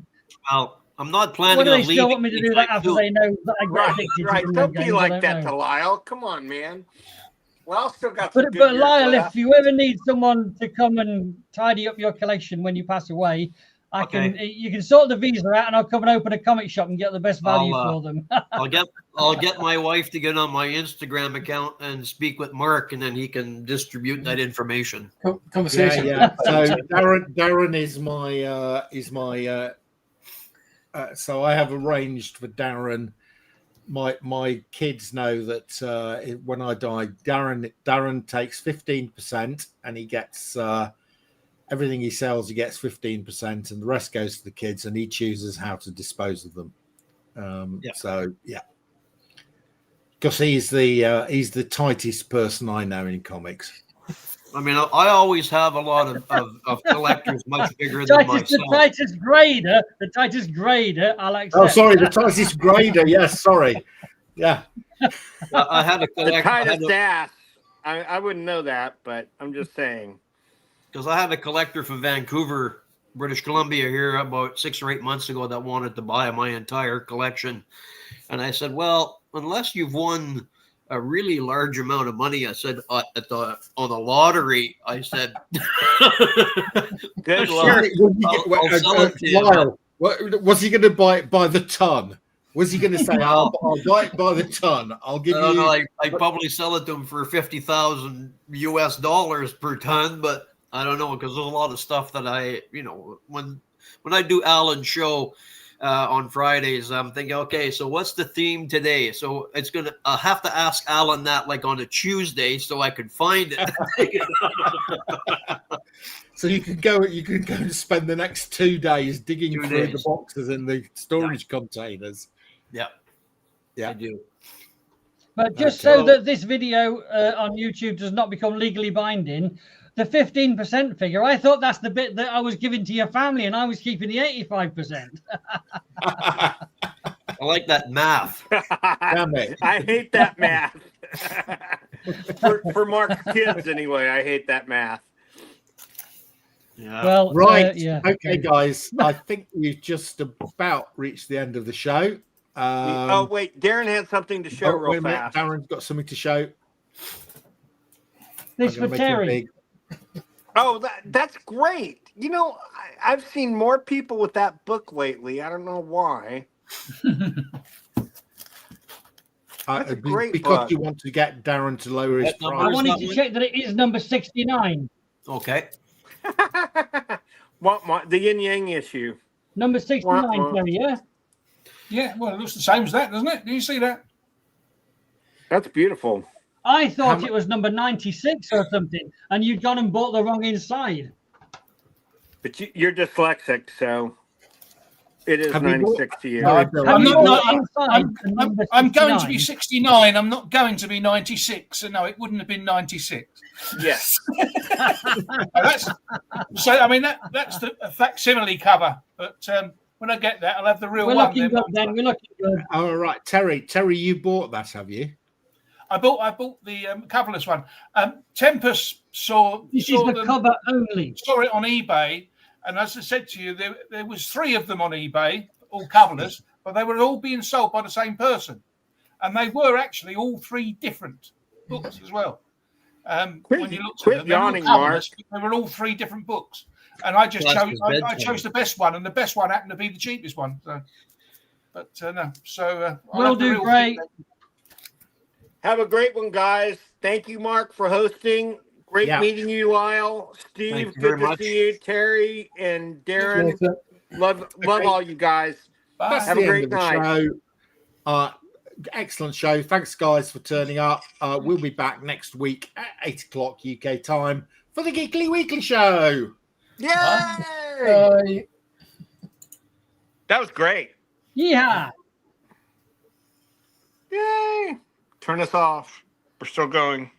Well, I'm not planning Whether on they leaving. still want me to do that after they know that I get Right, addicted right. to Don't video be games, I like don't that, know. Delisle. Come on, man. Lyle still got some But good years Lyle, left. if you ever need someone to come and tidy up your collection when you pass away, you can sort the visa out, and I'll come and open a comic shop and get the best value for them. I'll get my wife to get on my Instagram account and speak with Mark, and then he can distribute that information. Conversation. Yeah. So Darren is my so I have arranged for Darren. My kids know that when I die, Darren takes 15%, and he gets everything he sells. He gets 15%, and the rest goes to the kids, and he chooses how to dispose of them. So yeah, because he's the tightest person I know in comics. I mean, I always have a lot of collectors much bigger than myself. The tightest grader, I'll accept. Oh, sorry, the tightest grader. Yes, sorry. Yeah. I had a collector. The tightest ass. I wouldn't know that, but I'm just saying. Because I had a collector from Vancouver, British Columbia here about 6 or 8 months ago that wanted to buy my entire collection. And I said, well, unless you've won a really large amount of money, I said, on the lottery, I said, good luck. I'll sell it to you. Lyle, was he going to buy it by the ton? Was he going to say, I'll buy it by the ton? I'll give you. No, I'd probably sell it to him for $50,000 US per ton, but I don't know, because there's a lot of stuff that when I do Alan's show on Fridays, I'm thinking, okay, so what's the theme today? So I'll have to ask Alan that like on a Tuesday so I could find it. So you could go and spend the next 2 days digging through the boxes and the storage containers. Yeah, I do. But just so that this video on YouTube does not become legally binding, the 15% figure, I thought that's the bit that I was giving to your family, and I was keeping the 85%. I like that math. Damn it. I hate that math. for Mark's kids, anyway, I hate that math. Yeah. Well, right. Yeah. Okay, guys. I think we've just about reached the end of the show. Wait, Darren had something to show real fast. Darren's got something to show. This for Terry. Oh, that's great. I've seen more people with that book lately. I don't know why. That's a great because book. you want to get Darren to lower his price. I wanted to check that it is number 69. Okay. What the yin yang issue? Number 69, Terry, yeah? Yeah, well, it looks the same as that, doesn't it? Do you see that? That's beautiful. I thought it was number 96 or something, and you'd gone and bought the wrong inside. But you're dyslexic, so it is 96 to you. I'm going to be 69? 69. I'm not going to be 96. So no, it wouldn't have been 96. Yes. That's the facsimile cover. But when I get that, I'll have the real We're one. looking good then. We're looking good. All right, Terry, you bought that, have you? I bought the coverless one. Tempest saw the cover only. Saw it on eBay, and as I said to you, there was 3 of them on eBay, all coverless, but they were all being sold by the same person, and they were actually all 3 different books as well. When you looked at them, yawning, Mark. They were all 3 different books, and I just chose the best one, and the best one happened to be the cheapest one. So, but no, so we'll do great. Have a great one, guys. Thank you, Mark, for hosting. Great meeting you, Lyle. Steve, good to see you. Terry and Darren, love all you guys. Bye. Have a great night. Excellent show. Thanks, guys, for turning up. We'll be back next week at 8 o'clock UK time for the Geekly Weekly Show. Yay! Bye. That was great. Yeah. Yay! Turn us off. We're still going.